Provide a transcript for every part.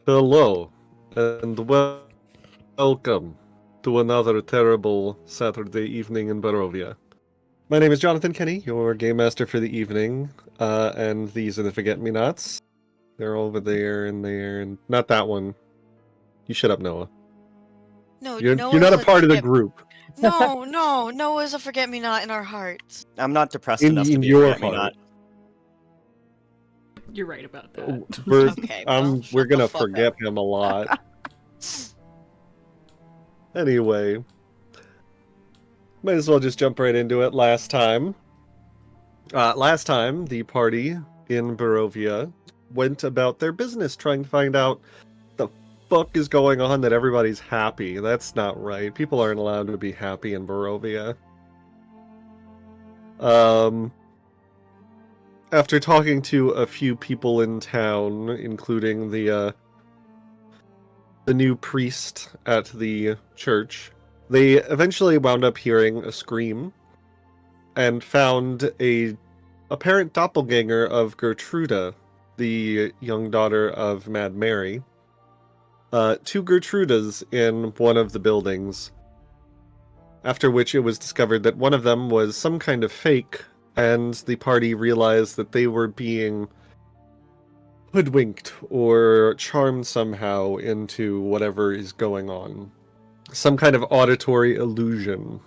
Hello, and welcome to another terrible Saturday evening in Barovia. My name is Jonathan Kenny, your game master for the evening, and these are the Forget-Me-Nots. They're over there and there, and not that one. You shut up, Noah. No, You're Noah's not a part of the group. No, Noah's a forget-me-not in our hearts. I'm not depressed In enough to be your a forget-me-not. heart. You're right about that. Okay, well, we're shut the gonna fuck forget up. him a lot. Anyway, might as well just jump right into it. Last time, the party in Barovia went about their business trying to find out the fuck is going on that everybody's happy. That's not right. People aren't allowed to be happy in Barovia. After talking to a few people in town, including the new priest at the church, they eventually wound up hearing a scream and found a apparent doppelganger of Gertruda, the young daughter of Mad Mary. Two Gertrudas in one of the buildings, after which it was discovered that one of them was some kind of fake, and the party realized that they were being hoodwinked or charmed somehow into whatever is going on. Some kind of auditory illusion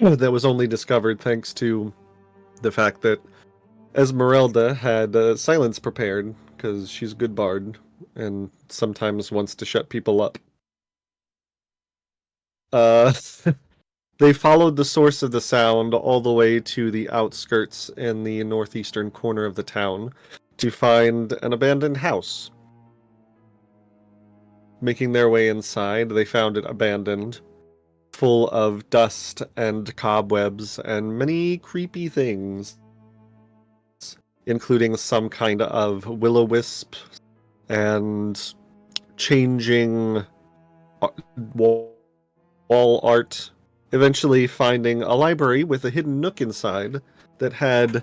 that was only discovered thanks to the fact that Ezmerelda had silence prepared, because she's a good bard and sometimes wants to shut people up. They followed the source of the sound all the way to the outskirts in the northeastern corner of the town to find an abandoned house. Making their way inside, they found it abandoned, full of dust and cobwebs and many creepy things, including some kind of will-o-wisp and changing wall art. Eventually finding a library with a hidden nook inside that had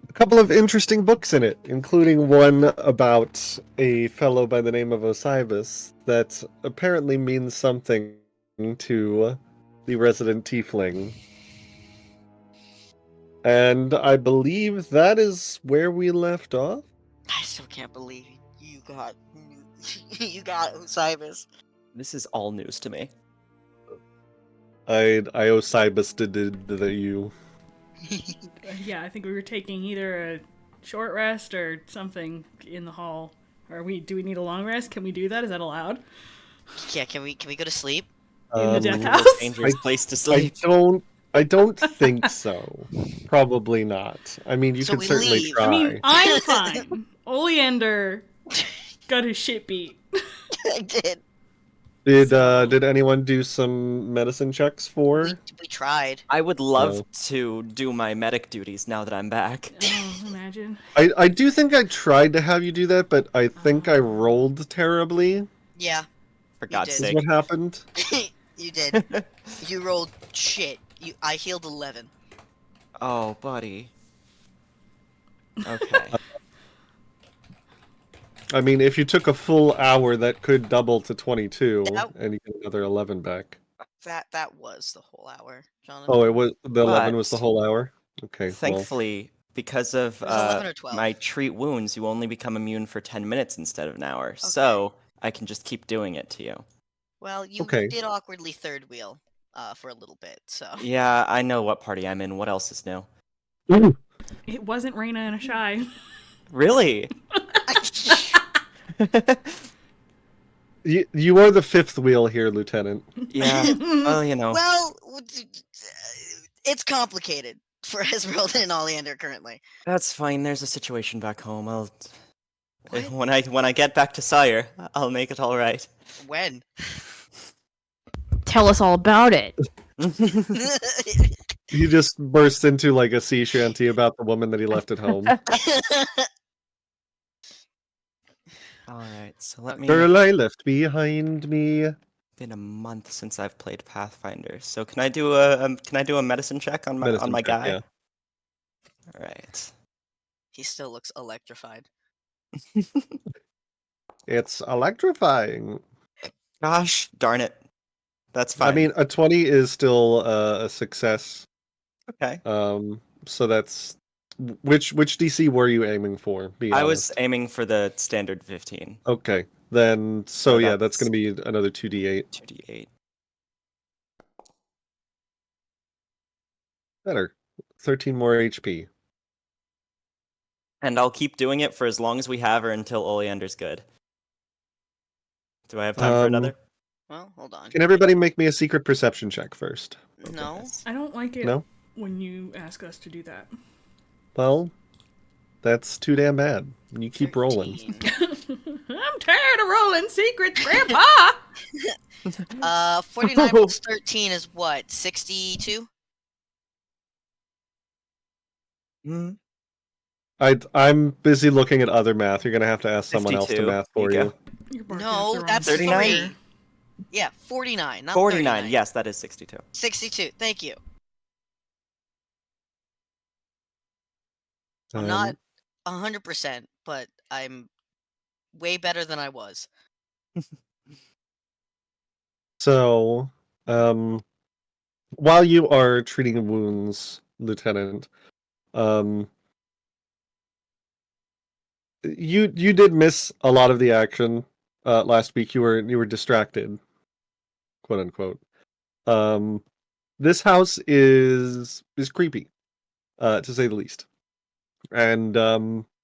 a couple of interesting books in it, including one about a fellow by the name of Osibus that apparently means something to the resident tiefling. And I believe that is where we left off. I still can't believe you got Osibus. This is all news to me. I Osibus did the you. Yeah, I think we were taking either a short rest or something in the hall. Do we need a long rest? Can we do that? Is that allowed? Yeah, can we go to sleep? In the death It's a house? dangerous place to sleep. I don't think so. Probably not. I mean, you So could we certainly leave. try. I mean, I'm fine. Oleander got his shit beat. I did. Did anyone do some medicine checks for? We tried. I would love No. to do my medic duties now that I'm back. Oh, imagine. I do think I tried to have you do that, but I think I rolled terribly. Yeah, For God's did. Is sake. what happened. you did. You rolled shit. I healed 11. Oh, buddy. Okay. I mean, if you took a full hour, that could double to 22, That- and you get another 11 back. That was the whole hour, Jonathan. Oh, it was the 11 was the But- whole hour. Okay, well, Thankfully, because of It was 11 or 12. my treat wounds, you only become immune for 10 minutes instead of an hour. So I can just keep doing it to you. Well, you Okay. did awkwardly third wheel for a little bit, so. Yeah, I know what party I'm in. What else is new? It wasn't Raina and a Shy. Really? you are the fifth wheel here, Lieutenant. Yeah. Well, you know. Well, it's complicated for Ezmerelda and Oleander currently. That's fine. There's a situation back home. What? When I get back to Sire, I'll make it all right. When? Tell us all about it. He just burst into like a sea shanty about the woman that he left at home. All right. So let me. Girl I left behind me. Been a month since I've played Pathfinder. So can I do a medicine check on my Medicine check, guy? yeah. All right. He still looks electrified. It's electrifying. Gosh, darn it. That's fine. I mean, a 20 is still a success. okay. So that's which DC were you aiming for? Be I honest. was aiming for the standard 15. Okay, then So yeah, that's that's going to be another 2d8. 2d8. Better, 13 more HP. And I'll keep doing it for as long as we have or until Oleander's good. Do I have time for another? Well, hold on. Can everybody make me a secret perception check first? No. goodness. I don't like it No? when you ask us to do that. Well, that's too damn bad. You keep rolling. 13. I'm tired of rolling secrets, Grandpa! 49 plus 13 is what? 62? Hmm. I'm busy looking at other math. You're gonna have to ask someone else to 52. math There for you you. go. Your bark No, is the wrong that's 39? 3. Yeah, 49, not 49. 39. Yes, that is 62. 62. Thank you. I'm Um, not 100%, but I'm way better than I was. So, while you are treating wounds, Lieutenant, you did miss a lot of the action last week. You were distracted, quote unquote. This house is creepy, to say the least, and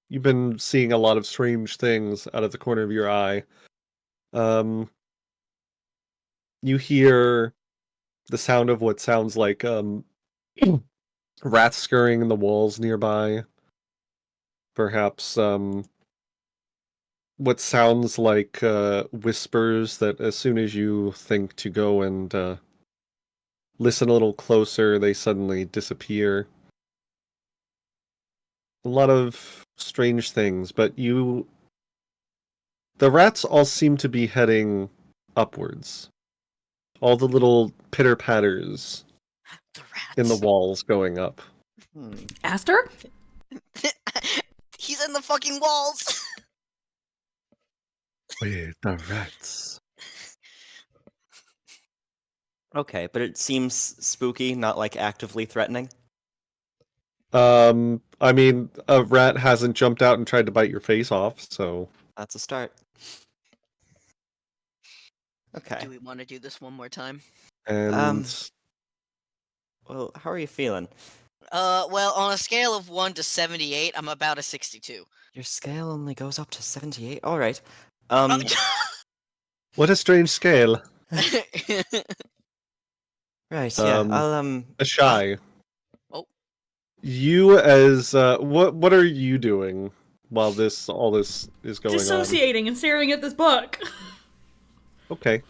you've been seeing a lot of strange things out of the corner of your eye. You hear the sound of what sounds like rats scurrying in the walls nearby. Perhaps what sounds like whispers that as soon as you think to go and listen a little closer, they suddenly disappear. A lot of strange things, but the rats all seem to be heading upwards. All the little pitter patters The rats. in the walls going up. Hmm. Aster? He's in the fucking walls. Where the rats? Okay, but it seems spooky, not like actively threatening. I mean, a rat hasn't jumped out and tried to bite your face off, so That's a start. Okay. Do we want to do this one more time? and Well, how are you feeling? Well, on a scale of 1 to 78, I'm about a 62. Your scale only goes up to 78. All right. what a strange scale. Right. Yeah. A shy. Oh. You as what are you doing while all this is going Dissociating and staring at this book. on? Okay.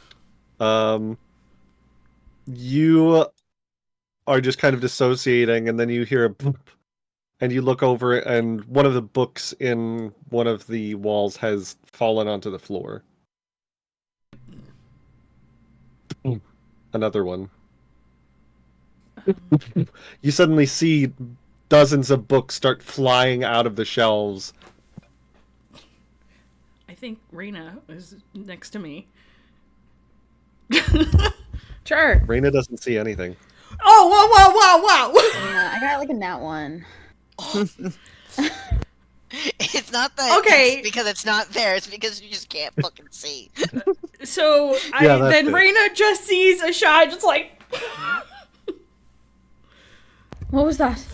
You are just kind of dissociating, and then you hear a boop, and you look over it, and one of the books in one of the walls has fallen onto the floor. Another one. You suddenly see dozens of books start flying out of the shelves. I think Reina is next to me. Sure. Raina doesn't see anything. Oh, whoa. Yeah, I got like a nat one. It's not that. Okay. It's because it's not there. It's because you just can't fucking see. So Yeah, that's then it. Reina just sees a shy just like. What was that?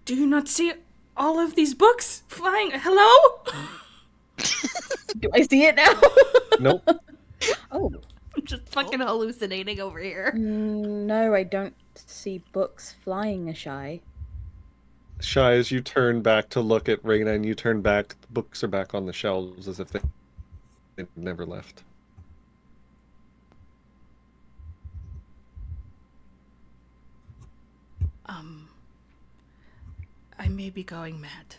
Do you not see all of these books flying? Hello? Do I see it now? Nope. Oh. I'm just fucking hallucinating over here. No, I don't see books flying, Ashai. Shy, as you turn back to look at Raina and you turn back, the books are back on the shelves as if they'd never left. I may be going mad.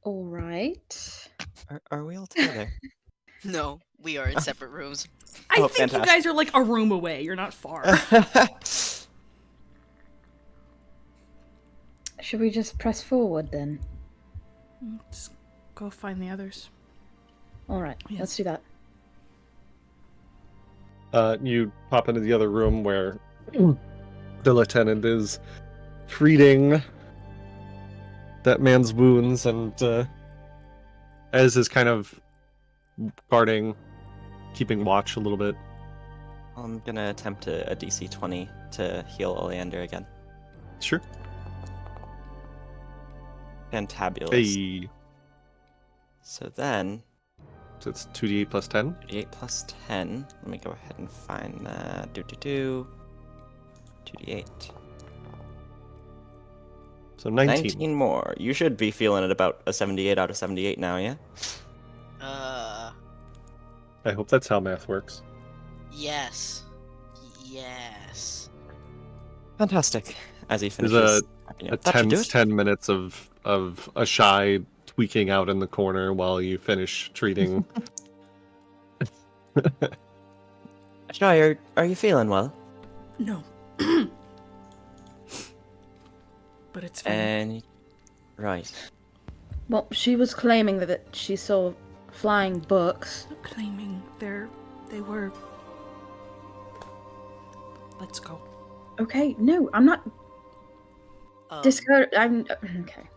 All right. Are we all together? No, we are in separate rooms. I Oh, think you fantastic. guys are like a room away. You're not far. Should we just press forward then? Let's go find the others. All right, let's do that. You pop into the other room where the lieutenant is treating that man's wounds, and Ez is kind of guarding, keeping watch a little bit. I'm gonna attempt a DC 20 to heal Oleander again. Sure. Fantabulous. Hey. So then, So it's 2d8 plus 10. 8 plus 10. Let me go ahead and find that. 2d8. So 19. 19 more. You should be feeling it about a 78 out of 78 now, yeah? I hope that's how math works. Yes. Yes. Fantastic. As he There's finishes. a tense 10 minutes of a shy tweaking out in the corner while you finish treating. Shy, are you feeling well? No. But it's fine. And right. Well, she was claiming that she saw flying books. Claiming they were. Let's go. Okay, no, I'm not I'm okay.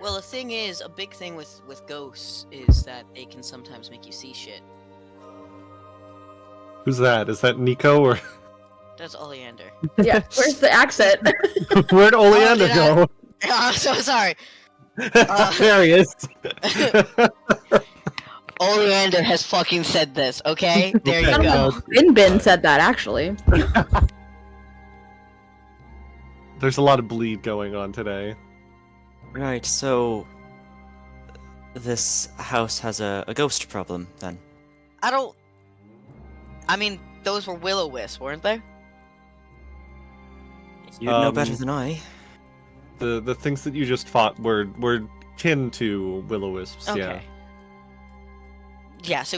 Well, the thing is, a big thing with ghosts is that they can sometimes make you see shit. Who's that? Is that Nico or That's Oleander. Yeah, where's the accent? where'd Oleander go? I'm so sorry. There he is. Oleander has fucking said this, okay? There you Okay. go. Bin said that actually. There's a lot of bleed going on today. Right, so this house has a ghost problem then. I mean, those were will-o-wisps, weren't they? You'd know better than I. The things that you just fought were kin to will-o-wisps. Okay. Yeah. Yeah, so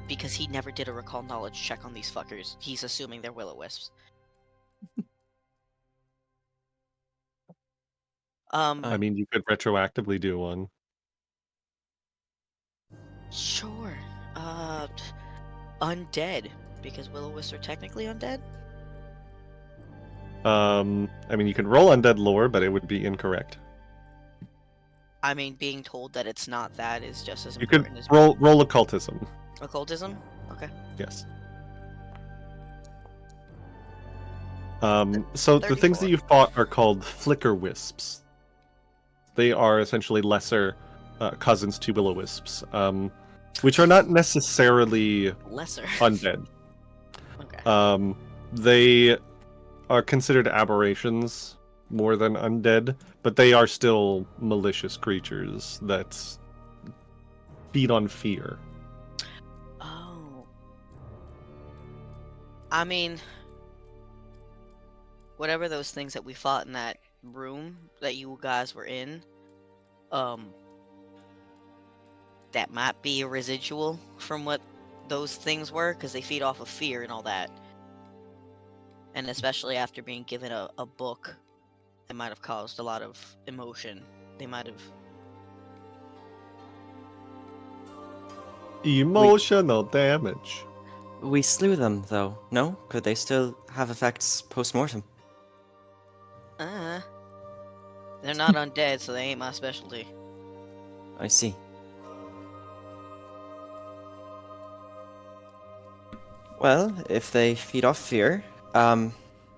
because he never did a recall knowledge check on these fuckers, he's assuming they're will-o-wisps. I mean, you could retroactively do one. Sure. Undead, because will-o-wisps are technically undead? I mean, you could roll undead lore, but it would be incorrect. I mean, being told that it's not that is just as You could important as roll occultism. occultism? Okay. Yes. So the things that 34. you fought are called flicker wisps. They are essentially lesser cousins to will-o-wisps, which are not necessarily Lesser. undead. Okay. They are considered aberrations more than undead, but they are still malicious creatures that feed on fear. Oh. I mean, whatever those things that we fought in that room that you guys were in, that might be a residual from what those things were, because they feed off of fear and all that. And especially after being given a book that might have caused a lot of emotion. They might have... Emotional damage. We slew them, though. No? Could they still have effects post-mortem? They're not undead, so they ain't my specialty. I see. Well, if they feed off fear, as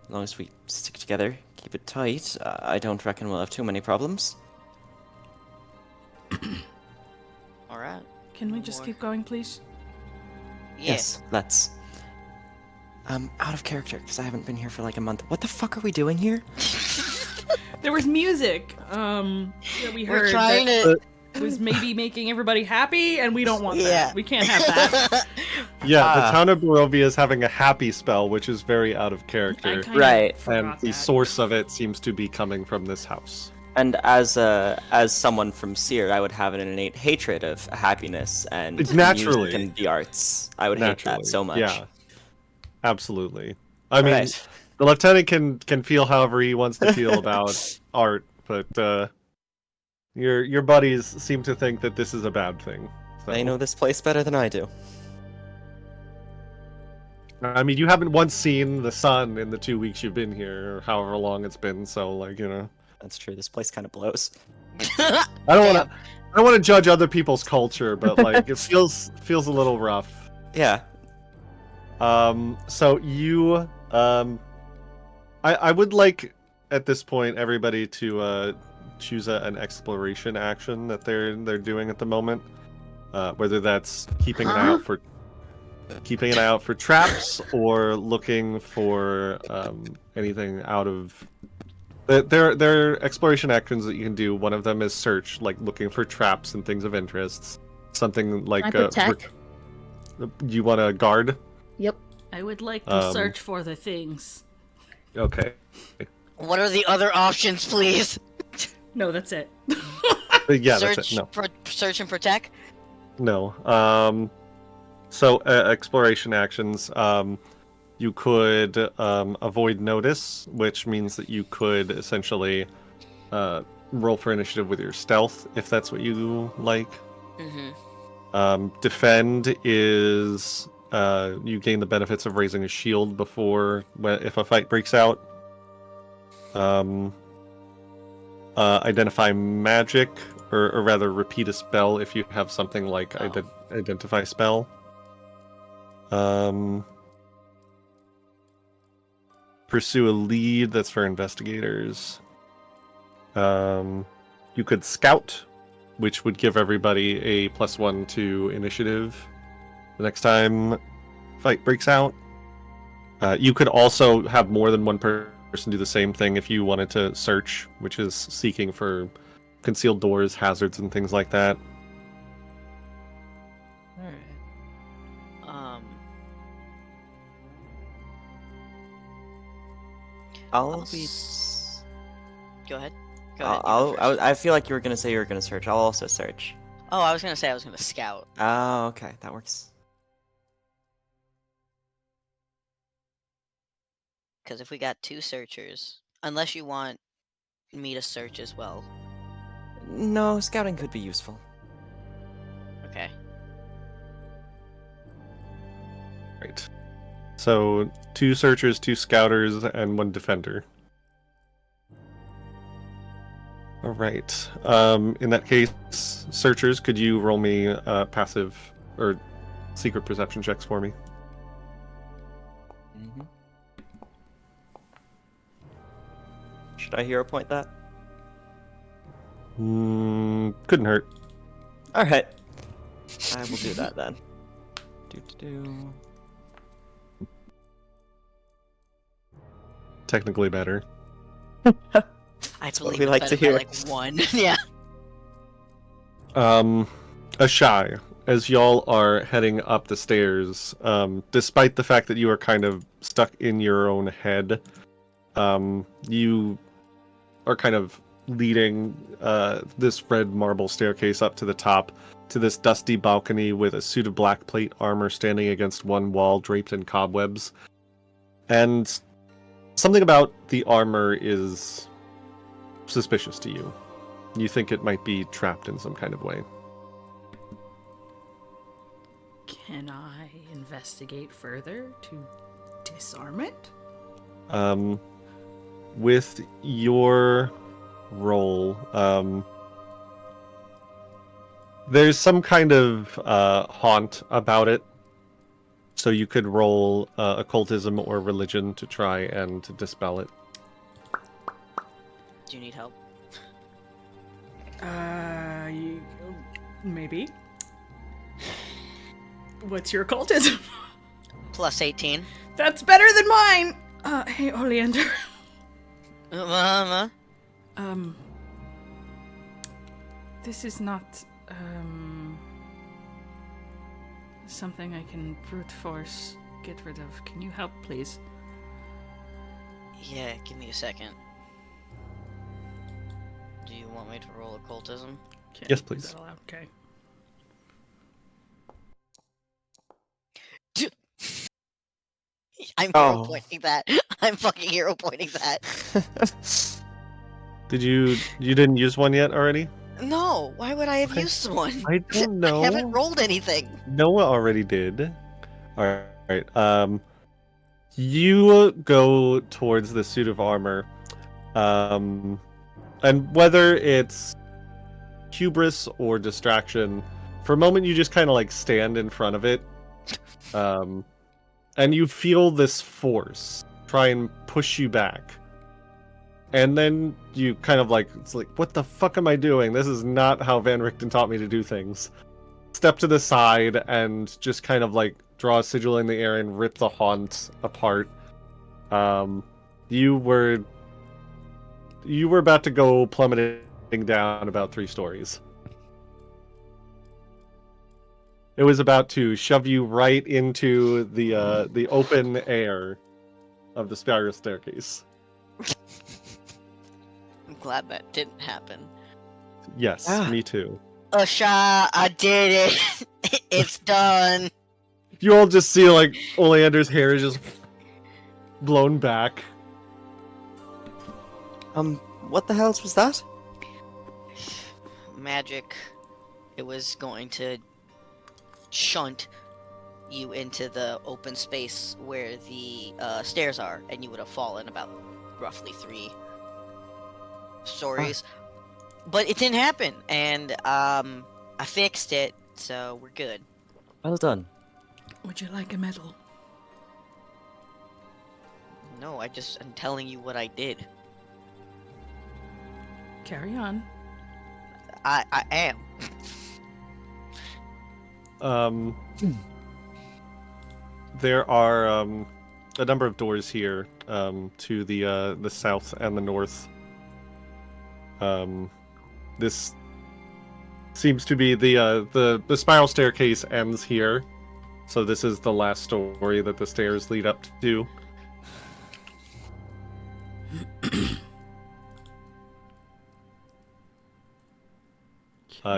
long as we stick together, keep it tight, I don't reckon we'll have too many problems. Alright. Can we just keep going, please? Yeah. Yes, let's. Out of character, because I haven't been here for like a month. What the fuck are we doing here? There was music that we heard We're trying that to... was maybe making everybody happy, and we don't want Yeah. that. We can't have that. Yeah, the town of Barovia is having a happy spell, which is very out of character. I kinda Right. forgot And the that. source of it seems to be coming from this house. And as someone from Seer, I would have an innate hatred of happiness and It's naturally. music and the arts. I would hate that so much. Yeah, absolutely. I mean, Right. The lieutenant can feel however he wants to feel about art, but your buddies seem to think that this is a bad thing. So. They know this place better than I do. I mean, you haven't once seen the sun in the 2 weeks you've been here, or however long it's been. So, like, you know, That's true. This place kind of blows. I don't want to judge other people's culture, but like, it feels a little rough. Yeah. So you, I would like at this point everybody to choose an exploration action that they're doing at the moment, whether that's keeping an eye out for traps or looking for anything out of. There are exploration actions that you can do. One of them is search, like looking for traps and things of interest. Something like I protect. You want to guard? Yep. I would like to search for the things. Okay. What are the other options, please? No, that's it. Yeah, search, that's it. No. Search and protect? No. So exploration actions. You could avoid notice, which means that you could essentially roll for initiative with your stealth, if that's what you like. Mm-hmm. Defend is you gain the benefits of raising a shield if a fight breaks out. Identify magic, or rather repeat a spell if you have something like identify spell. Pursue a lead, that's for investigators. You could scout, which would give everybody a +1 to initiative the next time fight breaks out. You could also have more than one person do the same thing if you wanted to search, which is seeking for concealed doors, hazards, and things like that. I'll be. Go ahead. Go ahead. You go first. I feel like you were gonna say you were gonna search. I'll also search. Oh, I was gonna say I was gonna scout. Oh, okay, that works. Because if we got 2 searchers, unless you want me to search as well. No, scouting could be useful. Okay. Right. So 2 searchers, 2 scouters, and 1 defender. All right. In that case, searchers, could you roll me passive or secret perception checks for me? Mm-hmm. Should I hero point that? Couldn't hurt. All right. I will do that then. Do. Technically better. I what believe we it's like better to hear. by, like 1. Yeah. Ashai, as y'all are heading up the stairs, despite the fact that you are kind of stuck in your own head, you are kind of leading this red marble staircase up to the top, to this dusty balcony with a suit of black plate armor standing against one wall draped in cobwebs. And something about the armor is suspicious to you. You think it might be trapped in some kind of way. Can I investigate further to disarm it? With your roll, there's some kind of haunt about it, so you could roll occultism or religion to try and to dispel it. Do you need help? Maybe. What's your occultism? Plus 18. That's better than mine! Hey, Oleander. This is not, something I can brute force get rid of. Can you help, please? Yeah, give me a second. Do you want me to roll occultism? Okay, Yes, is please. that allowed? Okay. I'm hero Oh. pointing that. I'm fucking hero pointing that. Did you didn't use one yet already? No, why would I have Okay. used one? I don't know. I haven't rolled anything. Noah already did. All right. You go towards the suit of armor, and whether it's hubris or distraction, for a moment you just kind of like stand in front of it, and you feel this force try and push you back. And then you kind of like, it's like, what the fuck am I doing? This is not how Van Richten taught me to do things. Step to the side and just kind of like draw a sigil in the air and rip the haunt apart. You were about to go plummeting down about 3 stories. It was about to shove you right into the open air of the spiral staircase. I'm glad that didn't happen. Yes, me too. Usha, I did it. It's done. You all just see like Oleander's hair is just blown back. What the hell was that? Magic. It was going to shunt you into the open space where the stairs are, and you would have fallen about roughly 3 stories. But it didn't happen, and I fixed it, so we're good. Well done. Would you like a medal? No, I'm telling you what I did. Carry on. I am. There are a number of doors here to the south and the north. This seems to be the spiral staircase ends here, so this is the last story that the stairs lead up to.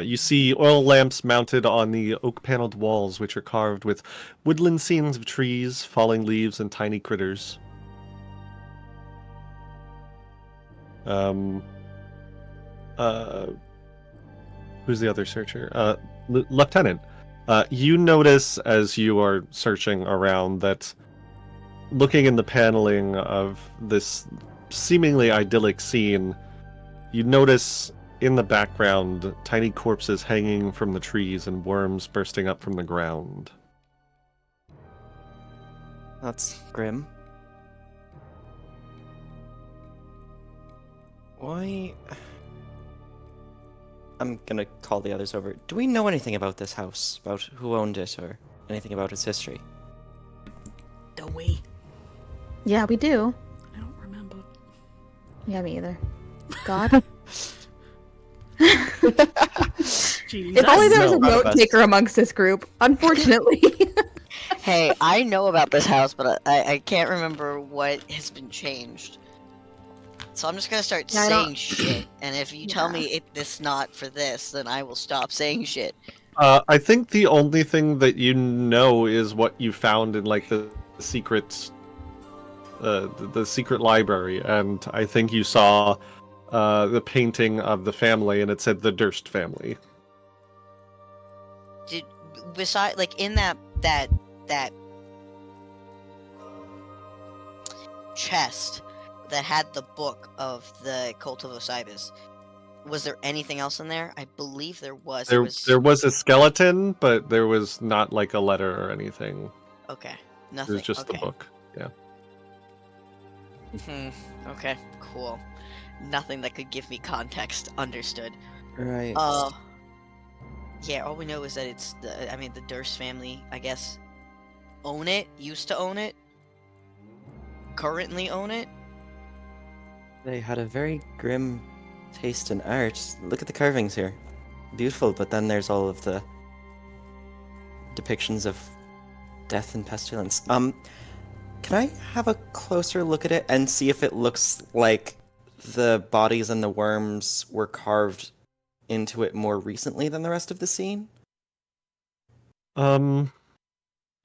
You see oil lamps mounted on the oak-paneled walls, which are carved with woodland scenes of trees, falling leaves, and tiny critters. Who's the other searcher? Lieutenant. You notice as you are searching around that, looking in the paneling of this seemingly idyllic scene, you notice in the background tiny corpses hanging from the trees and worms bursting up from the ground. That's grim. Why? I'm gonna call the others over. Do we know anything about this house? About who owned it, or anything about its history? Do we? Yeah, we do. I don't remember. Yeah, me either. God. Jeez. If only there was a No, none of note us. taker amongst this group. Unfortunately. Hey, I know about this house, but I can't remember what has been changed. So I'm just gonna start Yeah, I saying don't- shit, and if you tell Yeah. me it's not for this, then I will stop saying shit. I think the only thing that you know is what you found in like the secret, the secret library, and I think you saw the painting of the family, and it said the Durst family. Did beside like in that chest that had the book of the Cult of Osiris, was there anything else in there? I believe there was. There was a skeleton, but there was not like a letter or anything. Okay, It nothing. was just okay. the book. Yeah. Okay, cool. Nothing that could give me context. Understood. Right. Yeah, all we know is that it's the Durst family, I guess, own it, used to own it, currently own it. They had a very grim taste in art. Look at the carvings here. Beautiful, but then there's all of the depictions of death and pestilence. Can I have a closer look at it and see if it looks like the bodies and the worms were carved into it more recently than the rest of the scene?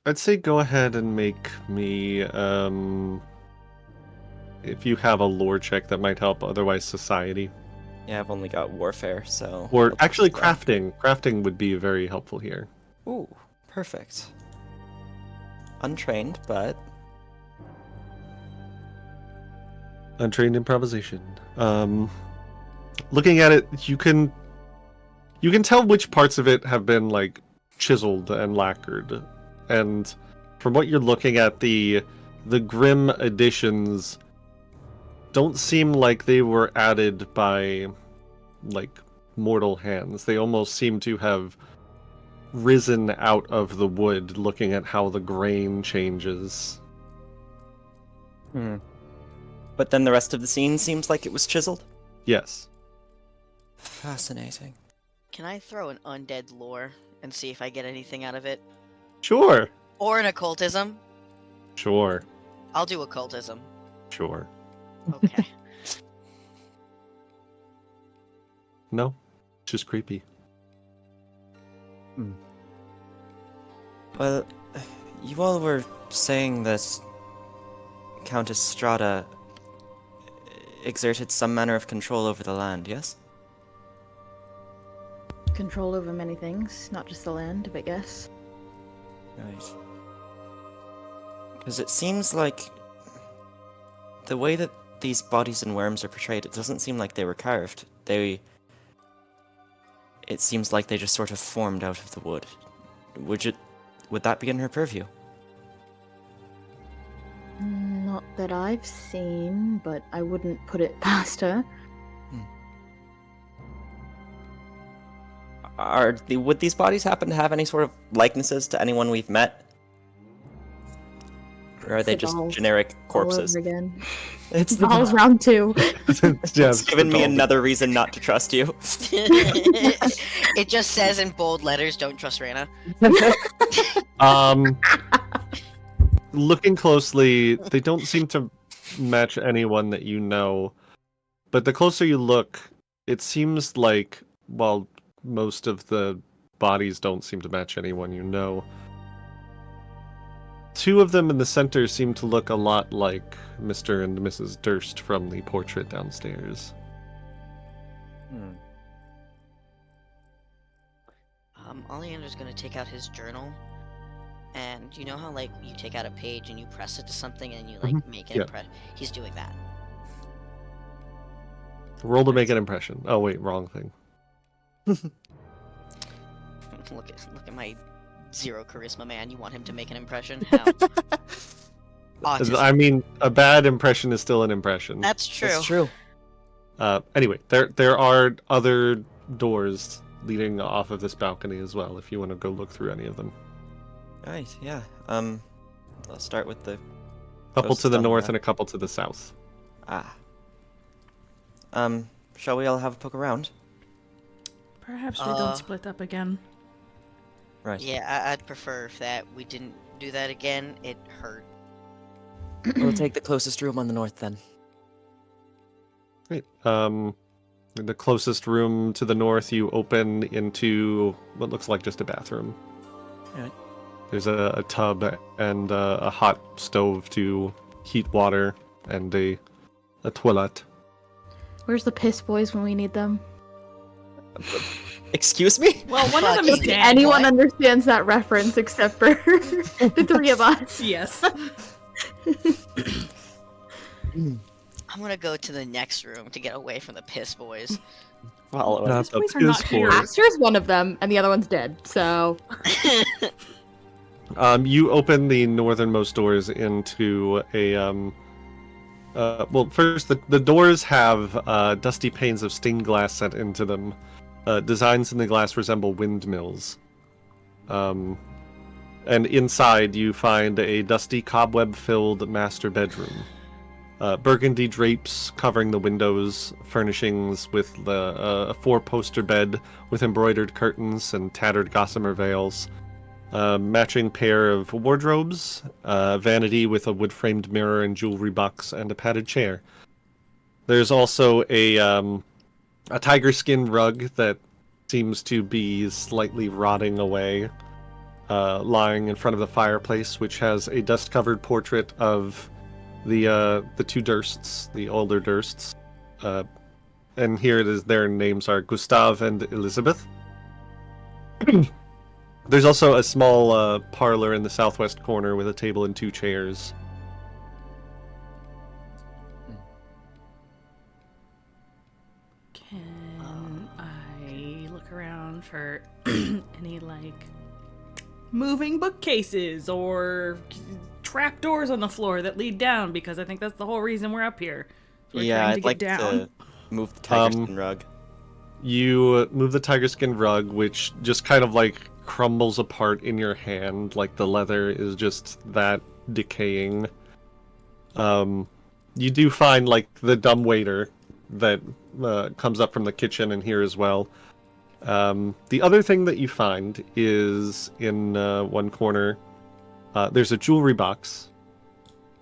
I'd say go ahead and make me, if you have a lore check that might help, otherwise society. Yeah, I've only got warfare, so... Or I'll actually take that. crafting. Crafting would be very helpful here. Ooh, perfect. Untrained, but... Untrained improvisation. Looking at it, you can tell which parts of it have been like chiseled and lacquered, and from what you're looking at, the grim additions don't seem like they were added by like mortal hands. They almost seem to have risen out of the wood, looking at how the grain changes. Hmm. But then the rest of the scene seems like it was chiseled? Yes. Fascinating. Can I throw an undead lore and see if I get anything out of it? Sure. Or an occultism? Sure. I'll do occultism. Sure. Okay. No. It's just creepy. Well, you all were saying that Countess Strahda exerted some manner of control over the land, yes? Control over many things, not just the land, but yes. Right. Because it seems like the way that these bodies and worms are portrayed, it doesn't seem like they were carved. It seems like they just sort of formed out of the wood. Would that be in her purview? Not that I've seen, but I wouldn't put it past her. Would these bodies happen to have any sort of likenesses to anyone we've met? Or are they just Dolls generic All corpses? over again. It's the Dolls round 2. It's given me another reason not to trust you. It just says in bold letters, "Don't trust Reyna." Looking closely, they don't seem to match anyone that you know. But the closer you look, it seems like, while most of the bodies don't seem to match anyone you know, two of them in the center seem to look a lot like Mr. and Mrs. Durst from the portrait downstairs. Oleander's gonna take out his journal, and you know how like you take out a page and you press it to something and you like make an Yeah. impression. He's doing that. Roll to make an impression. Oh wait, wrong thing. Look at my 0 charisma man. You want him to make an impression? How? Autism. I mean, a bad impression is still an impression. That's true. That's true. Anyway, there are other doors leading off of this balcony as well, if you want to go look through any of them. Right, yeah. I'll start with the... Couple closest to the on north map. and a couple to the south. Shall we all have a poke around? Perhaps we don't split up again. Right. Yeah, I'd prefer if that we didn't do that again. It hurt. We'll take the closest room on the north then. Great. The closest room to the north, you open into what looks like just a bathroom. Alright. There's a tub and a hot stove to heat water and a toilet. Where's the piss boys when we need them? Excuse me? Well, one of them is Fucking dead. Anyone what? understands that reference except for the 3 of us. Yes. I'm gonna go to the next room to get away from the piss boys. Follow us. These boys are not here. Aster's one of them, and the other one's dead, so... You open the northernmost doors into a well, first the doors have dusty panes of stained glass set into them. Designs in the glass resemble windmills. And inside you find a dusty cobweb-filled master bedroom. Burgundy drapes covering the windows, furnishings with a 4-poster bed with embroidered curtains and tattered gossamer veils. Matching pair of wardrobes, vanity with a wood-framed mirror and jewelry box, and a padded chair. There's also a tiger skin rug that seems to be slightly rotting away. lying in front of the fireplace, which has a dust-covered portrait of the two Dursts, the older Dursts. And here it is. Their names are Gustav and Elizabeth. There's also a small parlor in the southwest corner with a table and 2 chairs. Can I look around for any, like, moving bookcases or trapdoors on the floor that lead down? Because I think that's the whole reason we're up here. We're Yeah, trying to I'd get like down. to move the tiger skin rug. You move the tiger skin rug, which just kind of like crumbles apart in your hand, like the leather is just that decaying. You do find like the dumbwaiter that comes up from the kitchen in here as well. The other thing that you find is in one corner, there's a jewelry box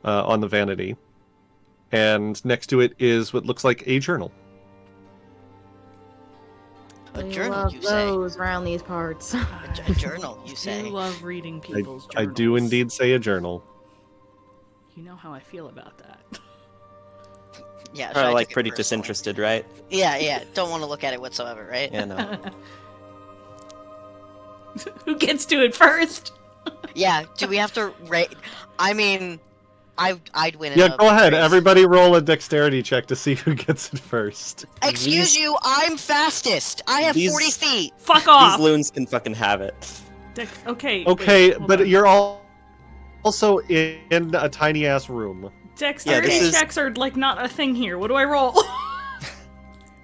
on the vanity, and next to it is what looks like a journal. A We journal, love you say? those around these parts. A journal, you I say? do love reading people's I journals. do indeed say a journal. You know how I feel about that. Yeah, Or I like took it pretty personally. disinterested, right? Yeah. Don't want to look at it whatsoever, right? Yeah, no. Who gets to it first? Yeah. Do we have to rate? I mean, I'd win. Yeah, in a go ahead. race. Everybody roll a dexterity check to see who gets it first. Excuse you, I'm fastest. I have These- 40 feet. Fuck off! These loons can fucking have it. Okay. Okay, wait, hold but on. you're all also in a tiny ass room. Dexterity this is- checks are like not a thing here. What do I roll?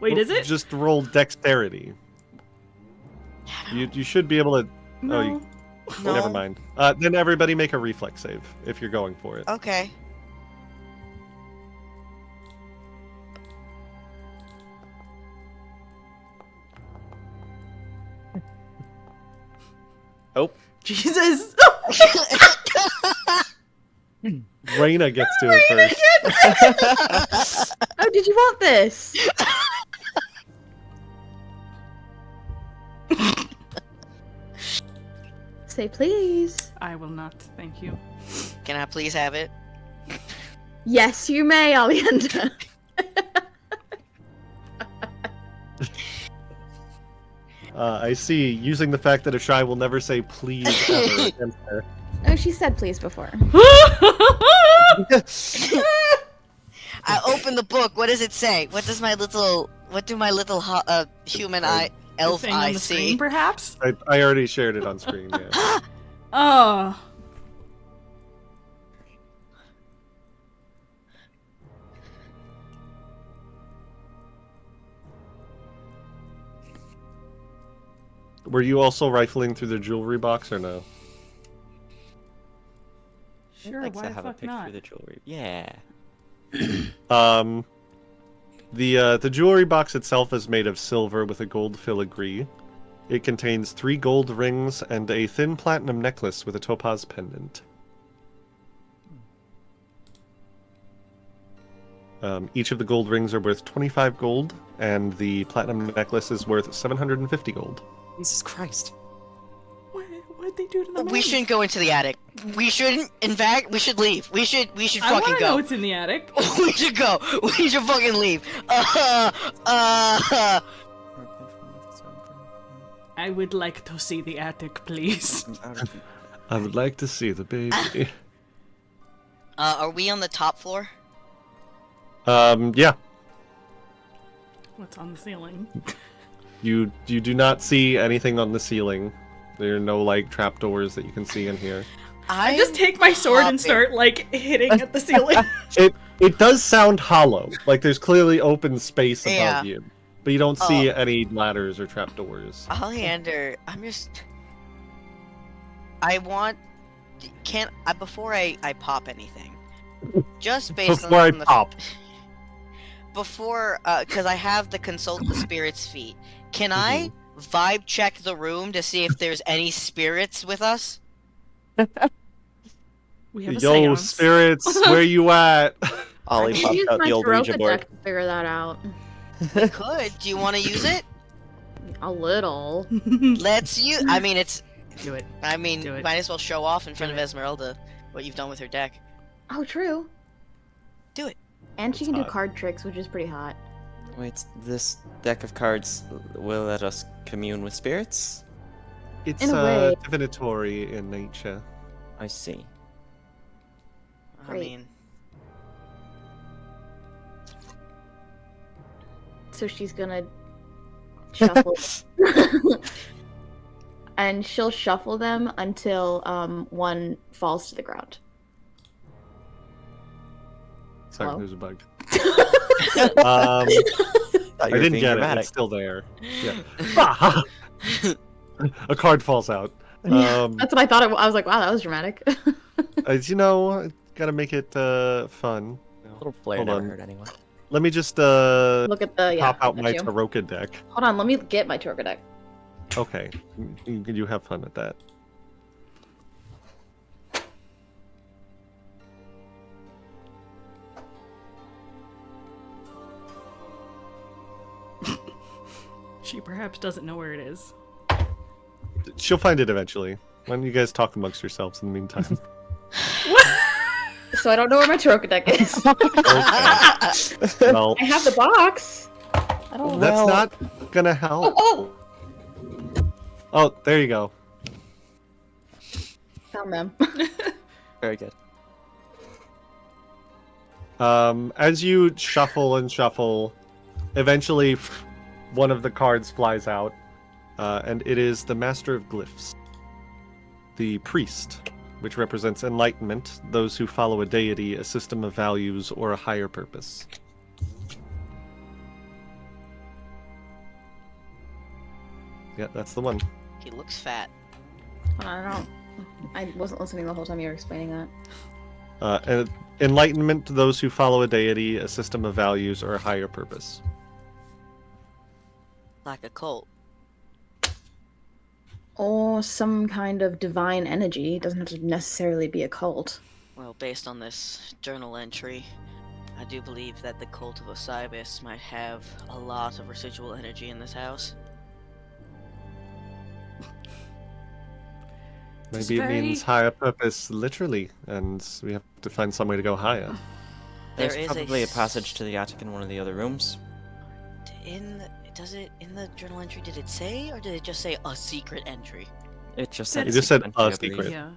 Wait, is it? Just roll dexterity. You should be able to. No. Oh, you, No. never mind. Then everybody make a reflex save if you're going for it. Okay. Oh, Jesus! Raina gets to it first. Oh, did you want this? Say please. I will not, thank you. Can I please have it? Yes, you may, Alienda. I see. Using the fact that Ashai will never say please ever against her. Oh, she said please before. I open the book. What does it say? What do my little human eye, elf Thing on eye the see? screen, perhaps? I already shared it on screen. Yeah. Oh. Were you also rifling through the jewelry box or no? Sure, likes why to the have a fuck pick not? through the jewelry. Yeah. The jewelry box itself is made of silver with a gold filigree. It contains 3 gold rings and a thin platinum necklace with a topaz pendant. Each of the gold rings are worth 25 gold, and the platinum necklace is worth 750 gold. Jesus Christ. What'd they do to the We man? shouldn't go into the attic. We shouldn't. In fact, we should leave. We should I fucking wanna know go. what's in the attic. We should go. We should fucking leave. I would like to see the attic, please. I would like to see the baby. Are we on the top floor? Yeah. What's on the ceiling? You do not see anything on the ceiling. There are no like trapdoors that you can see in here. I just take my sword and hopping. start, like, hitting at the ceiling. It does sound hollow. Like there's clearly open space above Yeah. you, but you don't see any ladders or trapdoors. Oleander, I want. Can't I before I pop anything? Just based Before I on the pop. Before, because I have the consult the spirits feat. Can I vibe check the room to see if there's any spirits with us? We have a Yo, seance. spirits, where you at? Ollie I popped use out my the old Taroka Ouija board. deck to figure that out. Could. Do you want to use it? A little. Let's use. I mean, Do it. I mean, Do it. might as well show off in front Do of Ezmerelda what you've done with her deck. Oh, true. Do it. And she It's can do hot. card tricks, which is pretty hot. Wait, this deck of cards will let us commune with spirits? It's In a way. divinatory in nature. I see. I Great. mean, So she's gonna shuffle. And she'll shuffle them until one falls to the ground. Sorry, Hello? there's a bug. Thought you I were didn't being get dramatic. it. It's still there. Yeah. A card falls out. That's what I thought. I was like, wow, that was dramatic. As you know, gotta make it fun. A little flair Hold never on. hurt anyone. Let me just Look at the pop out look my at you. Taroka deck. Hold on, let me get my Torga deck. Okay, you have fun with that. She perhaps doesn't know where it is. She'll find it eventually. Why don't you guys talk amongst yourselves in the meantime? So I don't know where my Torga deck is. Okay. Well, I have the box. I don't. that's Well- not gonna help. Oh, Oh, there you go. found them. Very good. As you shuffle and shuffle, eventually one of the cards flies out, and it is the Master of Glyphs, the Priest, which represents enlightenment, those who follow a deity, a system of values, or a higher purpose. Yeah, that's the one. he looks fat. I don't. I wasn't listening the whole time you were explaining that. And enlightenment, those who follow a deity, a system of values, or a higher purpose. Like a cult. Or some kind of divine energy. It doesn't have to necessarily be a cult. Well, based on this journal entry, I do believe that the cult of Osiris might have a lot of residual energy in this house. Just Maybe very- it means higher purpose literally, and we have to find some way to go higher. There There's is probably a s- passage to the attic in one of the other rooms. In the journal entry, did it say, or did it just say a secret entry? It just It said just said secret a entry, I believe. secret. Yeah.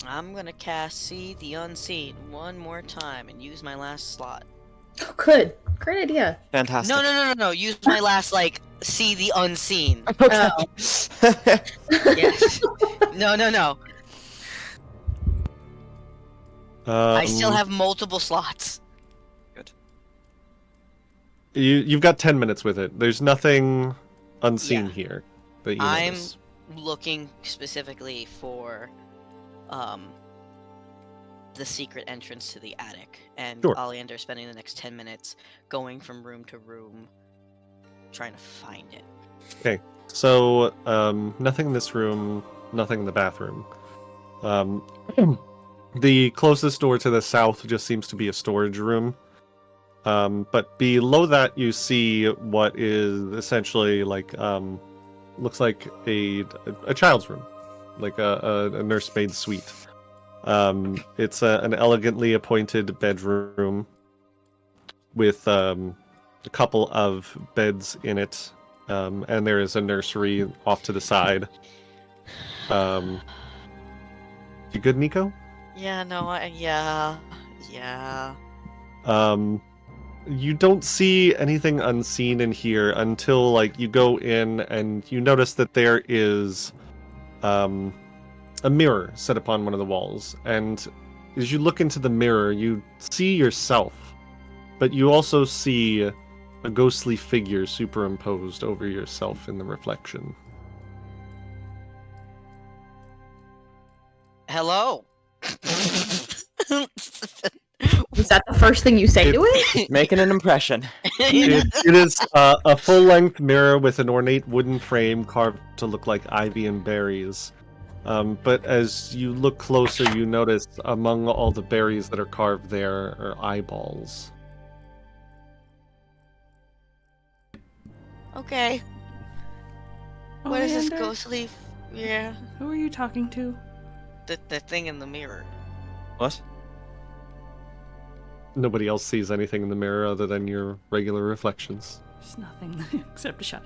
I'm gonna cast See the Unseen one more time and use my last slot. Oh, good. Great idea. Fantastic. No. Use my last, like, See the Unseen. Okay. Yes. No. I still have multiple slots. Good. You've got 10 minutes with it. There's nothing unseen Yeah. here that you I'm notice. looking specifically for the secret entrance to the attic, and Sure. Oleander spending the next 10 minutes going from room to room trying to find it. So, nothing in this room, nothing in the bathroom. The closest door to the south just seems to be a storage room. But below that, you see what is essentially like, looks like a child's room, like a nursemaid suite. It's an elegantly appointed bedroom with a couple of beds in it, and there is a nursery off to the side. You good, Nico? Yeah, no, yeah. You don't see anything unseen in here until like you go in and you notice that there is a mirror set upon one of the walls, and as you look into the mirror you see yourself, but you also see a ghostly figure superimposed over yourself in the reflection. Hello. Was that the first thing you say to it? Making an impression. It is a full-length mirror with an ornate wooden frame carved to look like ivy and berries. But as you look closer, you notice among all the berries that are carved there are eyeballs. Okay. What is this Oleander? ghostly? Yeah, Who are you talking to? the thing in the mirror. What? Nobody else sees anything in the mirror other than your regular reflections. There's nothing except a shadow.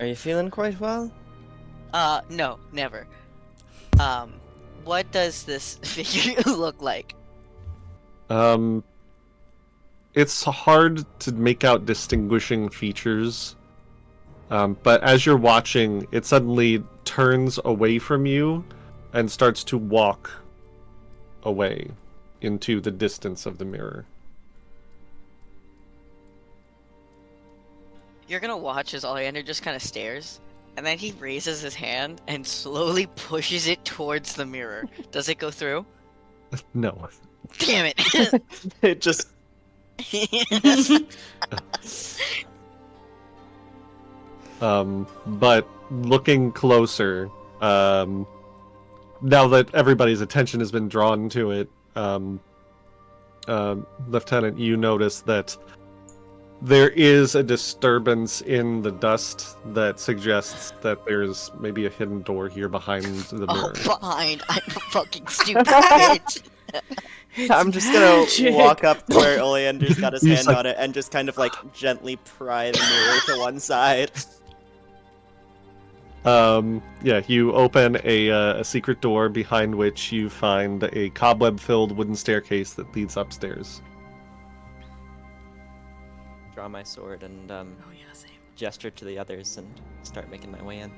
Are you feeling quite well? No, never. What does this figure look like? It's hard to make out distinguishing features. But as you're watching, it suddenly turns away from you and starts to walk away into the distance of the mirror. You're gonna watch as Oleander just kind of stares, and then he raises his hand and slowly pushes it towards the mirror. Does it go through? No. Damn it! It just... But looking closer, now that everybody's attention has been drawn to it, Lieutenant, you notice that there is a disturbance in the dust that suggests that there's maybe a hidden door here behind the mirror. Oh, behind! I'm a fucking stupid bitch! I'm just gonna magic. walk up to where Oleander's got his He's hand like- on it and just kind of like gently pry the mirror to one side. Yeah, you open a secret door behind which you find a cobweb-filled wooden staircase that leads upstairs. Draw my sword and Oh yeah, same. gesture to the others and start making my way in.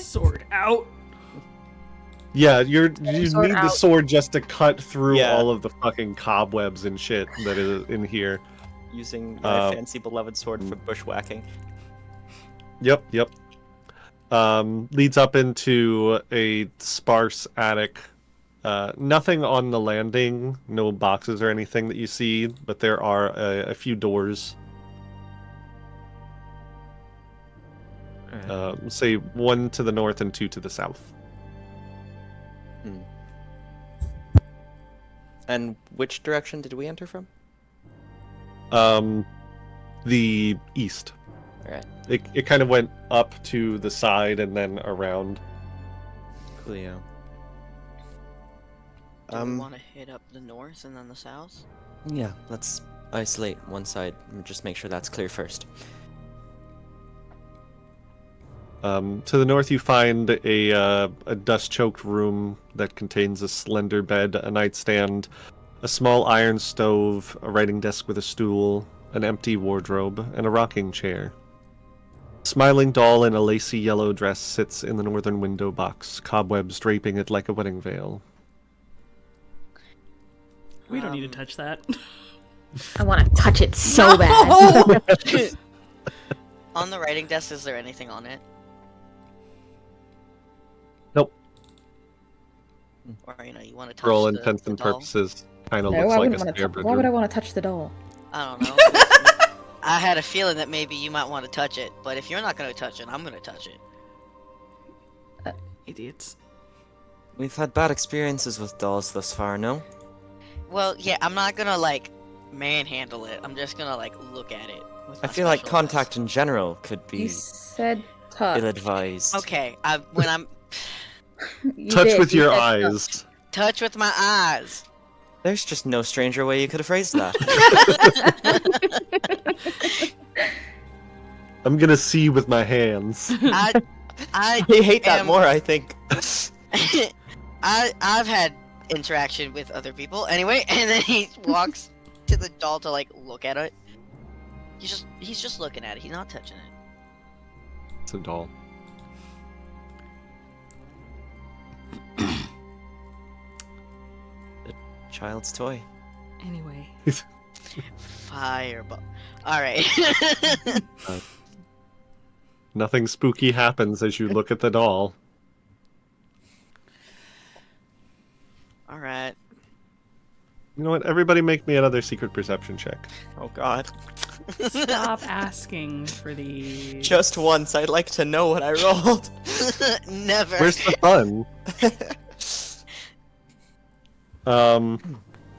Sword out. Yeah, you Sword need the out. sword just to cut through Yeah. all of the fucking cobwebs and shit that is in here. Using my fancy beloved sword for bushwhacking. Yep. Leads up into a sparse attic. Nothing on the landing, no boxes or anything that you see, but there are a few doors. Say one to the north and two to the south. And which direction did we enter from? The east. Alright, It kind of went up to the side and then around. coolio. Do we want to hit up the north and then the south? Yeah, let's isolate one side and just make sure that's clear first. To the north, you find a dust-choked room that contains a slender bed, a nightstand, a small iron stove, a writing desk with a stool, an empty wardrobe, and a rocking chair. A smiling doll in a lacy yellow dress sits in the northern window box, cobwebs draping it like a wedding veil. We don't need to touch that. I want to touch it so bad. On the writing desk, is there anything on it? Nope. Or, you want to touch For all the intents and doll? purposes, kind of No, looks I like a wouldn't want spare to. Why would I bedroom. want to touch the doll? I don't know. I had a feeling that maybe you might want to touch it, but if you're not going to touch it, I'm going to touch it. Idiots. We've had bad experiences with dolls thus far, no? Well, yeah, I'm not going to, manhandle it. I'm just going to, look at it. With I my feel like special contact in general could You be said touch. ill-advised. eyes. Okay, when I'm You Touch did, with you your said touch. eyes. touch with my eyes. There's just no stranger way you could have phrased that. I'm gonna see with my hands. I I hate that am- more, I think. I've had interaction with other people anyway, and then he walks to the doll to look at it. He's just looking at it. He's not touching it. It's a doll. Child's toy. Anyway. Fireball. All right. Nothing spooky happens as you look at the doll. All right. You know what? Everybody make me another secret perception check. Oh god. Stop asking for these. Just once, I'd like to know what I rolled. Never. Where's the fun?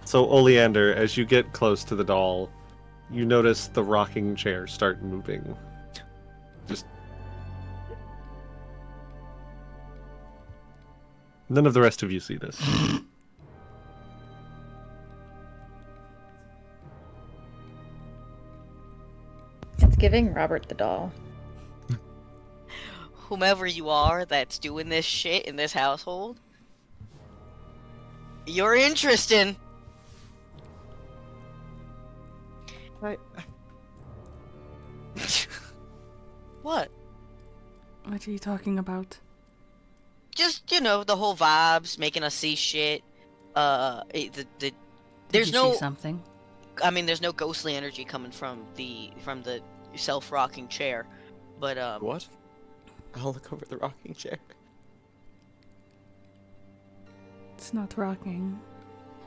So Oleander, as you get close to the doll, you notice the rocking chair start moving. Just none of the rest of you see this. It's giving Robert the doll. Whomever you are that's doing this shit in this household, you're interesting. What? What are you talking about? Just, the whole vibes, making us see shit. Did There's you no, see something? I mean, there's no ghostly energy coming from the self-rocking chair, but What? I'll look over the rocking chair. It's not rocking.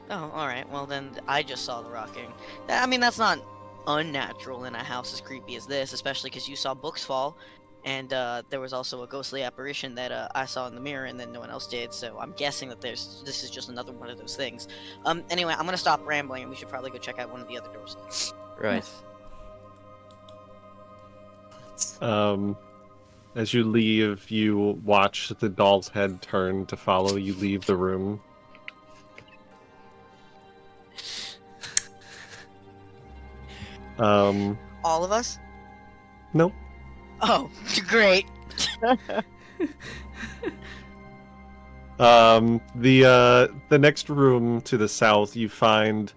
Oh, all right. Well, then I just saw the rocking. I mean, that's not unnatural in a house as creepy as this, especially because you saw books fall, and there was also a ghostly apparition that I saw in the mirror, and then no one else did. So I'm guessing that this is just another one of those things. Anyway, I'm gonna stop rambling, and we should probably go check out one of the other doors. Right. As you leave, you watch the doll's head turn to follow you leave the room. All of us? Nope. Oh, great. The next room to the south, you find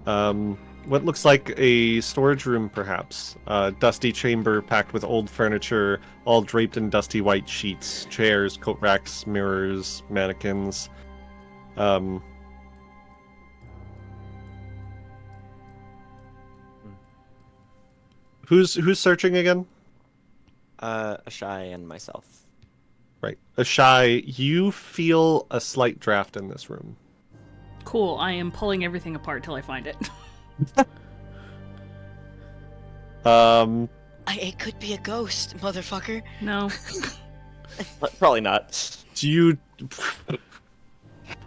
what looks like a storage room, perhaps. A dusty chamber packed with old furniture, all draped in dusty white sheets, chairs, coat racks, mirrors, mannequins. Who's searching again? Ashai and myself. Right. Ashai, you feel a slight draft in this room. Cool, I am pulling everything apart till I find it. It could be a ghost, motherfucker. No. Probably not. Do you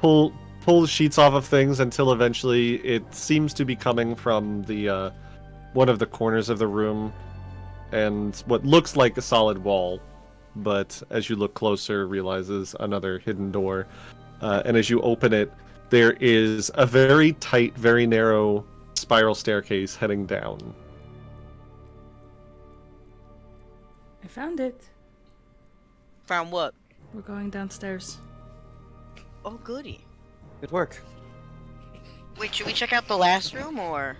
pull the sheets off of things until eventually it seems to be coming from the one of the corners of the room, and what looks like a solid wall, but as you look closer, realizes another hidden door. And as you open it, there is a very tight, very narrow spiral staircase heading down. I found it. Found what? We're going downstairs. Oh, goody. Good work. Wait, should we check out the last room, or?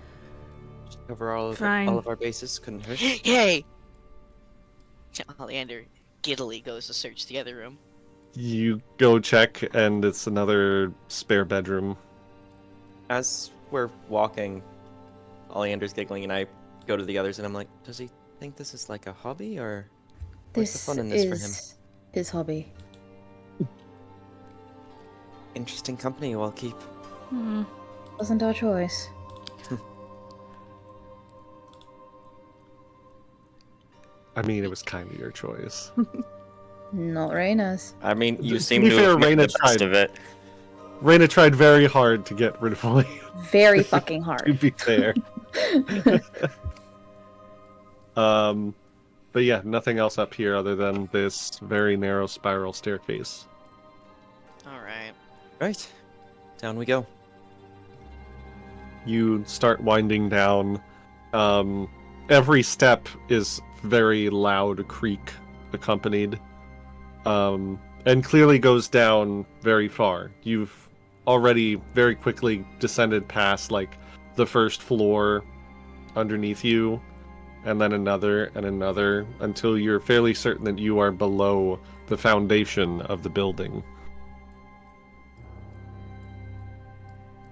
Cover all Fine. of our bases. Couldn't hurt. Hey! Oleander giddily goes to search the other room. You go check, and it's another spare bedroom. As we're walking, Oleander's giggling, and I go to the others, and I'm like, does he think this is like a hobby, or what's the This fun in this for him? is his hobby. Interesting company we'll keep. Hmm. Wasn't our choice. I mean, it was kind of your choice. Not Reyna's. I mean, you To seem be to fair, have made Ireena the best tried. of it. Reyna tried very hard to get rid of William, Very fucking to hard. be fair. But yeah, nothing else up here other than this very narrow spiral staircase. Alright. Right. Down we go. You start winding down. Every step is very loud creak accompanied. And clearly goes down very far. You've already very quickly descended past like the first floor underneath you, and then another and another, until you're fairly certain that you are below the foundation of the building,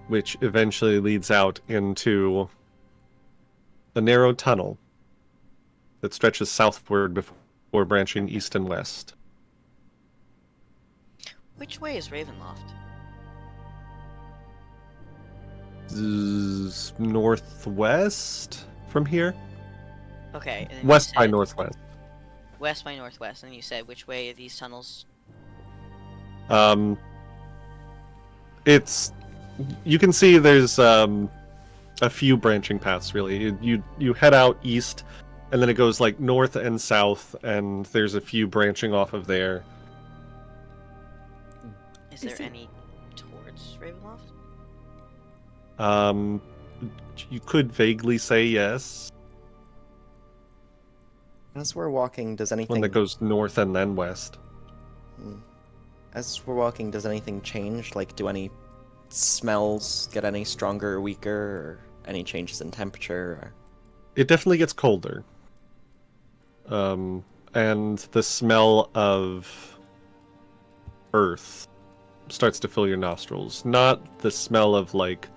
which eventually leads out into a narrow tunnel that stretches southward before branching east and west. Which way is Ravenloft? Northwest from here? Okay. And then West you by said- northwest. West by northwest, and you said which way are these tunnels? It's... You can see there's a few branching paths, really. You head out east, and then it goes like north and south, and there's a few branching off of there. Is there any towards Ravenloft? You could vaguely say yes. As we're walking, does anything... One that goes north and then west. As we're walking, does anything change? Like, do any smells get any stronger or weaker, or any changes in temperature? Or... It definitely gets colder. And the smell of earth starts to fill your nostrils. Not the smell of, like,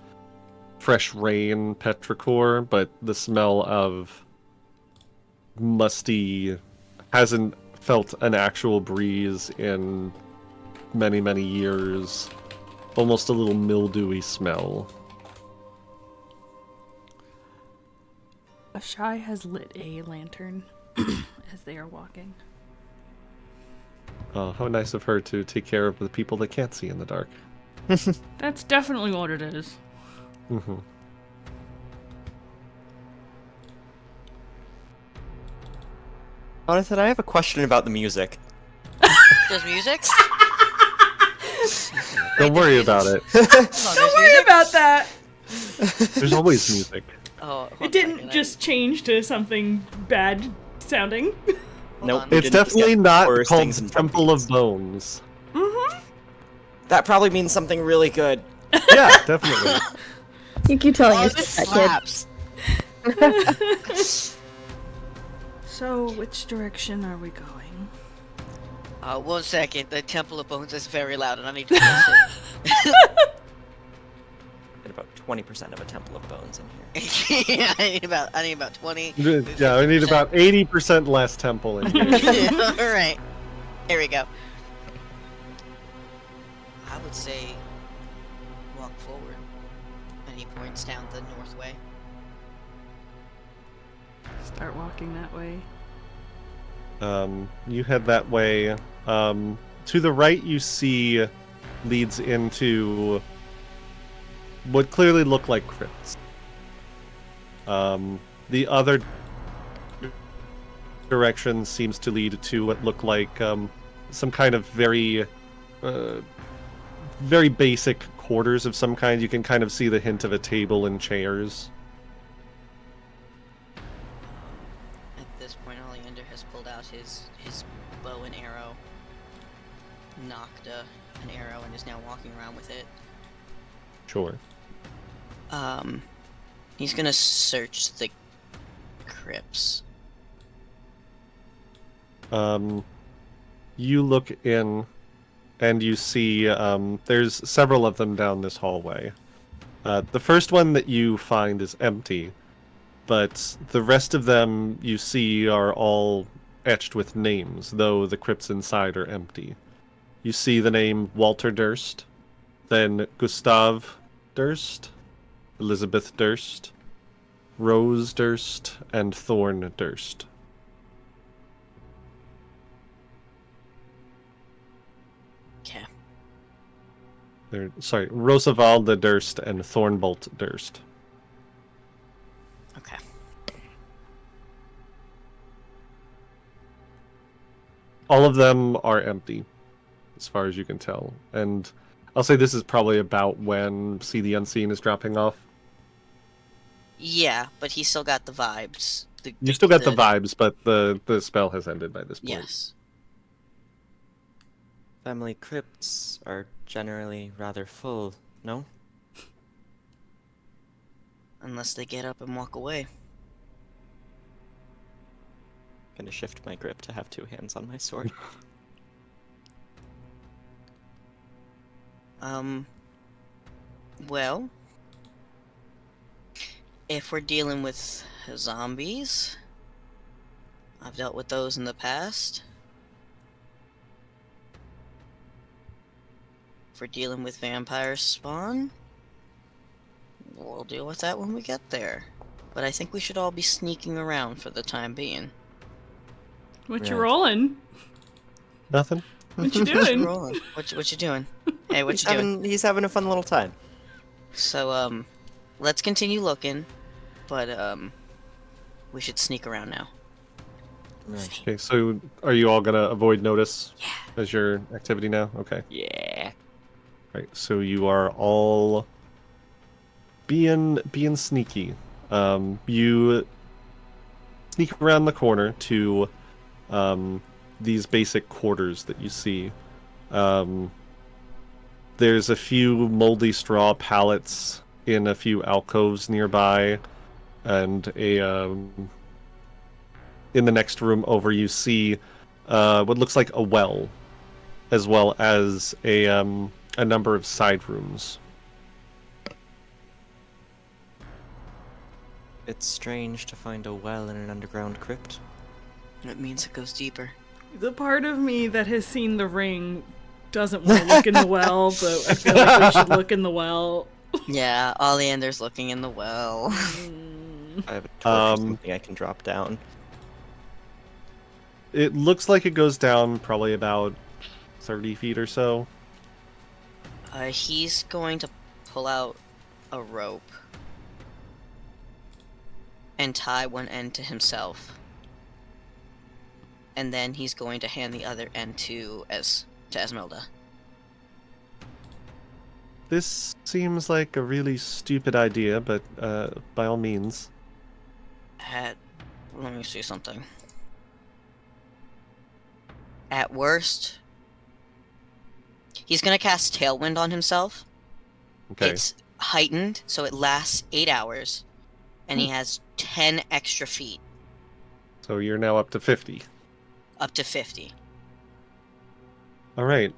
fresh rain petrichor, but the smell of musty, hasn't felt an actual breeze in many, many years. Almost a little mildewy smell. Ashai has lit a lantern as they are walking. Oh, how nice of her to take care of the people that can't see in the dark. That's definitely what it is. Mm-hmm. Jonathan, I have a question about the music. There's music? Don't worry about it. Don't worry about that! There's always music. Oh, It didn't just change to something bad sounding. Nope. on. we It's didn't just definitely get not worse called things and Temple of drumbeats. Bones. That probably means something really good. Yeah, definitely. You keep telling Oh, yourself this that, slaps. So, which direction are we going? 1 second. The Temple of Bones is very loud, and I need to listen. Get about 20% of a Temple of Bones in here. Yeah, I need about 20. Yeah, I need about 80% less temple in here. All right. Here we go. I would say walk forward, and he points down the north way. Start walking that way. You head that way. To the right, you see leads into what clearly look like crypts. The other direction seems to lead to what look like some kind of very basic quarters of some kind. You can kind of see the hint of a table and chairs. At this point, Oleander has pulled out his bow and arrow, knocked an arrow, and is now walking around with it. Sure. He's gonna search the crypts. You look in, and you see there's several of them down this hallway. The first one that you find is empty, but the rest of them you see are all etched with names, though the crypts inside are empty. You see the name Walter Durst, then Gustav Durst, Elizabeth Durst, Rose Durst, and Thorn Durst. Okay. Sorry, Rosavalda Durst and Thornbolt Durst. Okay. All of them are empty, as far as you can tell. And I'll say this is probably about when See the Unseen is dropping off. Yeah, but he's still got the vibes. You still got the vibes, but the spell has ended by this point. Yes. Family crypts are generally rather full, no? Unless they get up and walk away. Gonna shift my grip to have 2 hands on my sword. Well, if we're dealing with zombies, I've dealt with those in the past. If we're dealing with vampire spawn, we'll deal with that when we get there. But I think we should all be sneaking around for the time being. What you Right. rolling? Nothing? What you doing? What you doing? Hey, what you doing? He's having a fun little time. So, let's continue looking, but we should sneak around now. Right. Okay, so are you all gonna avoid notice Yeah. as your activity now? Okay. Yeah. Right. So you are all being sneaky. You sneak around the corner to these basic quarters that you see. There's a few moldy straw pallets in a few alcoves nearby, and in the next room over you see what looks like a well, as well as a number of side rooms. It's strange to find a well in an underground crypt. It means it goes deeper. The part of me that has seen the ring doesn't want to look in the well, but I feel like we should look in the well. Yeah, Oleander's looking in the well. I have a torch or something I can drop down. It looks like it goes down probably about 30 feet or so. He's going to pull out a rope and tie one end to himself. And then he's going to hand the other end to Ezmerelda. This seems like a really stupid idea, but by all means. Let me see something. At worst, he's gonna cast Tailwind on himself. Okay. It's heightened, so it lasts 8 hours, and he has 10 extra feet, So you're now up to 50. up to 50. All right.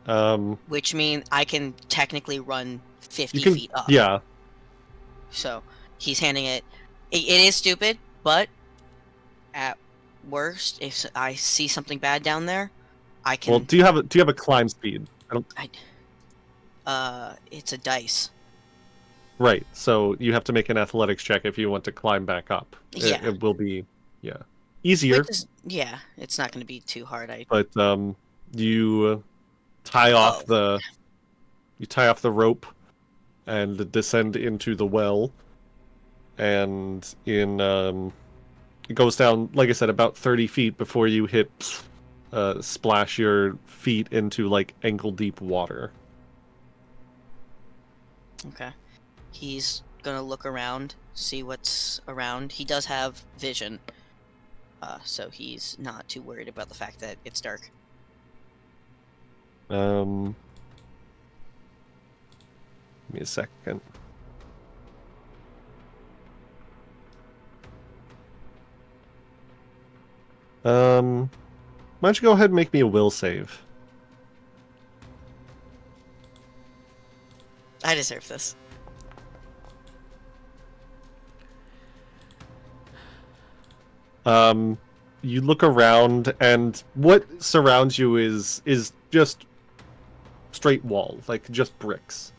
Which means I can technically run 50 You can. feet up. Yeah. So he's handing it. It is stupid, but at worst, if I see something bad down there, I can. Well, do you have a climb speed? I don't. It's a dice. Right. So you have to make an athletics check if you want to climb back up. Yeah. It will be, easier. Which is, yeah, it's not going to be too hard. But you tie off the rope and descend into the well, and it goes down, like I said, about 30 feet before you splash your feet into like ankle deep water. Okay. He's gonna look around, see what's around. He does have vision, so he's not too worried about the fact that it's dark. Give me a second. Why don't you go ahead and make me a will save? I deserve this. You look around, and what surrounds you is just straight wall, like just bricks.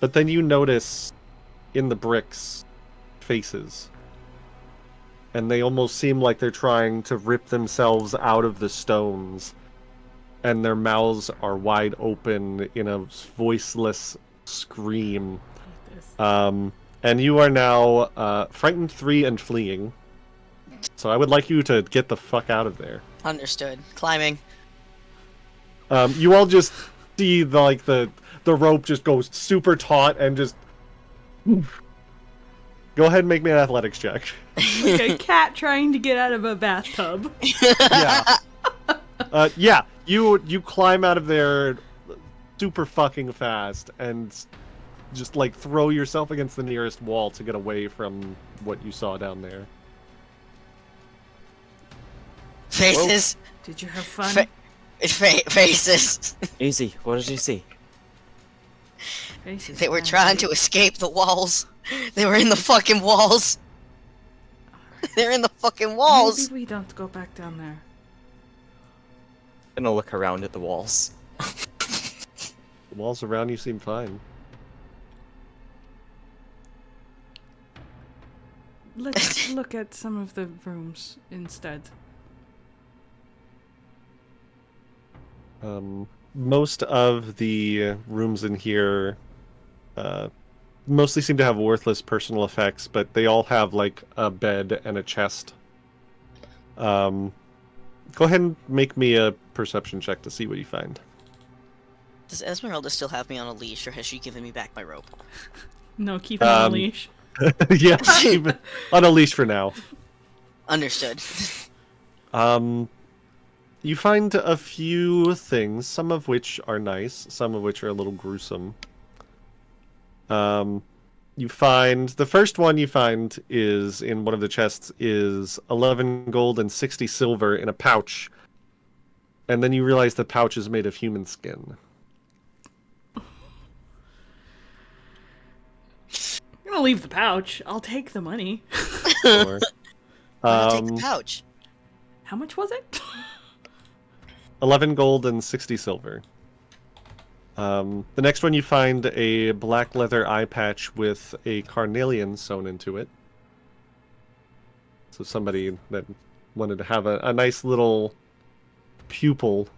But then you notice in the bricks faces. And they almost seem like they're trying to rip themselves out of the stones. And their mouths are wide open in a voiceless scream. And you are now frightened 3 and fleeing. So I would like you to get the fuck out of there. Understood. Climbing. You all just see the rope just goes super taut and just... Go ahead and make me an athletics check. Like a cat trying to get out of a bathtub. Yeah. You climb out of there super fucking fast and just like throw yourself against the nearest wall to get away from what you saw down there. Faces. Did you have fun? Faces. Easy. What did you see? Faces, They were man. trying to escape the walls. They were in the fucking walls. They're in the fucking walls. Maybe we don't go back down there. Gonna look around at the walls. The walls around you seem fine. Let's look at some of the rooms instead. Most of the rooms in here mostly seem to have worthless personal effects, but they all have like a bed and a chest. Go ahead and make me a perception check to see what you find. Does Ezmerelda still have me on a leash, or has she given me back my rope? No, keep him on a leash. Yeah, keep it on a leash for now. Understood. You find a few things, some of which are nice, some of which are a little gruesome. You find the first one you find is in one of the chests is 11 gold and 60 silver in a pouch. And then you realize the pouch is made of human skin. I'm gonna leave the pouch. I'll take the money. Or, I'll take the pouch. How much was it? 11 gold and 60 silver. The next one you find a black leather eye patch with a carnelian sewn into it. So somebody that wanted to have a nice little pupil.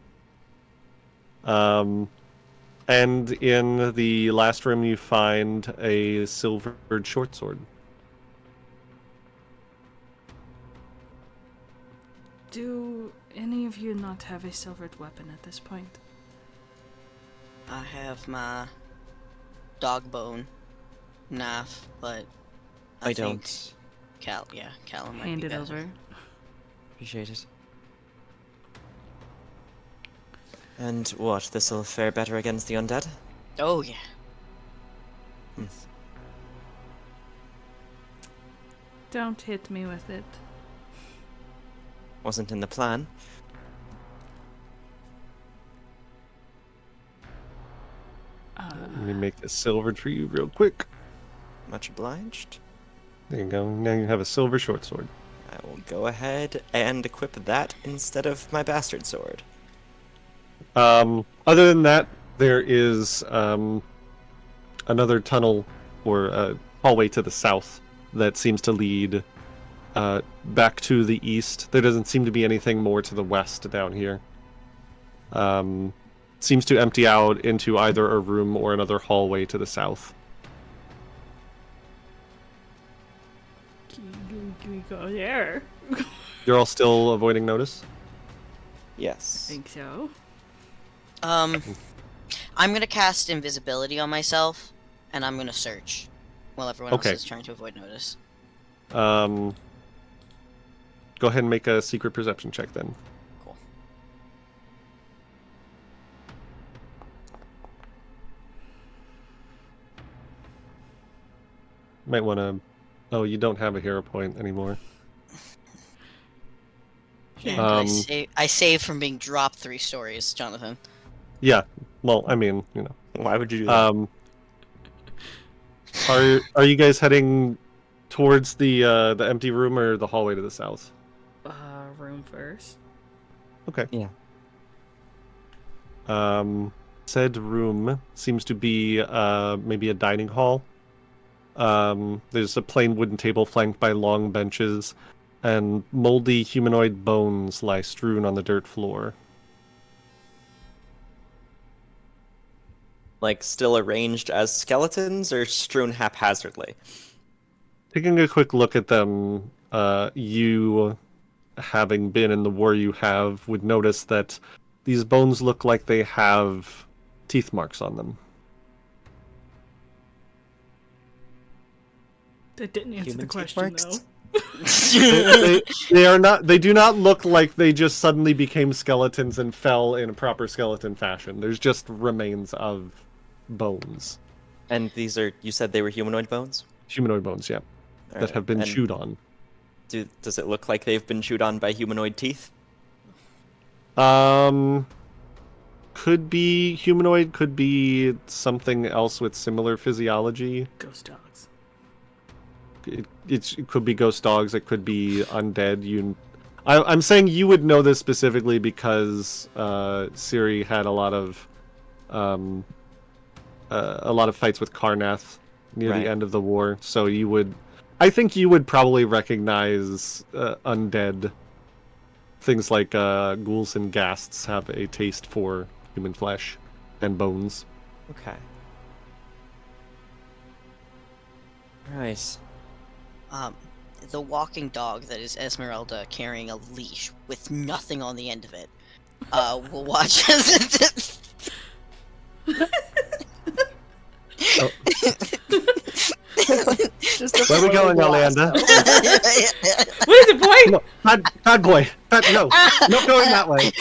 And in the last room you find a silvered short sword. Do any of you not have a silvered weapon at this point? I have my dog bone knife, but I think don't. Callum might Hand be it better. over. Appreciate it. And what? This'll fare better against the undead? Oh yeah. Don't hit me with it. Wasn't in the plan. Let me make this silvered for you real quick. Much obliged. There you go. Now you have a silver short sword. I will go ahead and equip that instead of my bastard sword. Other than that, there is another tunnel or hallway to the south that seems to lead back to the east. There doesn't seem to be anything more to the west down here. Seems to empty out into either a room or another hallway to the south. Can we go there? You're all still avoiding notice? Yes. Think so. I'm gonna cast invisibility on myself, and I'm gonna search, while everyone Okay. else is trying to avoid notice. Go ahead and make a secret perception check then. Cool. Might want to... Oh, you don't have a hero point anymore. Yeah, I saved from being dropped 3 stories, Jonathan. Yeah, well, I mean, you know. Why would you do that? Are you guys heading towards the empty room or the hallway to the south? Room first. Okay. Yeah. Said room seems to be maybe a dining hall. There's a plain wooden table flanked by long benches, and moldy humanoid bones lie strewn on the dirt floor. Like, still arranged as skeletons or strewn haphazardly? Taking a quick look at them, you, having been in the war you have, would notice that these bones look like they have teeth marks on them. That didn't answer Human the teeth question, marks? though. They are not. They do not look like they just suddenly became skeletons and fell in a proper skeleton fashion. There's just remains of bones, And these are, you said they were humanoid bones? humanoid bones, yeah, that Alright, have been and chewed on. Does it look like they've been chewed on by humanoid teeth? Could be humanoid, could be something else with similar physiology. Ghost dogs. It could be ghost dogs. It could be undead. I'm saying you would know this specifically because Ciri had a lot of fights with Karnath near Right. the end of the war. So you would, I think you would probably recognize undead. Things like ghouls and ghasts have a taste for human flesh and bones. Okay. Right. The walking dog that is Ezmerelda carrying a leash with nothing on the end of it will watch as Oh. Just Where are we going, Oleander? What is it, boy? No, bad boy. No, not going that way.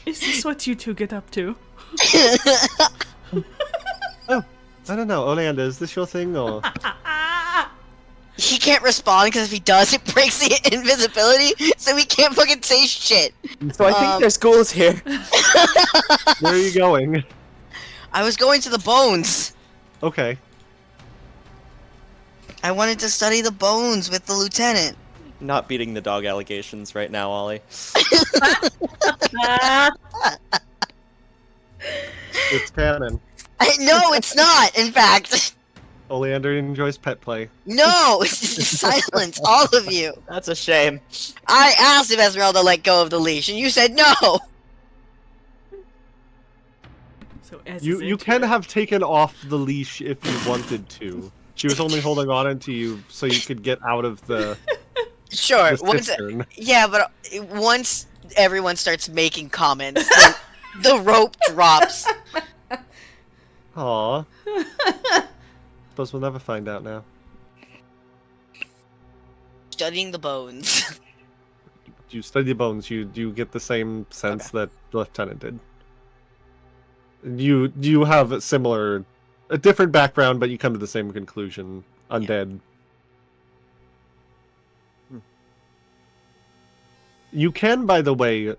Is this what you two get up to? Oh, I don't know. Oleander, is this your thing, or...? He can't respond because if he does, it breaks the invisibility, so he can't fucking say shit. So I think there's ghouls here. Where are you going? I was going to the bones. Okay. I wanted to study the bones with the lieutenant. Not beating the dog allegations right now, Ollie. It's canon. No, it's not, in fact. Oleander enjoys pet play. No, silence, all of you. That's a shame. I asked if Ezmerelda let go of the leash, and you said no. So Ez You can have taken off the leash if you wanted to. She was only holding on to you so you could get out of the Sure. cistern. Yeah, but once everyone starts making comments, the rope drops. Aww. Suppose we'll never find out now. Studying the bones. You study the bones, you get the same sense that the lieutenant did. You have a different background, but you come to the same conclusion. Undead. Hmm. You can, by the way,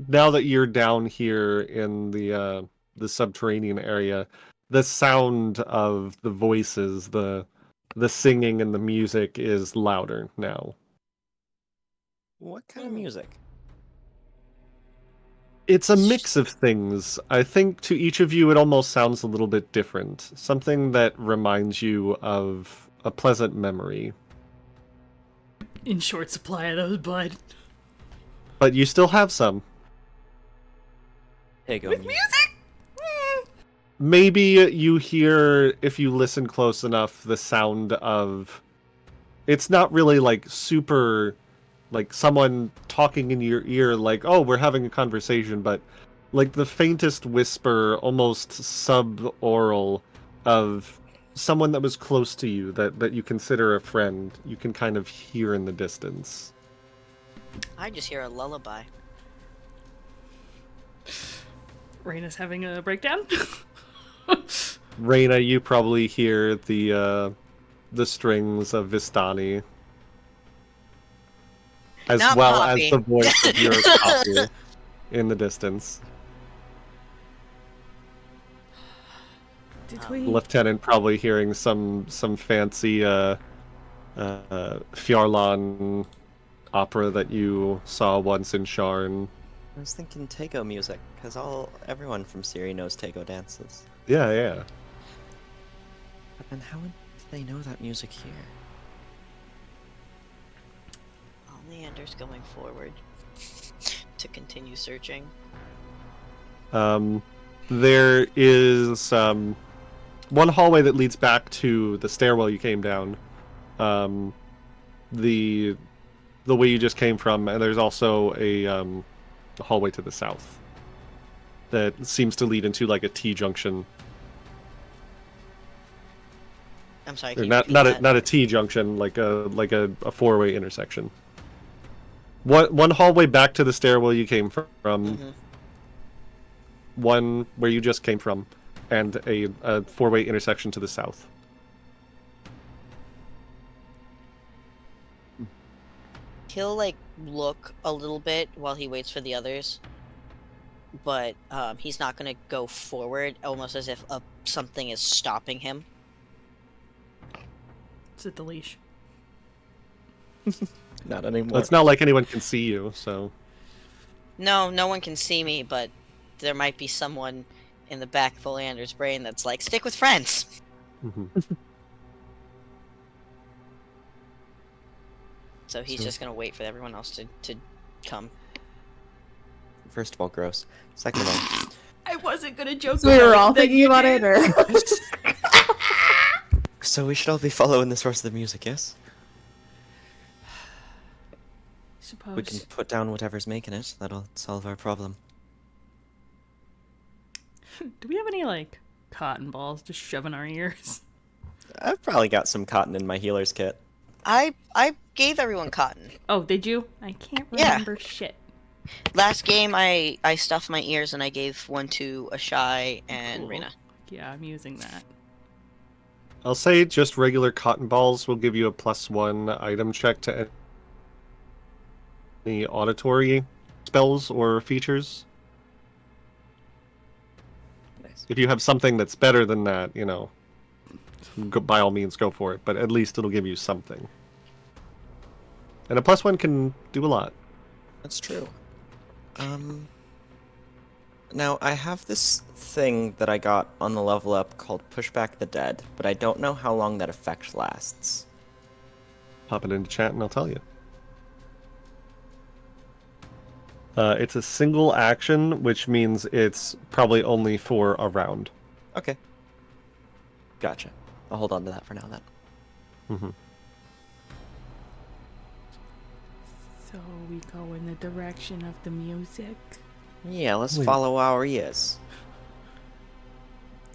now that you're down here in the subterranean area, the sound of the voices, the singing and the music is louder now. What kind of music? It's a mix of things. I think to each of you it almost sounds a little bit different. Something that reminds you of a pleasant memory. in short supply of those, bud. But you still have some. There you go. With music? Maybe you hear, if you listen close enough, the sound of... It's not really like super... like someone talking in your ear like, oh, we're having a conversation, but like the faintest whisper, almost sub-oral, of someone that was close to you, that you consider a friend, you can kind of hear in the distance. I just hear a lullaby. Raina's having a breakdown? Reina, you probably hear the strings of Vistani. As Not well Poppy. as the voice of your Poppy in the distance. Did we? Lieutenant probably hearing some fancy Fjarlan opera that you saw once in Sharn. I was thinking Tego music, because everyone from Siri knows Tego dances. Yeah. But then how would they know that music here? Leander's going forward to continue searching. There is one hallway that leads back to the stairwell you came down. The way you just came from, and there's also a hallway to the south that seems to lead into like a T-junction. I'm sorry. Or Can you not repeat that? a T-junction, like a four-way intersection. One hallway back to the stairwell you came from, Mm-hmm. one where you just came from, and a four-way intersection to the south. He'll like look a little bit while he waits for the others, but he's not gonna go forward, almost as if something is stopping him. Is it the leash? Not anymore. It's not like anyone can see you, so... No one can see me, but there might be someone in the back of Oleander's brain that's like, stick with friends. Mhm. So he's just gonna wait for everyone else to come. First of all, gross. Second of all, I wasn't gonna joke So we were about all it, then thinking you about did. it, or So we should all be following the source of the music, yes? Suppose. We can put down whatever's making it. That'll solve our problem. Do we have any, like, cotton balls to shove in our ears? I've probably got some cotton in my healer's kit. I gave everyone cotton. Oh, did you? I can't Yeah. remember shit. Last game, I stuffed my ears and I gave one to Ashai and Cool. Rena. Yeah, I'm using that. I'll say just regular cotton balls will give you a +1 item check to any auditory spells or features. Nice. If you have something that's better than that, you know, by all means go for it, but at least it'll give you something. And a +1 can do a lot. That's true. Now, I have this thing that I got on the level up called Push Back the Dead, but I don't know how long that effect lasts. Pop it into chat and I'll tell you. It's a single action, which means it's probably only for a round. Okay. Gotcha. I'll hold on to that for now then. Mm-hmm. So we go in the direction of the music. Yeah, let's Wait. follow our ears.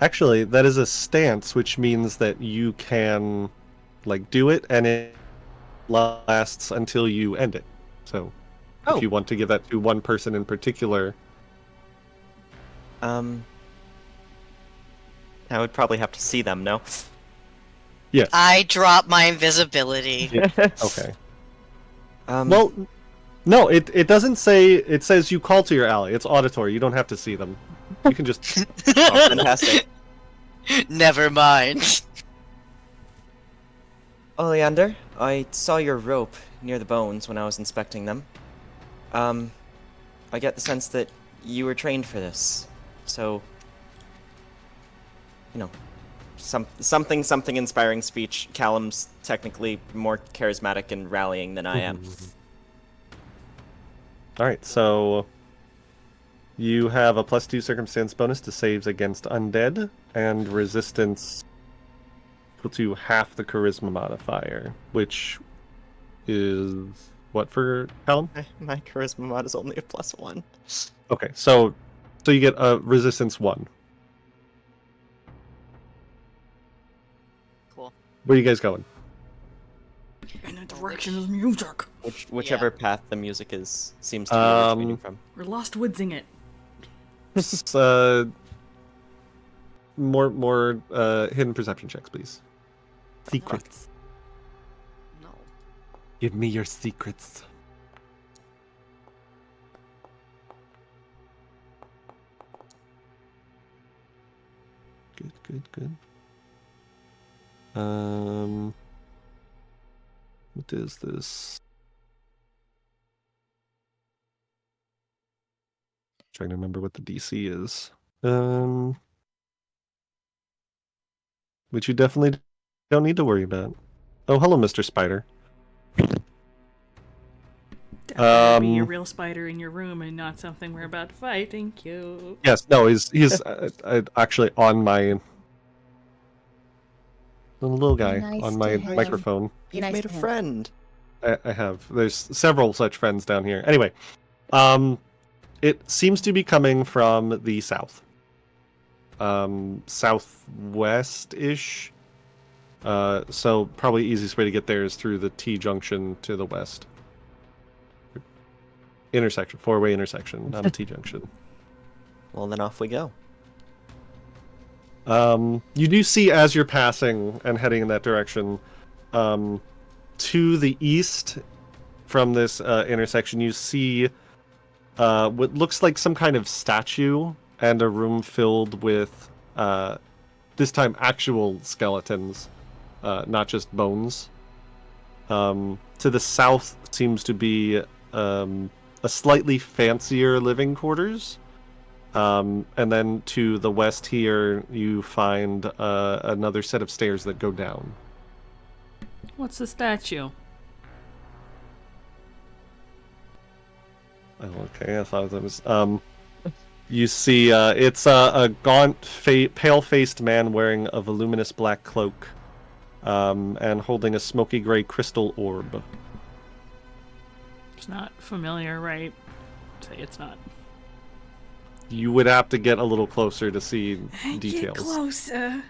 Actually, that is a stance, which means that you can, like, do it, and it lasts until you end it. So, if you want to give that to one person in particular, I would probably have to see them, no? yes. I dropped my invisibility. Okay. Um, Well, no, it doesn't say. It says you call to your ally. It's auditory. You don't have to see them. You can just. oh, fantastic. Never mind. Oleander, I saw your rope near the bones when I was inspecting them. I get the sense that you were trained for this. So, you know, something inspiring speech. Callum's technically more charismatic and rallying than I am. All right, so you have a +2 circumstance bonus to saves against undead, and resistance equal to half the charisma modifier, which is what for Callum? My charisma mod is only a +1. Okay, so you get a resistance 1. Cool. Where are you guys going? In the direction of the music. Whichever path the music seems to be originating from. We're lost woodsing it. More hidden perception checks, please. Secrets. No. Give me your secrets. Good. What is this? Trying to remember what the DC is. Which you definitely don't need to worry about. Oh, hello, Mr. Spider. That better be a real spider in your room and not something we're about to fight. Thank you. Yes, no, he's actually on my the little guy Nice on to my have. microphone. You've Nice made a to have. friend. I have. There's several such friends down here. Anyway, it seems to be coming from the south. Southwest-ish. So probably easiest way to get there is through the T junction to the west. Intersection, four-way intersection, not a T junction. Well, then off we go. You do see as you're passing and heading in that direction, to the east from this intersection, you see what looks like some kind of statue and a room filled with, this time, actual skeletons, not just bones. To the south seems to be a slightly fancier living quarters. And then to the west here, you find another set of stairs that go down. What's the statue? Oh, okay. I thought that was. You see, it's a gaunt, pale-faced man wearing a voluminous black cloak, and holding a smoky gray crystal orb. It's not familiar, right? Say it's not. You would have to get a little closer to see Get details. closer.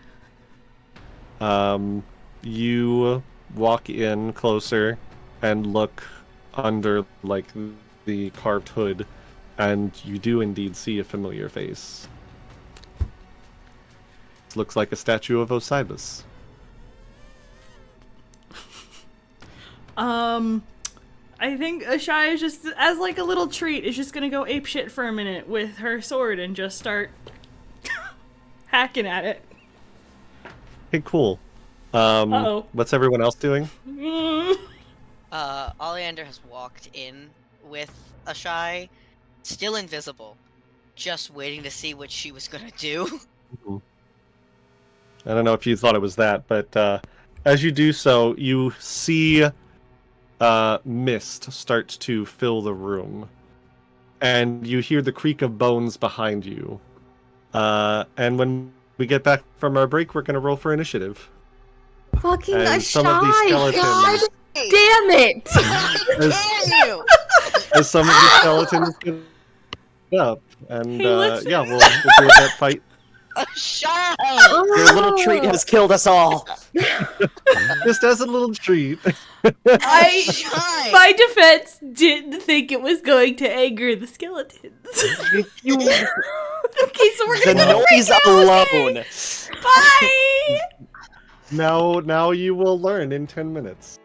You walk in closer and look under, like, the carved hood, and you do indeed see a familiar face. It looks like a statue of Osiris. I think Ashai is just, as like a little treat, is just gonna go apeshit for a minute with her sword and just start hacking at it. Hey, cool. Uh-oh. What's everyone else doing? Oleander has walked in with Ashai, still invisible, just waiting to see what she was gonna do. I don't know if you thought it was that, but as you do so, you see mist start to fill the room. And you hear the creak of bones behind you. And when we get back from our break, we're going to roll for initiative. Fucking And some of these Ashai! skeletons... God damn it! as some of these skeletons get up. And Hey, listen. yeah, we'll do that fight. Ashai! Your little treat has killed us all. Just as a little treat. Ashai! My defense didn't think it was going to anger the skeletons. Okay, so we're The gonna go noise alone. Bye! Now you will learn in 10 minutes.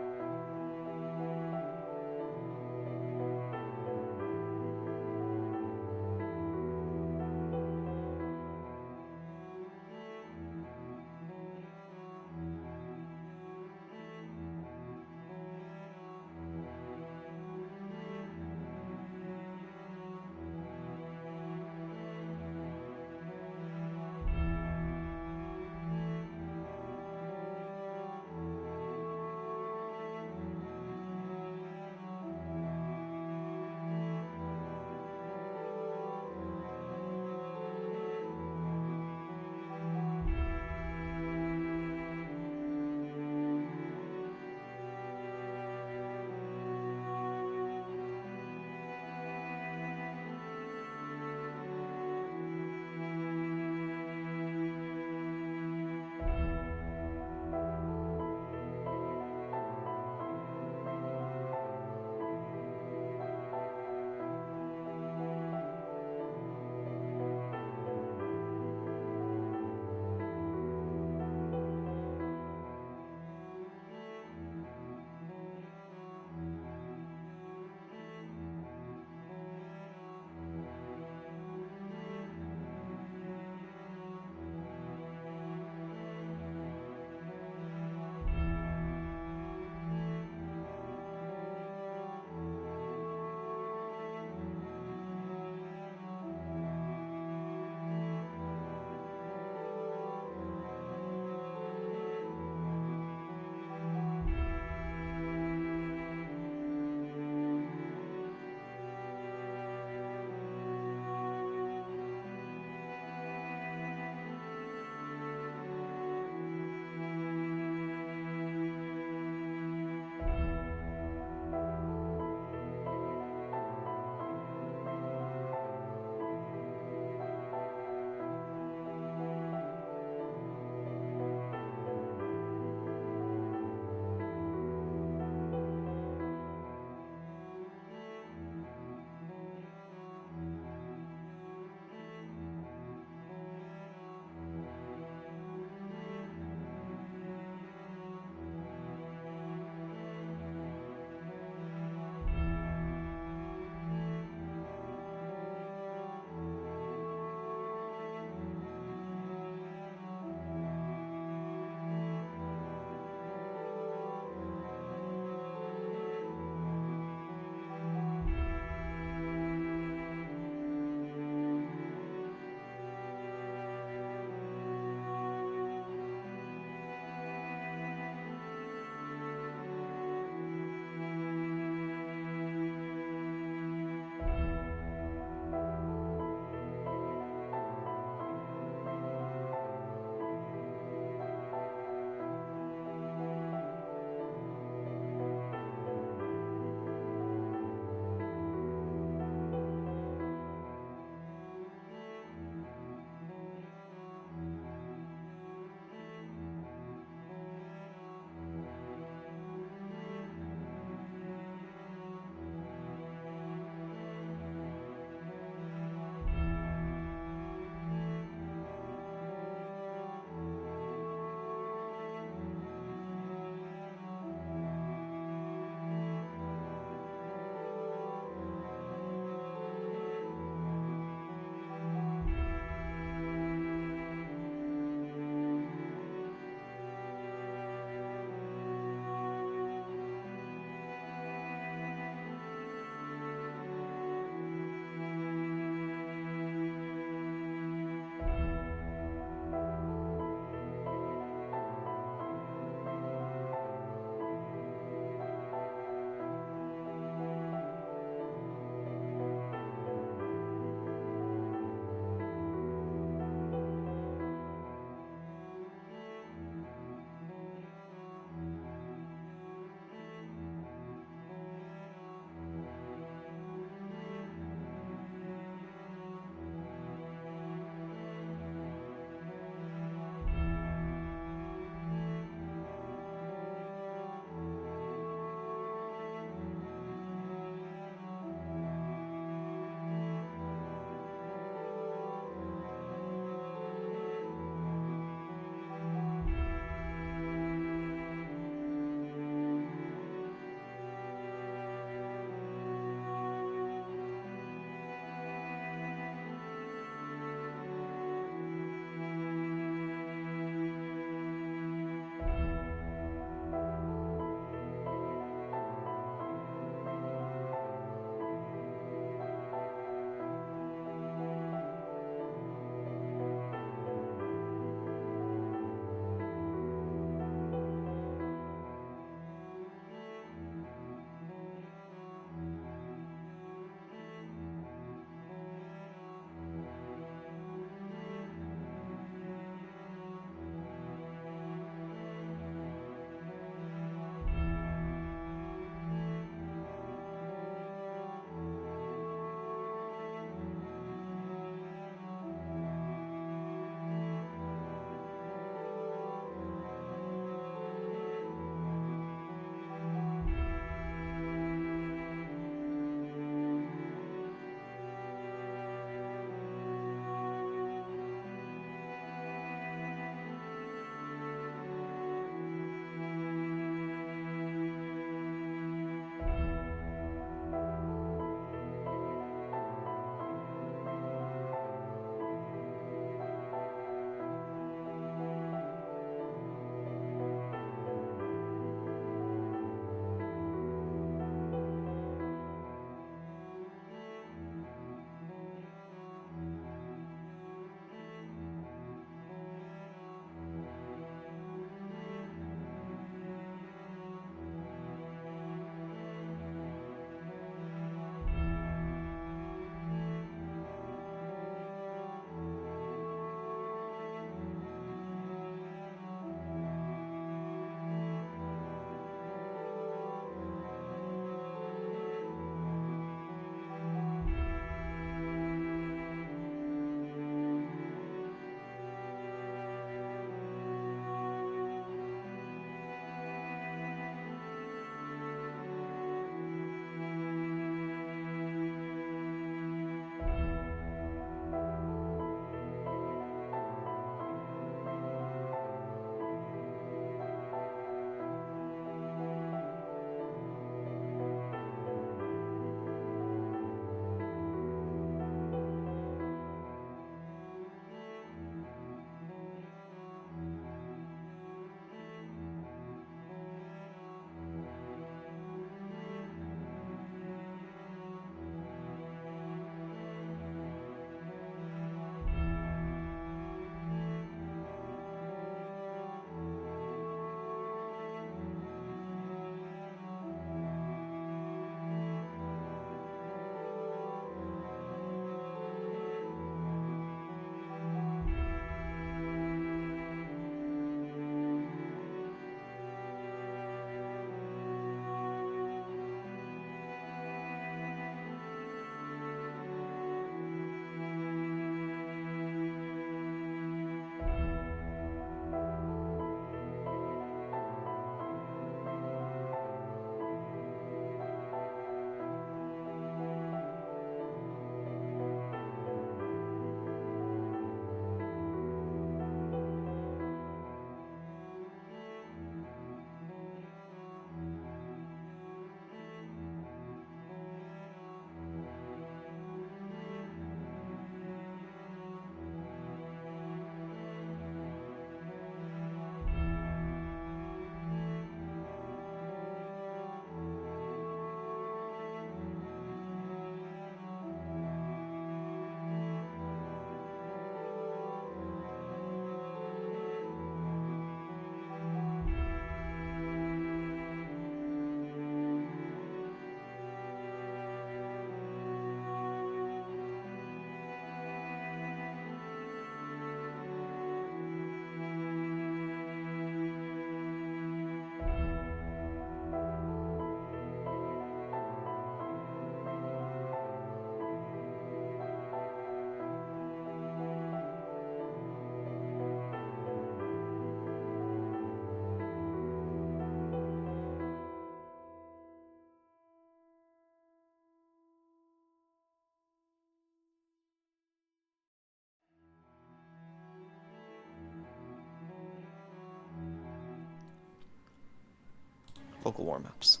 Local warm-ups.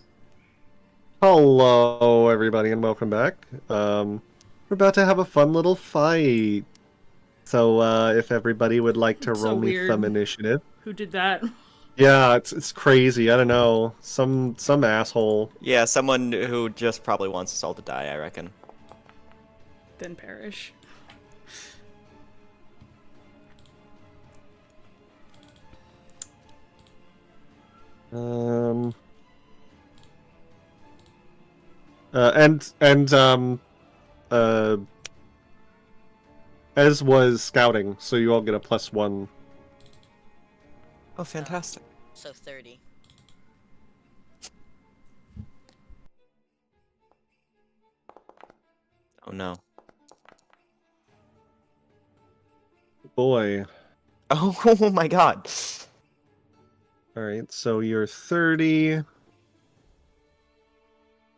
Hello, everybody, and welcome back. We're about to have a fun little fight. So, if everybody would like to So roll me weird. some initiative. Who did that? Yeah, it's crazy. I don't know. Some asshole. Yeah, someone who just probably wants us all to die, I reckon. Then perish. Ez was scouting, so you all get a +1. Oh, fantastic. So 30. Oh no. Boy. Oh my god. Alright, so you're 30.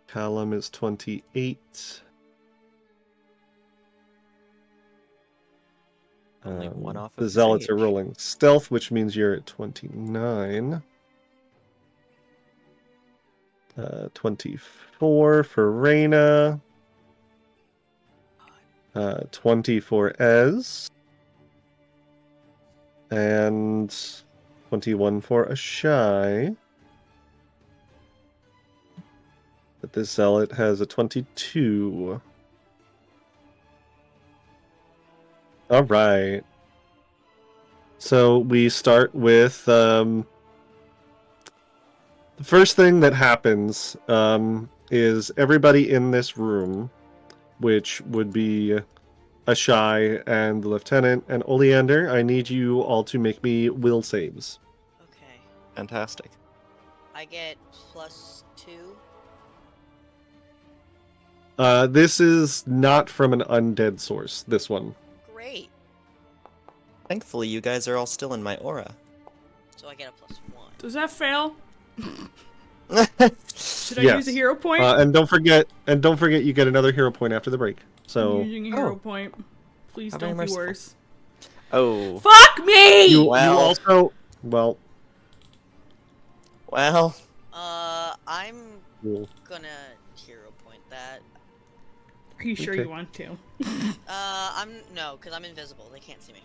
Callum is 28. Only one off of The his zealots are age. rolling stealth, which means you're at 29. 24 for Ireena. 20 for Ez. And 21 for Ashai. But this zealot has a 22. All right. So we start with the first thing that happens is everybody in this room, which would be Ashai and the lieutenant and Oleander. I need you all to make me will saves. Okay. Fantastic. I get +2. This is not from an undead source. This one. Great. Thankfully, you guys are all still in my aura. So I get a +1. Does that fail? Should I Yes. use a hero point? And don't forget, you get another hero point after the break. So I'm using a hero point. Please How very don't be merciful. worse. Oh. Fuck me! you Well. also well. Well. I'm Cool. gonna hero point that. Are you sure Okay. you want to? No, because I'm invisible. They can't see me.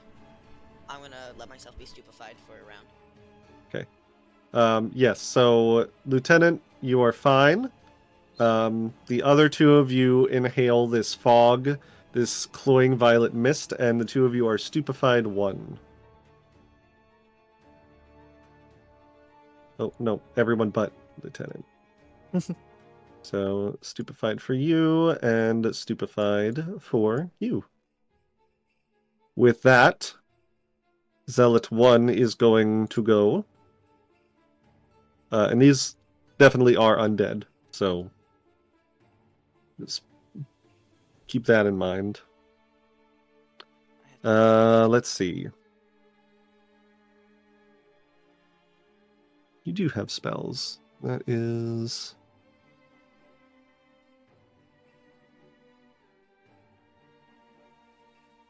I'm gonna let myself be stupefied for a round. Yes, so Lieutenant, you are fine. The other two of you inhale this fog, this cloying violet mist, and the two of you are stupefied 1. Oh, no, everyone but Lieutenant. So, stupefied for you, and stupefied for you. With that, Zealot 1 is going to go. And these definitely are undead, so just keep that in mind. Let's see. You do have spells. That is...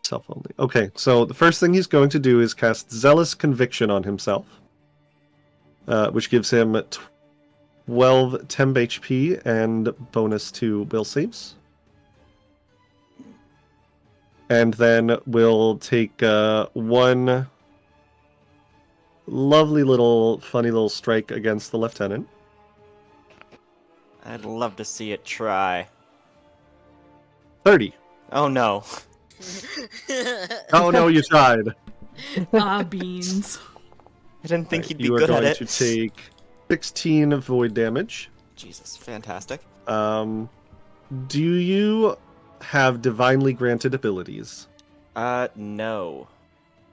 self only. Okay, so the first thing he's going to do is cast Zealous Conviction on himself, which gives him 12 temp HP and bonus to will saves. And then we'll take one lovely little, funny little strike against the lieutenant. I'd love to see it try. 30. Oh no. Oh no, you tried. Beans. I didn't think Right, you'd be you are good at going it. to take 16 of void damage. Jesus, fantastic. Do you have divinely granted abilities? No.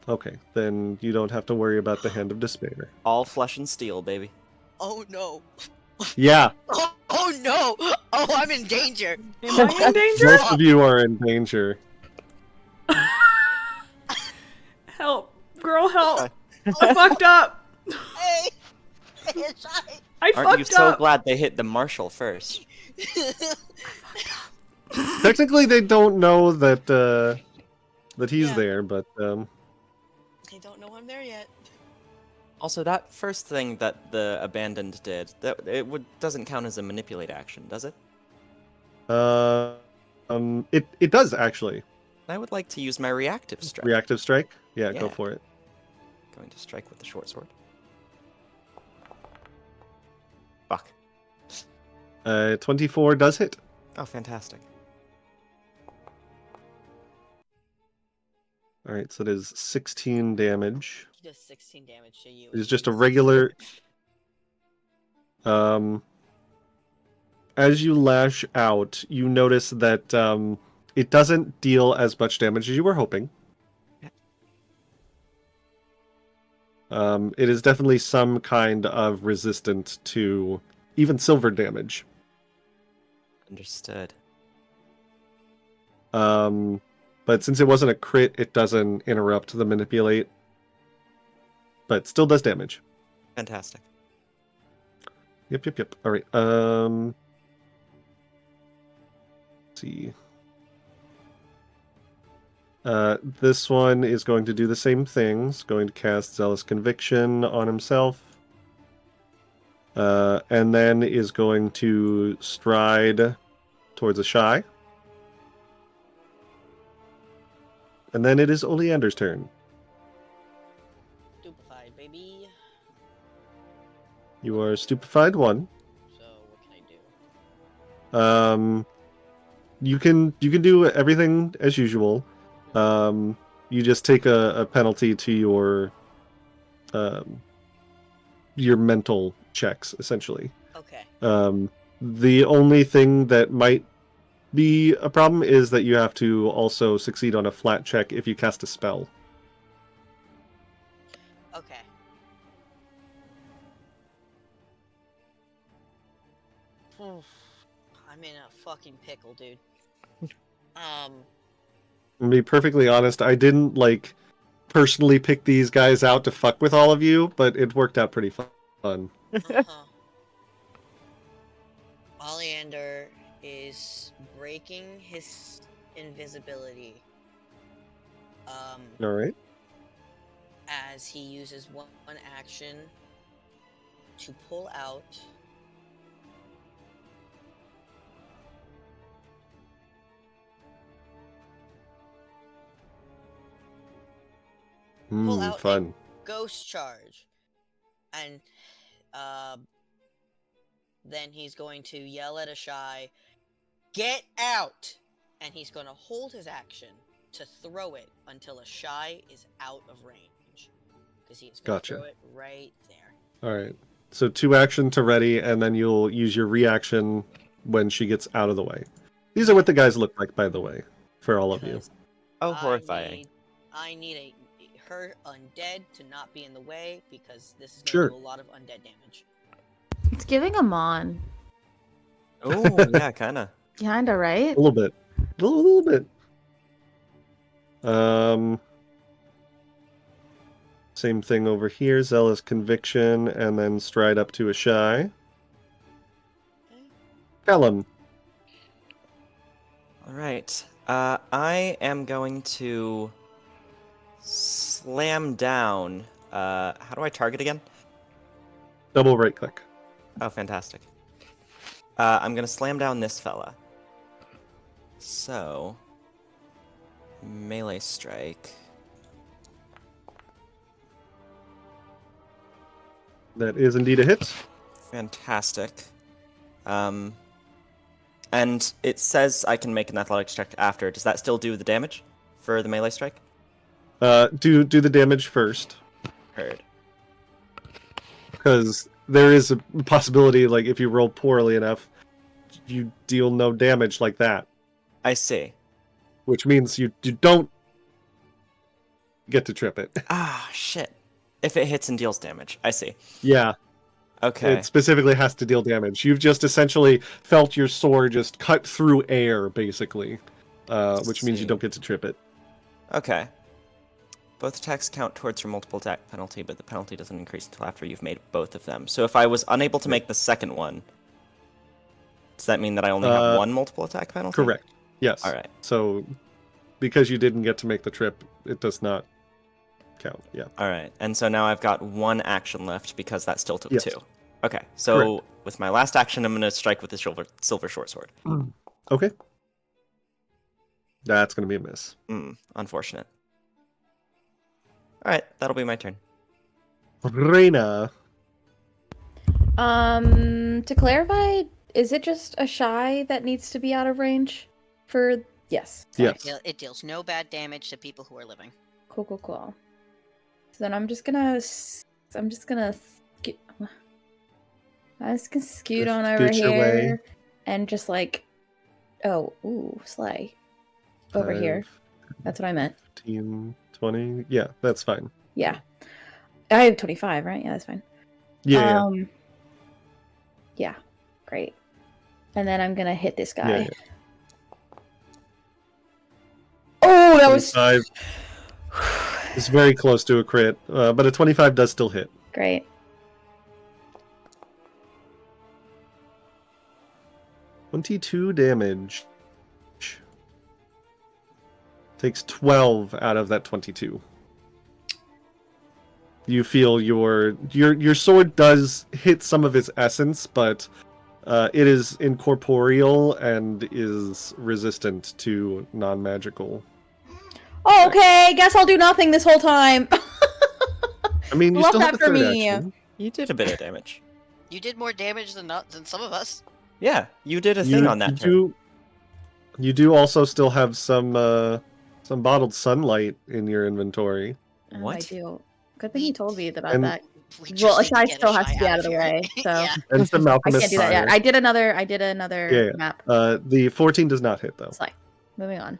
Okay, then you don't have to worry about the Hand of Despair. All flesh and steel, baby. Oh no. Yeah, Oh no. Oh, I'm in danger. Am I in danger? most of you are in danger. Help. Girl, help. I fucked up. Hey. Hey, Shai. I Aren't you fucked so up. glad they hit the marshal first? Technically, they don't know that that he's Yeah. there, but I don't know I'm there yet. Also, that first thing that the abandoned did, doesn't count as a manipulate action, does it? It does actually. I would like to use my reactive strike. Reactive strike? Yeah, go Yeah. for it. Going to strike with the short sword. Fuck. 24 does hit. Oh, fantastic. Alright, so it is 16 damage. He does 16 damage to you. It's just a regular... As you lash out, you notice that it doesn't deal as much damage as you were hoping. It is definitely some kind of resistant to even silver damage. Understood. But since it wasn't a crit, it doesn't interrupt the manipulate. But still does damage. Fantastic. Yep. Alright, let's see. This one is going to do the same things. Going to cast Zealous Conviction on himself. And then is going to stride towards a shy. And then it is Oleander's turn. Stupefied, baby. You are stupefied 1. So what can I do? You can do everything as usual. You just take a penalty to your mental checks, essentially. Okay. The only thing that might be a problem is that you have to also succeed on a flat check if you cast a spell. Okay. I'm in a fucking pickle, dude. To be perfectly honest, I didn't personally pick these guys out to fuck with all of you, but it worked out pretty fun. Oleander is breaking his invisibility. All right. As he uses one action to pull out Fun. a ghost charge, and then he's going to yell at a shy, "Get out!" And he's going to hold his action to throw it until a shy is out of range, because he's going to throw it right there. All right. So 2 action to ready, and then you'll use your reaction when she gets out of the way. These are what the guys look like, by the way, for all of you. Oh, horrifying. I need her undead to not be in the way, because this is going Sure. to do a lot of undead damage. It's giving a Mon. Oh, yeah, kinda. Kinda, right? A little bit. A little bit. Same thing over here. Zealous Conviction, and then stride up to a shy. Callum. Alright. I am going to slam down. How do I target again? Double right click. Oh, fantastic. I'm gonna slam down this fella. So, melee strike. That is indeed a hit. Fantastic. And it says I can make an athletics check after. Does that still do the damage for the melee strike? Do the damage first. Heard. Because there is a possibility, if you roll poorly enough, you deal no damage like that. I see. Which means you don't get to trip it. Ah, shit. If it hits and deals damage. I see. Yeah. Okay. It specifically has to deal damage. You've just essentially felt your sword just cut through air, basically. Which means you don't get to trip it. Okay. Both attacks count towards your multiple attack penalty, but the penalty doesn't increase until after you've made both of them. So if I was unable to make the second one, does that mean that I only have one multiple attack penalty? Correct. Yes. All right. So, because you didn't get to make the trip, it does not count. Yeah. All right, and so now I've got one action left because that still took Yes. 2. Okay, so with my last action, I'm going to strike with the silver short sword. Okay. That's going to be a miss. Unfortunate. All right, that'll be my turn. Reina. To clarify, is it just a shy that needs to be out of range? Yes. Yes. It deals no bad damage to people who are living. Cool. So then I'm just gonna scoot on over Scoot your way. here and just like, slay over here. That's what I meant. 15, 20. Yeah, that's fine. Yeah, I have 25, right? Yeah, that's fine. Yeah. Yeah, great. And then I'm gonna hit this guy. Yeah. Oh, that was 25. It's very close to a crit, but a 25 does still hit. great. 22 damage. Takes 12 out of that 22. You feel your sword does hit some of its essence, but it is incorporeal and is resistant to non-magical. Okay, guess I'll do nothing this whole time. I mean, you Love still have that a for third me. action. You did a bit of damage. You did more damage than some of us. Yeah, you did a thing on that turn. You do also still have some bottled sunlight in your inventory. What? I do. Good thing he told me about And- that. We just Well, a need to shy get still has to be out of the here. way, so Yeah. And some I alchemist can't do that yet. fire. I did another Yeah. map. The 14 does not hit though. Slay. Moving on.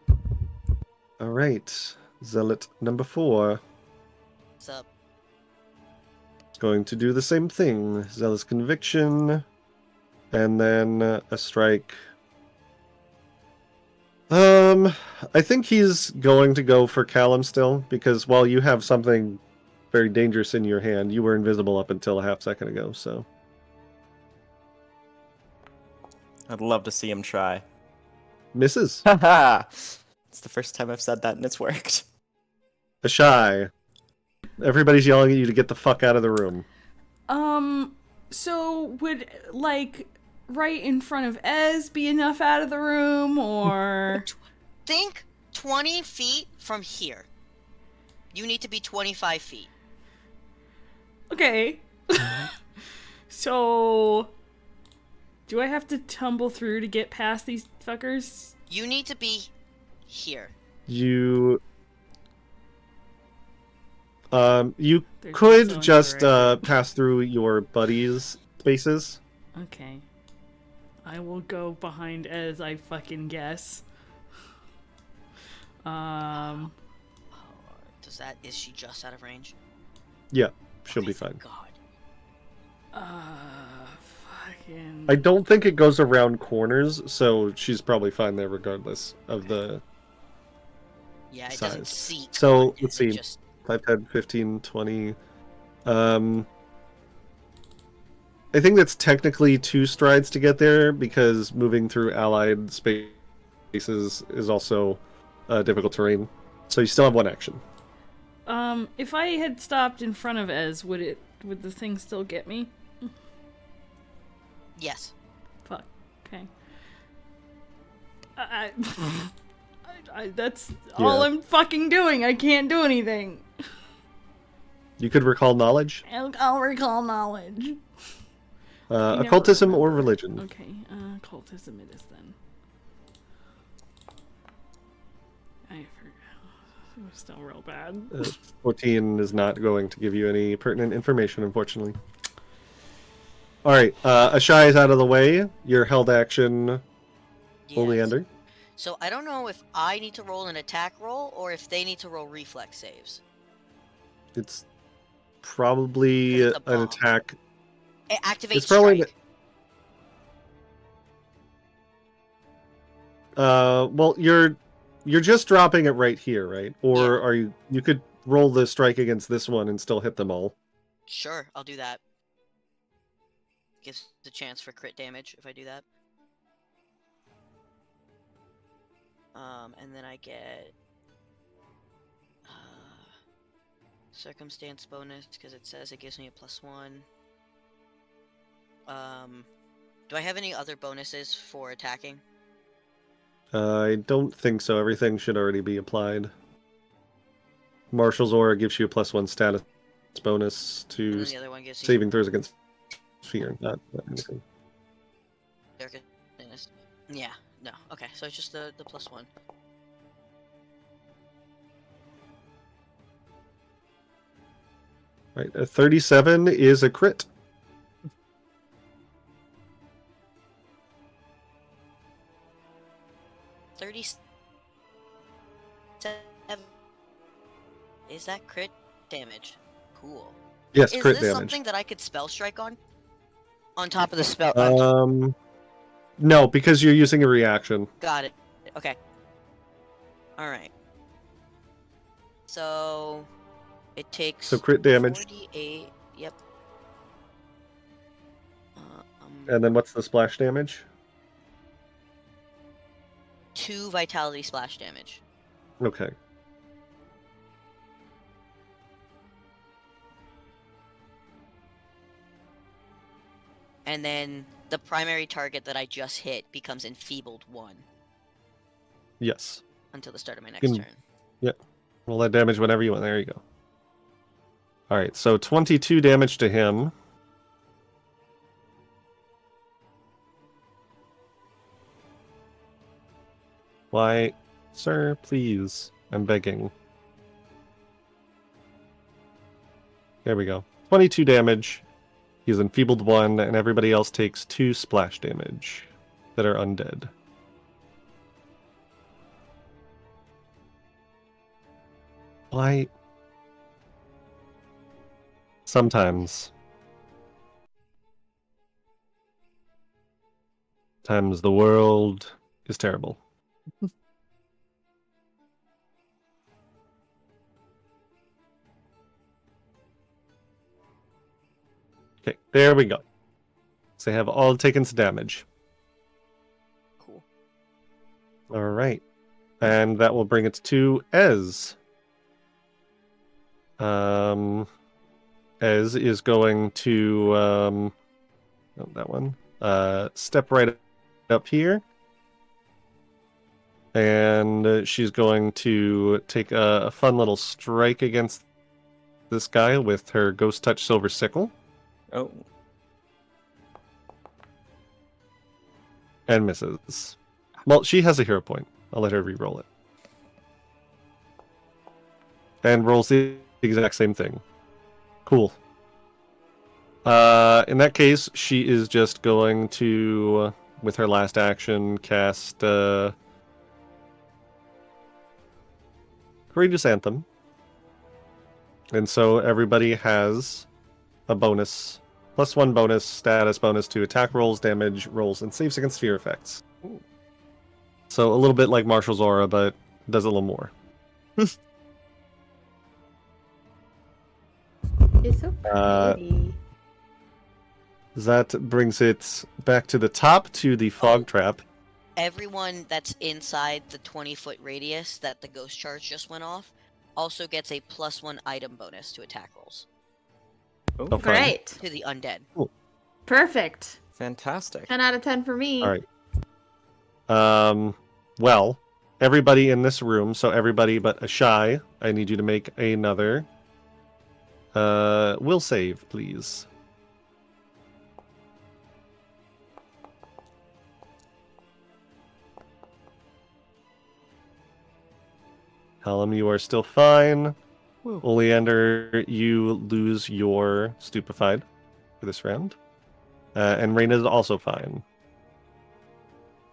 All right, Zealot number 4 What's up? is going to do the same thing. Zealous conviction, and then a strike. I think he's going to go for Callum still, because while you have something very dangerous in your hand, you were invisible up until a half second ago, so. I'd love to see him try. Misses. Haha! It's the first time I've said that and it's worked. A shy. Everybody's yelling at you to get the fuck out of the room. So would, like, right in front of Ez be enough out of the room, or... Think 20 feet from here. You need to be 25 feet. Okay. So... do I have to tumble through to get past these fuckers? You need to be here. You There's could also just another exit. pass through your buddies' spaces. Okay. I will go behind Ez, I fucking guess. Is she just out of range? Yeah, she'll Okay, be thank fine. God. Fucking... I don't think it goes around corners, so she's probably fine there regardless of the Yeah, it size. doesn't seek. So, on let's it see. just- 5, 10, 15, 20. I think that's technically 2 strides to get there, because moving through allied spaces is also difficult terrain. So you still have 1 action. If I had stopped in front of Ez, would the thing still get me? Yes. Fuck. Okay. That's all Yeah. I'm fucking doing. I can't do anything. You could recall knowledge, I'll recall knowledge. never occultism, or remember. religion. Okay, cultism it is then. I forgot. It was still real bad. 14 is not going to give you any pertinent information, unfortunately. All right, a shy is out of the way. Your held action, Oleander. So I don't know if I need to roll an attack roll or if they need to roll reflex saves. It's probably 'Cause it's a an bomb. attack. Activate It's probably strike. well, you're just dropping it right here, right? Or are you could roll the strike against this one and still hit them all. Sure, I'll do that. Gives the chance for crit damage if I do that. And then I get circumstance bonus because it says it gives me a +1. Do I have any other bonuses for attacking? I don't think so. Everything should already be applied. Martial's Aura gives you a +1 status bonus And to then the other one gives you saving throws against fear, not anything. Yeah, no. Okay, so it's just the +1. Right, a 37 is a crit. Is that crit damage? Cool. Yes, Is crit this damage. something that I could spell strike on? On top of the spell. No, because you're using a reaction. Got it. Okay. All right. So it takes So crit damage. 48. Yep. And then what's the splash damage? 2 vitality splash damage. Okay. And then the primary target that I just hit becomes enfeebled 1 Yes. until the start of my next turn. Yep. Roll that damage whenever you want. There you go. Alright, so 22 damage to him. Why, sir, please. I'm begging. There we go. 22 damage. He's enfeebled 1, and everybody else takes 2 splash damage that are undead. Why? Sometimes. Sometimes the world is terrible. Okay, there we go. So they have all taken some damage. Cool. Alright. And that will bring it to Ez. Ez is going to not that one. Step right up here. And she's going to take a fun little strike against this guy with her Ghost Touch Silver Sickle. Oh. And misses. Well, she has a hero point. I'll let her re-roll it. And rolls the exact same thing. Cool. In that case, she is just going to, with her last action, cast Courageous Anthem. And so everybody has a bonus, +1 bonus, status bonus to attack rolls, damage rolls, and saves against fear effects. Ooh. So a little bit like Martial's Aura, but does a little more. It's so pretty. That brings it back to the top to the fog trap. Everyone that's inside the 20-foot radius that the ghost charge just went off also gets a +1 item bonus to attack rolls. Oh, Oh, fine. Great. To the undead. Perfect. fantastic. 10 out of 10 for me. All right. Well, everybody in this room, so everybody but Ashai, I need you to make another will save, please. Tell him you are still fine. Woo. Oleander, you lose your stupefied for this round. And Ireena is also fine.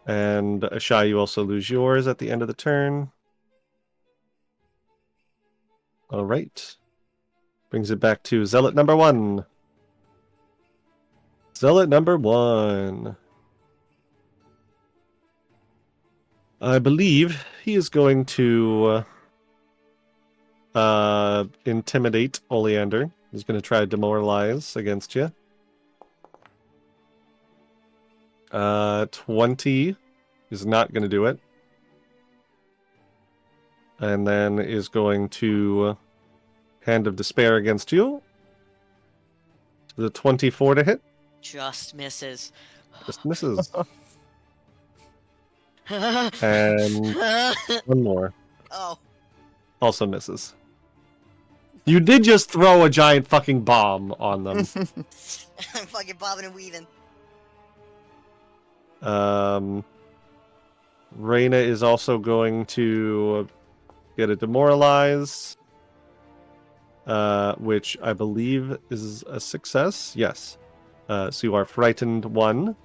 And Ashai, you also lose yours at the end of the turn. All right. Brings it back to Zealot number 1. Zealot number 1. I believe he is going to intimidate Oleander. He's going to try to demoralize against you. 20 is not going to do it. And then is going to Hand of Despair against you. The 24 to hit. Just misses. Just misses. And one more. Oh. Also misses. You did just throw a giant fucking bomb on them. I'm fucking bobbing and weaving. Ireena is also going to get a demoralize, which I believe is a success. Yes. So you are frightened 1.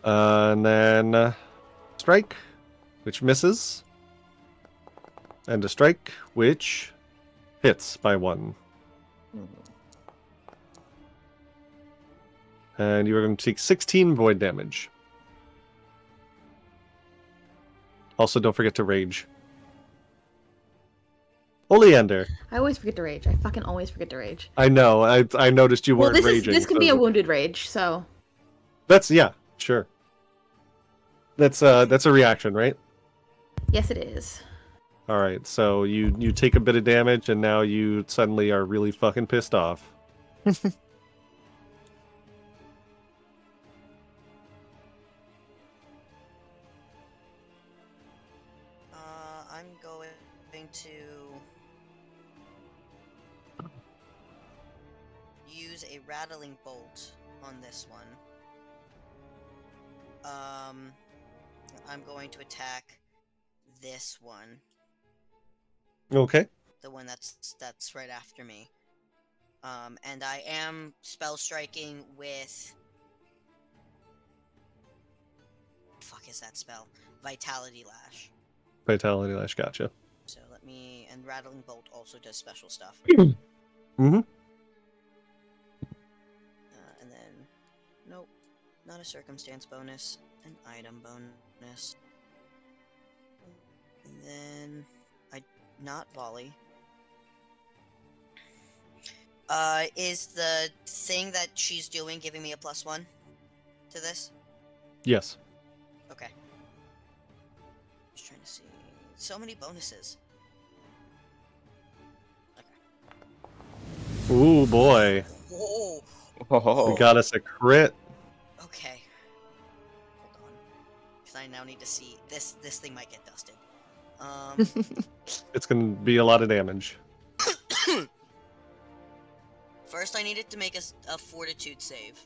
And then strike, which misses. And a strike, which hits by 1. And you are going to take 16 void damage. Also, don't forget to rage. Oleander. I always forget to rage. I fucking always forget to rage. I know. I noticed you weren't raging. This could be a wounded rage, so. That's sure. That's a reaction, right? Yes, it is. All right. So you take a bit of damage, and now you suddenly are really fucking pissed off. I'm going to use a rattling bolt on this one. I'm going to attack this one. Okay. The one that's right after me. And I am spell striking with. Fuck is that spell? Vitality Lash. Vitality Lash, gotcha. So let me. And Rattling Bolt also does special stuff. Mm-hmm. And then. Nope. Not a circumstance bonus. An item bonus. And then. Not volley. Is the thing that she's doing giving me a +1 to this? Yes. Okay. Just trying to see. So many bonuses. Okay. Ooh, boy. Whoa. Oh. We got us a crit. Okay. Hold on. Because I now need to see. This thing might get dusted. It's going to be a lot of damage. First, I needed to make a fortitude save.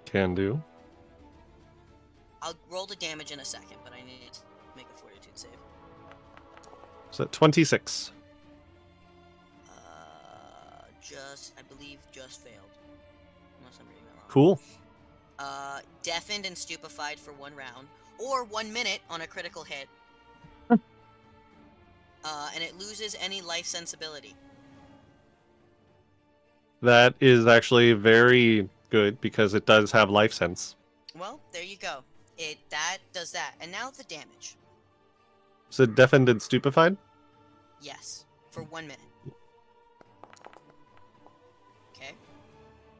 Can do. I'll roll the damage in a second, but I need to make a fortitude save. So 26. I believe just failed. Unless I'm reading that wrong. Cool. Deafened and stupefied for 1 round, or 1 minute on a critical hit. And it loses any life sensibility. That is actually very good because it does have life sense. Well, there you go. That does that. And now the damage. So deafened and stupefied? Yes, for 1 minute. Okay.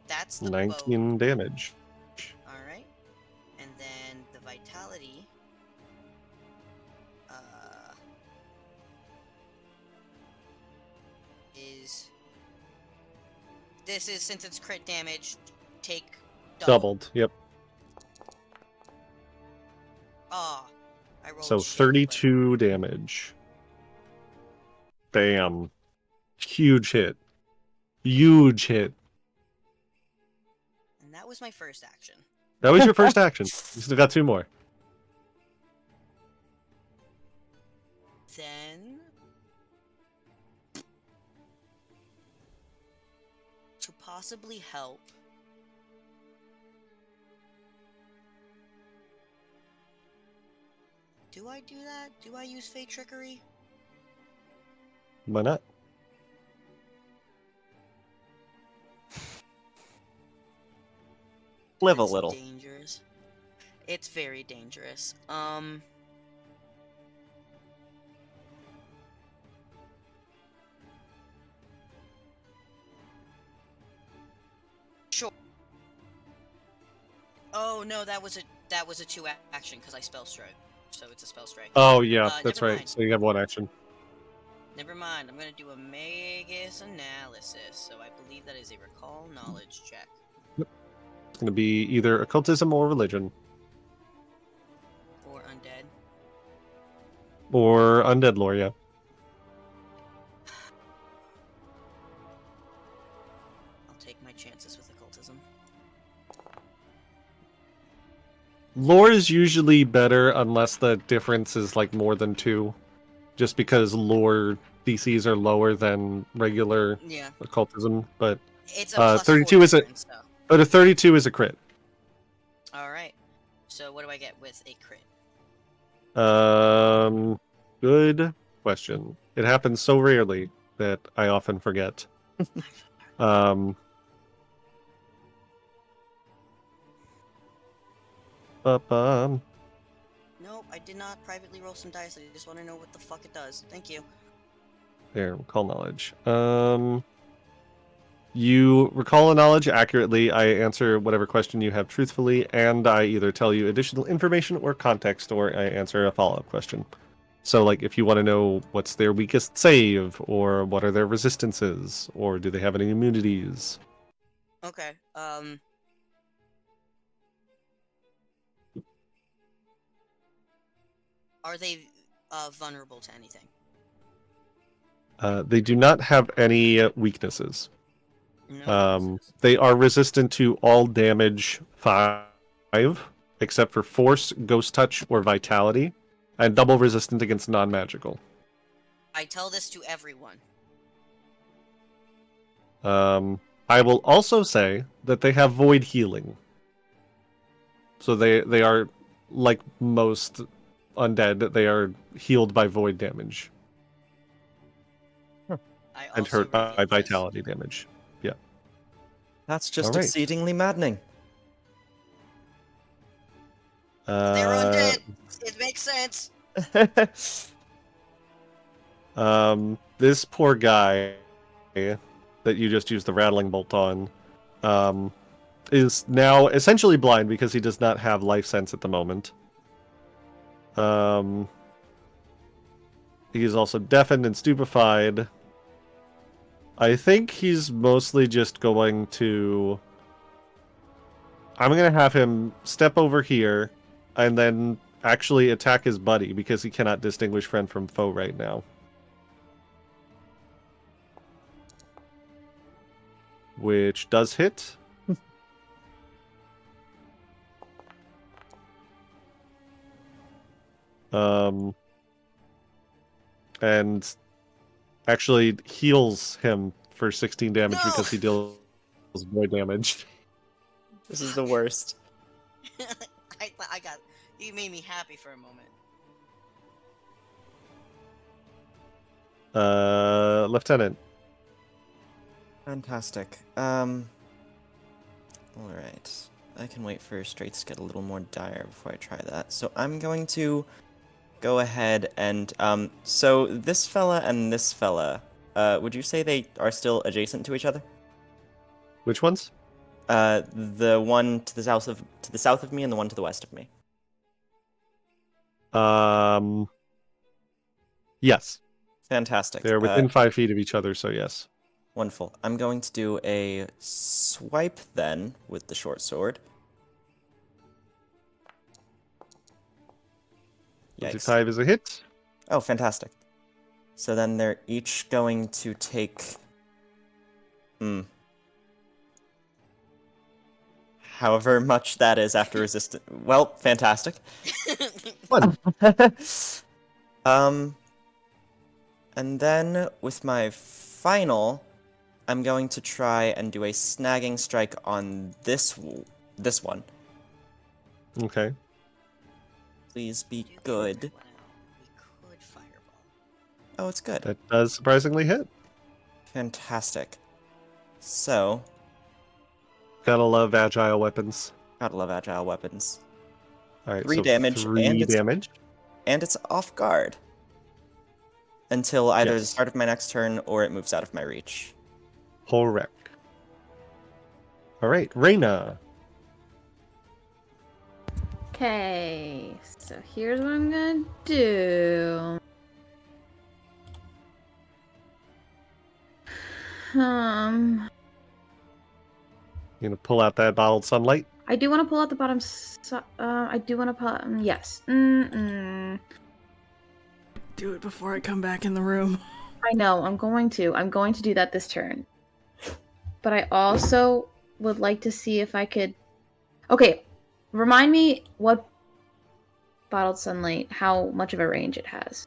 That's the 19 damage. Alright. And then the vitality. This is, since it's crit damage, take Doubled, yep. Ah, I rolled So shit, 32 damage. Damn. Huge hit. Huge hit. And that was my first action. That was your first action. You still got 2 more. Then, to possibly help, do I do that? Do I use Fate Trickery? Why not? Live a It's little. dangerous. It's very dangerous. Sure. Oh no, that was a 2 action because I spell strike. so it's a spell strike. Oh yeah, that's Never right. mind. So you have one action. Never mind. I'm gonna do a Magus analysis. So I believe that is a recall knowledge check. It's going to be either occultism or religion For undead. or undead lore. Yeah. I'll take my chances with occultism. Lore is usually better unless the difference is like more than 2, just because lore DCs are lower than regular Yeah. occultism. But It's a plus 32 4 is a difference, though. but a 32 is a crit. All right. So what do I get with a crit? Good question. It happens so rarely that I often forget. Um, ba-bum. Nope, I did not privately roll some dice. I just want to know what the fuck it does. Thank you. There, recall knowledge. You recall a knowledge accurately. I answer whatever question you have truthfully, and I either tell you additional information or context, or I answer a follow-up question. So, like, if you want to know what's their weakest save, or what are their resistances, or do they have any immunities? Okay. Are they vulnerable to anything? They do not have any weaknesses. No. weaknesses. They are resistant to all damage 5, except for Force, Ghost Touch, or Vitality, and double resistant against non-magical. I tell this to everyone. I will also say that they have Void Healing. So they are, like most undead, they are healed by Void damage. I And also hurt by reveal this. Vitality damage. Yeah. That's just Alright. exceedingly maddening. They're undead. It makes sense. This poor guy that you just used the rattling bolt on is now essentially blind because he does not have life sense at the moment. He's also deafened and stupefied. I think he's mostly just going to... I'm going to have him step over here and then actually attack his buddy because he cannot distinguish friend from foe right now. Which does hit. And actually heals him for 16 damage No! because he deals void damage. This is the worst. I got. You made me happy for a moment. Lieutenant. Fantastic. Alright. I can wait for Straits to get a little more dire before I try that. So I'm going to go ahead and, so this fella and this fella, would you say they are still adjacent to each other? Which ones? The one to the south of me and the one to the west of me. Yes. Fantastic. They're within 5 feet of each other, so yes. Wonderful. I'm going to do a swipe then with the short sword. 25 is a hit. Oh, fantastic. So then they're each going to take... however much that is after resistance. Well, fantastic. Fun. And then with my final, I'm going to try and do a snagging strike on this one. Okay. Please be Do good. We could fireball. Oh, it's good. That does surprisingly hit. Fantastic. So, Gotta love agile weapons. gotta love agile weapons. Alright, 3 so damage, 3 damage. And it's off guard. Until either the Yes. start of my next turn or it moves out of my reach. Correct. Alright, Ireena. Okay, so here's what I'm gonna do. You gonna pull out that bottled sunlight? I do want to pull out the bottom. I do want to pull. Yes. Do it before I come back in the room. I know. I'm going to. I'm going to do that this turn. But I also would like to see if I could. Okay, remind me what bottled sunlight, how much of a range it has.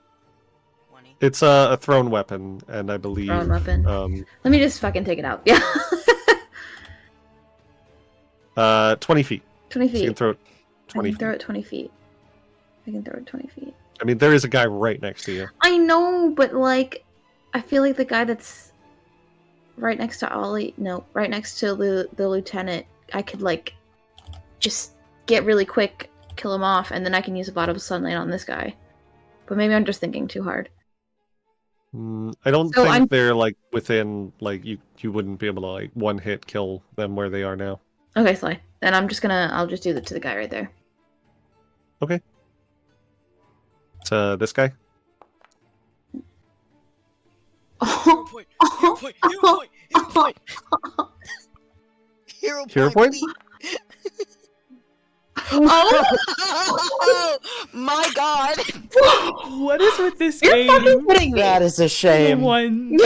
20. It's a thrown weapon, and I believe. Thrown weapon. Let me just fucking take it out. Yeah. 20 feet. 20 So you feet. can throw it I 20 can feet. throw it 20 feet. I can throw it 20 feet. I mean, there is a guy right next to you. I know, but like, I feel like the guy that's right next to Ollie, no, right next to the lieutenant, I could like just get really quick, kill him off, and then I can use a bottle of sunlight on this guy. But maybe I'm just thinking too hard. I don't So think they're like within like you wouldn't be able to like one hit kill them where they are now. Okay, Sly. Then I'll just do that to the guy right there. Okay. It's this guy. Hero point! Hero point! Hero point! Hero point! Hero Hero point? please. Oh my god! What is with this You're game? fucking kidding me. That is a shame. One.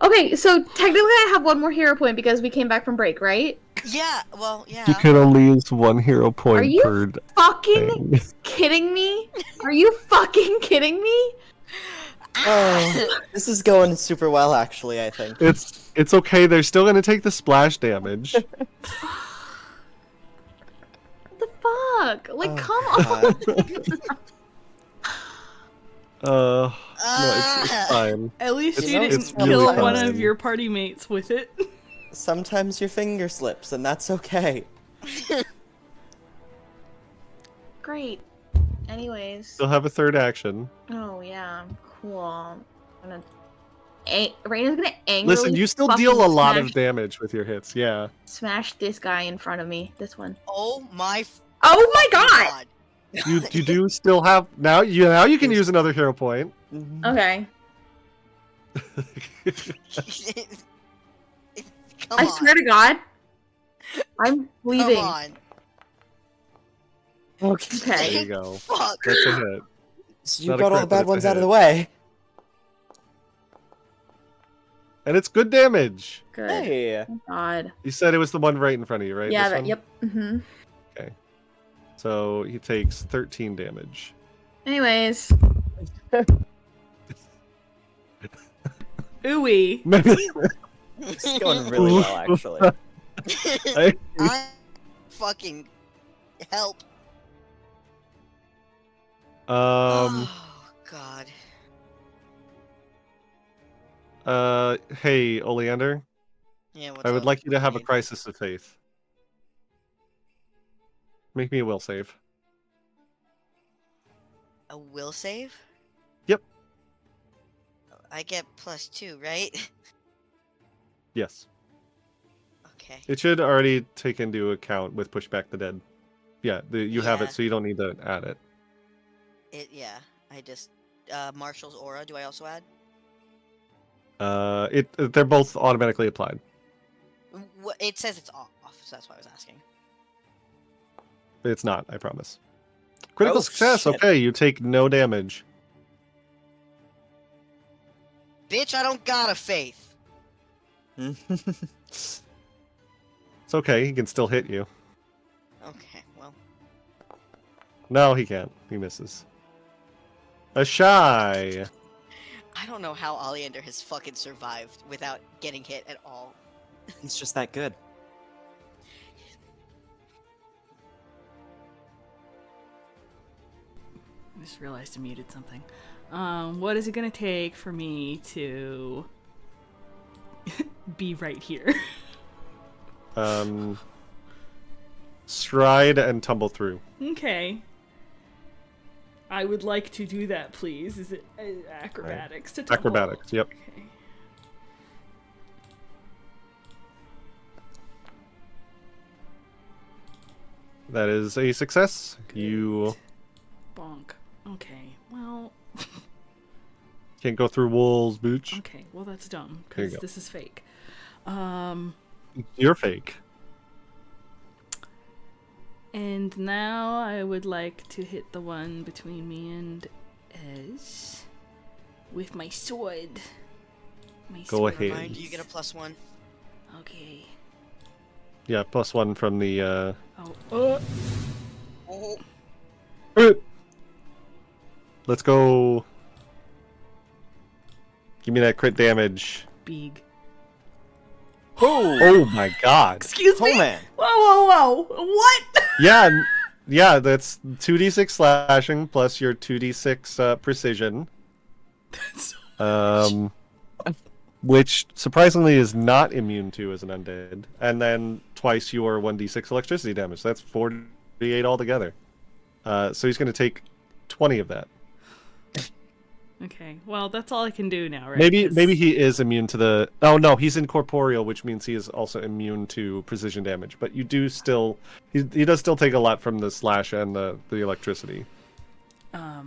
Okay, so technically I have one more hero point because we came back from break, right? Yeah, well, yeah. You can only use one hero point Are you per fucking thing. kidding me? Are you fucking kidding me? Oh, this is going super well, actually, I think. It's okay. They're still gonna take the splash damage. What the fuck? Like, Oh, come on. No, it's fine. At least It's- you didn't it's kill really one fine. of your party mates with it. Sometimes your finger slips, and that's okay. Great. Anyways. Still have a third action. Oh, yeah. Cool. I'm gonna... Raina's gonna angrily Listen, you still fucking deal a lot smash, of damage with your hits. Yeah. smash this guy in front of me. This one. Oh my Oh my god! You do still have now. You can use another hero point. Okay. Come I on. swear to God. I'm Come leaving. on. Okay. There you Okay. go. Fuck. That's a hit. So you Not a got all the crit, but bad it's a ones out of hit. the way. And it's good damage. Good. Hey. Thank God. You said it was the one right in front of you, right? Yeah, This that, one? yep. Mm-hmm. So he takes 13 damage. Anyways. Ooey. This is going really well, actually. I fucking help. Oh god. Hey, Oleander. Yeah, what's I would up? like you to have a Need- crisis of faith. Make me a will save. A will save? Yep. I get +2, right? Yes. Okay. It should already take into account with Push Back the Dead. Yeah, you have Yeah. it, so you don't need to add it. Yeah. I just Marshall's aura. Do I also add? They're both automatically applied. It says it's off, so that's why I was asking. It's not, I promise. Critical Oh, success. shit. Okay, you take no damage. Bitch, I don't got a faith. It's okay. He can still hit you. Okay, well. No, he can't. He misses. A shy. I don't know how Oleander has fucking survived without getting hit at all. It's just that good. I just realized I muted something. What is it gonna take for me to be right here? Stride and tumble through. Okay. I would like to do that, please. Is it acrobatics to tumble? Acrobatics, yep. Okay. That is a success. You Bonk. Okay, well... can't go through walls, booch. Okay, well that's dumb, There you because go. this is fake. You're fake. And now I would like to hit the one between me and Ez with my sword. My Go sword. ahead. Remind you, you get a +1. Okay. Yeah, +1 from the, Oh, Oh, Let's go. Give me that crit damage. big. Oh my god. Excuse me? Oh man. Whoa. What? Yeah, that's 2d6 slashing plus your 2d6 precision. That's so Which surprisingly is not immune to as an undead. And then twice your 1d6 electricity damage. That's 48 altogether. So he's going to take 20 of that. Okay, well, that's all I can do now, right? Maybe he is immune to the... Oh, no, he's incorporeal, which means he is also immune to precision damage. But you do still... He does still take a lot from the slash and the electricity. But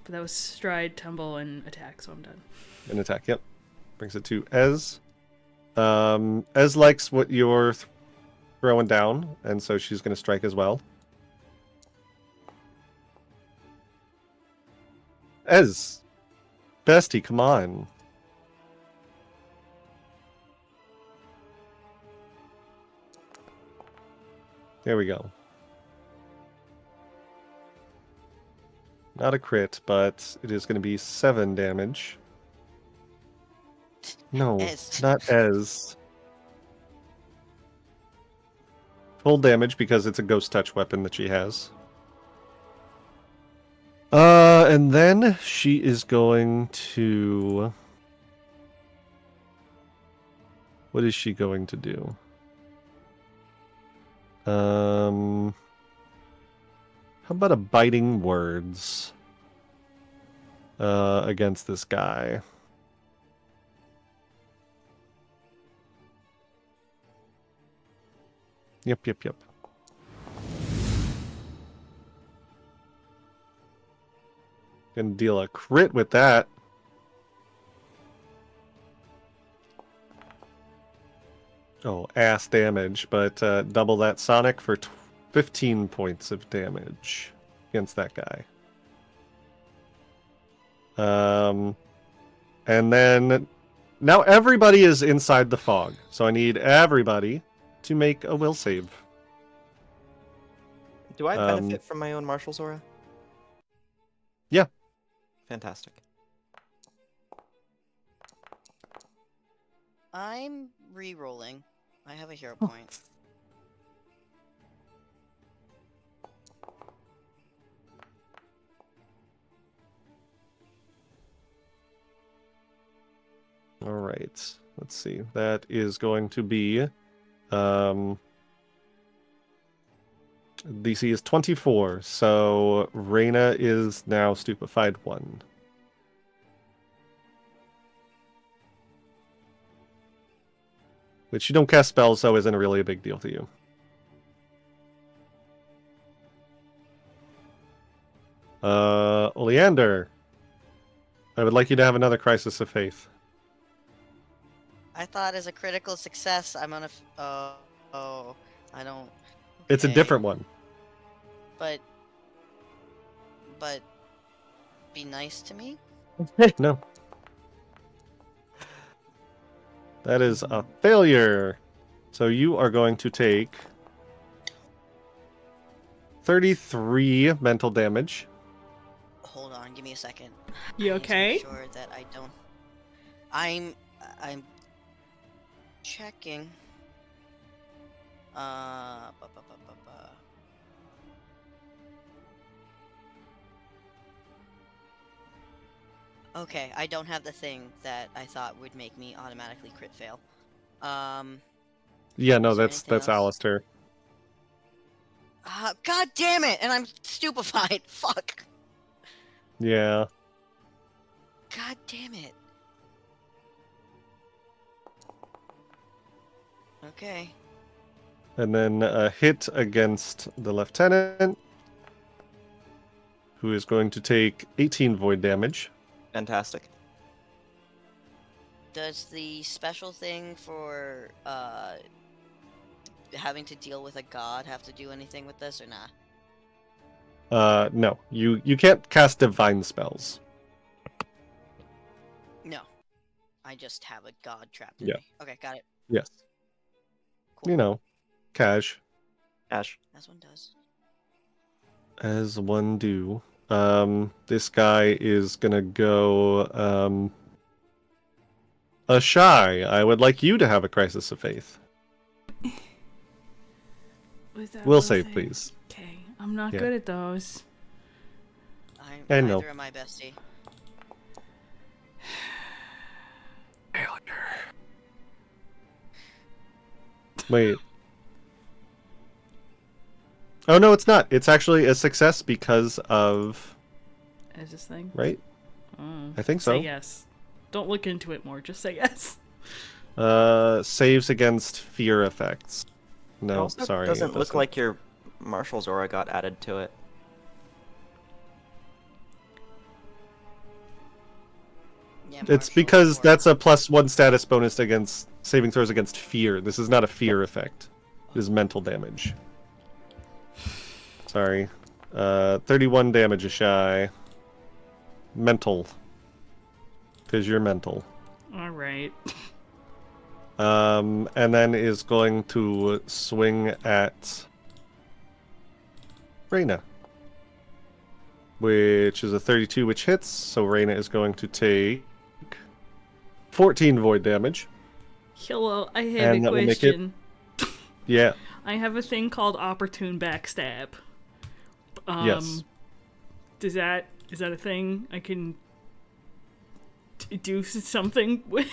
that was stride, tumble, and attack, so I'm done. An attack, yep. Brings it to Ez. Ez likes what you're throwing down, and so she's going to strike as well. Ez! Bestie, come on. There we go. Not a crit, but it is going to be 7 damage. No, Ez. not Ez. Full damage because it's a ghost touch weapon that she has. And then she is going to... What is she going to do? How about a biting words against this guy? Yep. Gonna deal a crit with that. Oh, ass damage, but double that Sonic for 15 points of damage against that guy. And then now everybody is inside the fog, so I need everybody to make a will save. Do I benefit from my own Marshal's aura? Yeah. Fantastic. I'm re-rolling. I have a hero point. All right. Let's see. That is going to be DC is 24, so Ireena is now stupefied 1. Which you don't cast spells, so isn't really a big deal to you. Oleander, I would like you to have another Crisis of Faith. I thought as a critical success, I'm gonna. I don't. It's a Okay. different one. But be nice to me. No. That is a failure. So you are going to take 33 mental damage. Hold on, give me a second. You I need to make okay? sure that I don't. I'm checking. Ba, ba, ba, ba, ba. Okay, I don't have the thing that I thought would make me automatically crit fail. Yeah, no, Is there that's anything else? Alistair. God damn it! And I'm stupefied. Fuck. Yeah. God damn it. Okay. And then a hit against the lieutenant, who is going to take 18 void damage. Fantastic. Does the special thing for having to deal with a god have to do anything with this or nah? No, you can't cast divine spells. No. I just have a god trapped in Yeah. me. Okay, got it. Yes. Cool. You know, cash, Ash. As one does. as one do. This guy is gonna go, a shy. I would like you to have a crisis of faith. Will save, please. Okay, I'm not Yeah. good at those. I know. Neither am I, bestie. Wait. Oh no, it's not. It's actually a success because of Is this thing? right. Oh. I think so. Say yes. Don't look into it more. Just say yes. Saves against fear effects. No, Also sorry. doesn't look like your Marshall's aura got added to it. Yeah, It's Marshall because or- that's a +1 status bonus against saving throws against fear. This is not a fear effect. It is mental damage. Sorry. 31 damage a shy. Mental. Because you're mental. All right. And then is going to swing at Ireena, which is a 32, which hits. So Ireena is going to take 14 void damage. Hello, I have And a that will make it- question. Yeah. I have a thing called opportune backstab. Yes. Is that a thing I can do something with?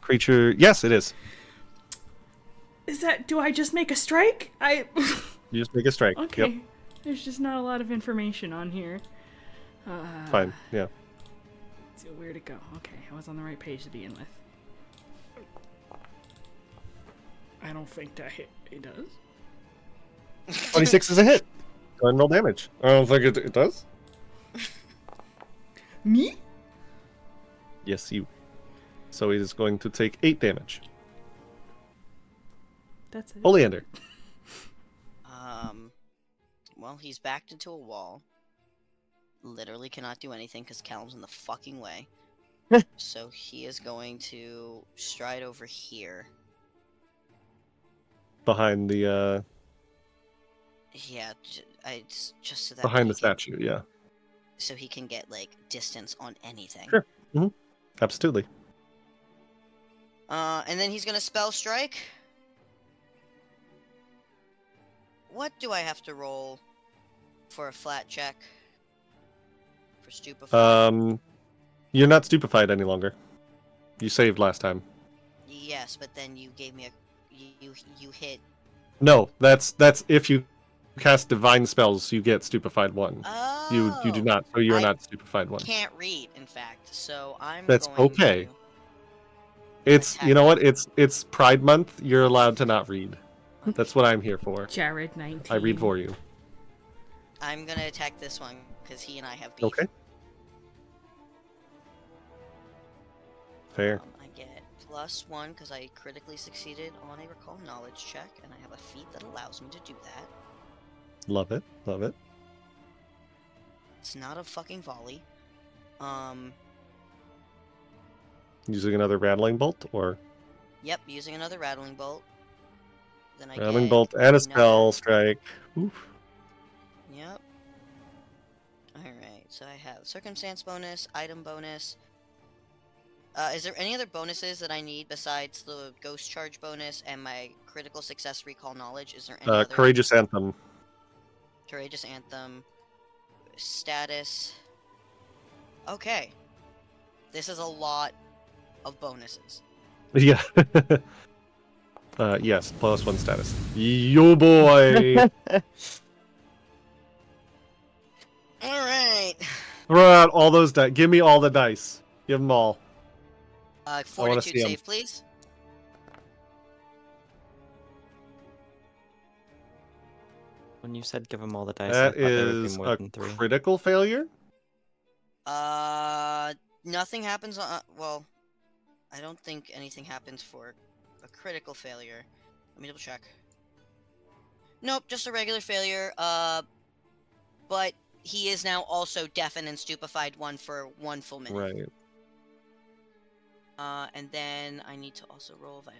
Creature. Yes, it is. Is that? Do I just make a strike? You just make a strike. Okay. Yep. There's just not a lot of information on here. Fine. Yeah. Let's see, where'd it go? Okay, I was on the right page to begin with. I don't think that hit. It does. 26 is a hit. Go ahead and roll damage. I don't think it does. Me? Yes, you. So he is going to take 8 damage. That's it. Oleander. Well, he's backed into a wall. Literally cannot do anything because Callum's in the fucking way. So he is going to stride over here. Behind the Yeah, it's just so that behind he the can- statue, yeah. so he can get like distance on anything. Sure. Absolutely. And then he's gonna spell strike. What do I have to roll for a flat check? For stupefied? You're not stupefied any longer. You saved last time. Yes, but then you gave me a you hit. No, that's if you cast divine spells, you get stupefied 1. Oh. You do not. So you're I not stupefied 1. Can't read, in fact. So I'm. That's going okay. to- It's attack you know him. what? It's Pride Month. You're allowed to not read. That's what I'm here for. Jared 19. I read for you. I'm gonna attack this one because he and I have beef. Okay. Fair. I get +1 because I critically succeeded on a recall knowledge check, and I have a feat that allows me to do that. Love it. Love it. It's not a fucking volley. Using another rattling bolt or Yep, using another rattling bolt. Then I rattling get bolt and a another- spell strike. Oof. Yep. Alright, so I have circumstance bonus, item bonus. Is there any other bonuses that I need besides the ghost charge bonus and my critical success recall knowledge? Is there any other? Courageous Anthem. Courageous Anthem. Status. Okay. This is a lot of bonuses. Yeah. Yes, +1 status. Yo boy. Alright. Throw out all those dice. Give me all the dice. Give them all. Fortitude see 'em. save, please. When you said give him all the dice, I That thought there would be is more a than 3. critical failure. Nothing happens on. Well, I don't think anything happens for a critical failure. Let me double check. Nope, just a regular failure. But he is now also deafened and stupefied for 1 full minute. Right. And then I need to also roll by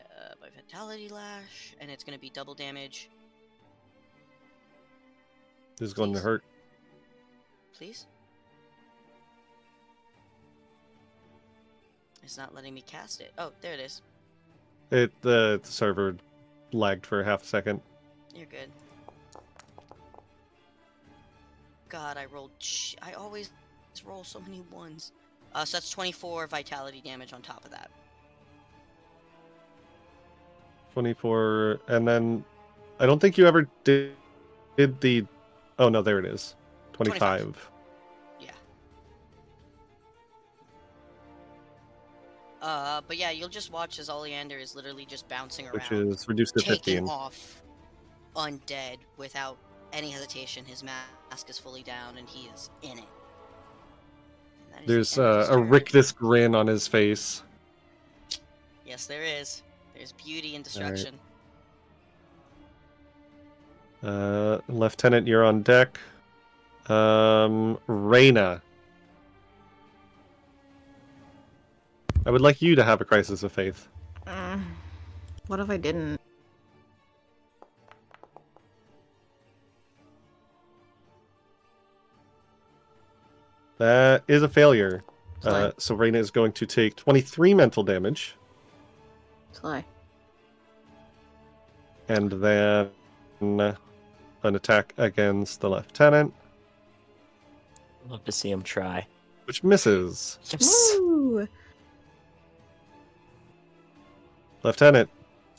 Vitality Lash, and it's going to be double damage. This is going to Please. hurt. Please? It's not letting me cast it. Oh, there it is. The server lagged for half a second. You're good. God, I rolled. I always roll so many 1s. So that's 24 vitality damage on top of that. 24, and then I don't think you ever did the. Oh no, there it is. 25. Yeah. But yeah, you'll just watch as Oleander is literally just bouncing around, Which is reduced to taking 15. off undead without any hesitation. His mask is fully down, and he is in it. And that is There's the end of his a turn. rictus grin on his face. Yes, there is. There's beauty in destruction. Lieutenant, you're on deck. Ireena. I would like you to have a crisis of faith. What if I didn't? That is a failure. Sly. So Ireena is going to take 23 mental damage. Sly. And then an attack against the lieutenant, Love to see him try. which misses. Yes! Woo! Lieutenant.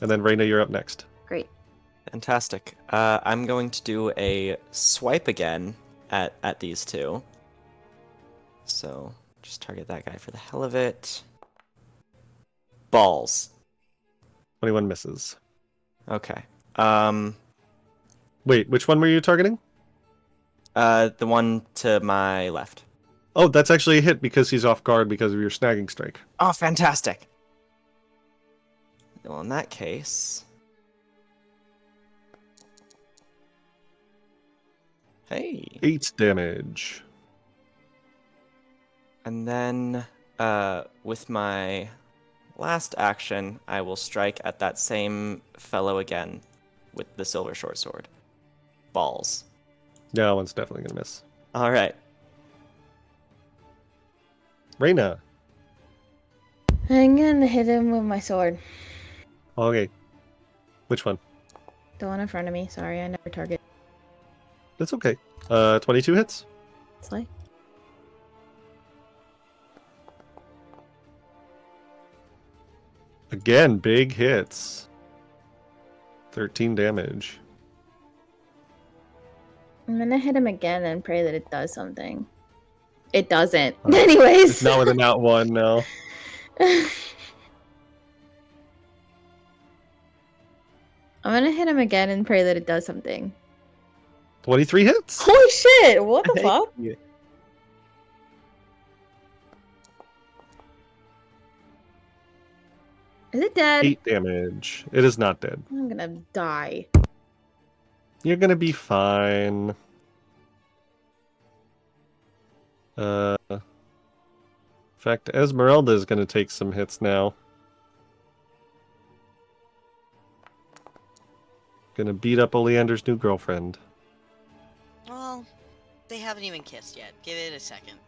And then Ireena, you're up next. Great. Fantastic. I'm going to do a swipe again at these two. So, just target that guy for the hell of it. Balls. 21 misses. Okay. Wait, which one were you targeting? The one to my left. Oh, that's actually a hit because he's off guard because of your snagging strike. Oh, fantastic. Well, in that case... Hey. 8 damage. And then, with my last action, I will strike at that same fellow again with the silver short sword. Balls. Yeah, that one's definitely going to miss. All right. Ireena. I'm gonna hit him with my sword. Okay. Which one? The one in front of me. Sorry, I never target. That's okay. 22 hits? Sly. Again, big hits. 13 damage. I'm gonna hit him again and pray that it does something. It doesn't. Anyways. It's not with a nat 1, no. I'm gonna hit him again and pray that it does something. 23 hits? Holy shit! What the fuck? Is it dead? 8 damage. It is not dead. I'm gonna die. You're gonna be fine. In fact, Ezmerelda is gonna take some hits now. Gonna beat up Oleander's new girlfriend. Well, they haven't even kissed yet. Give it a second.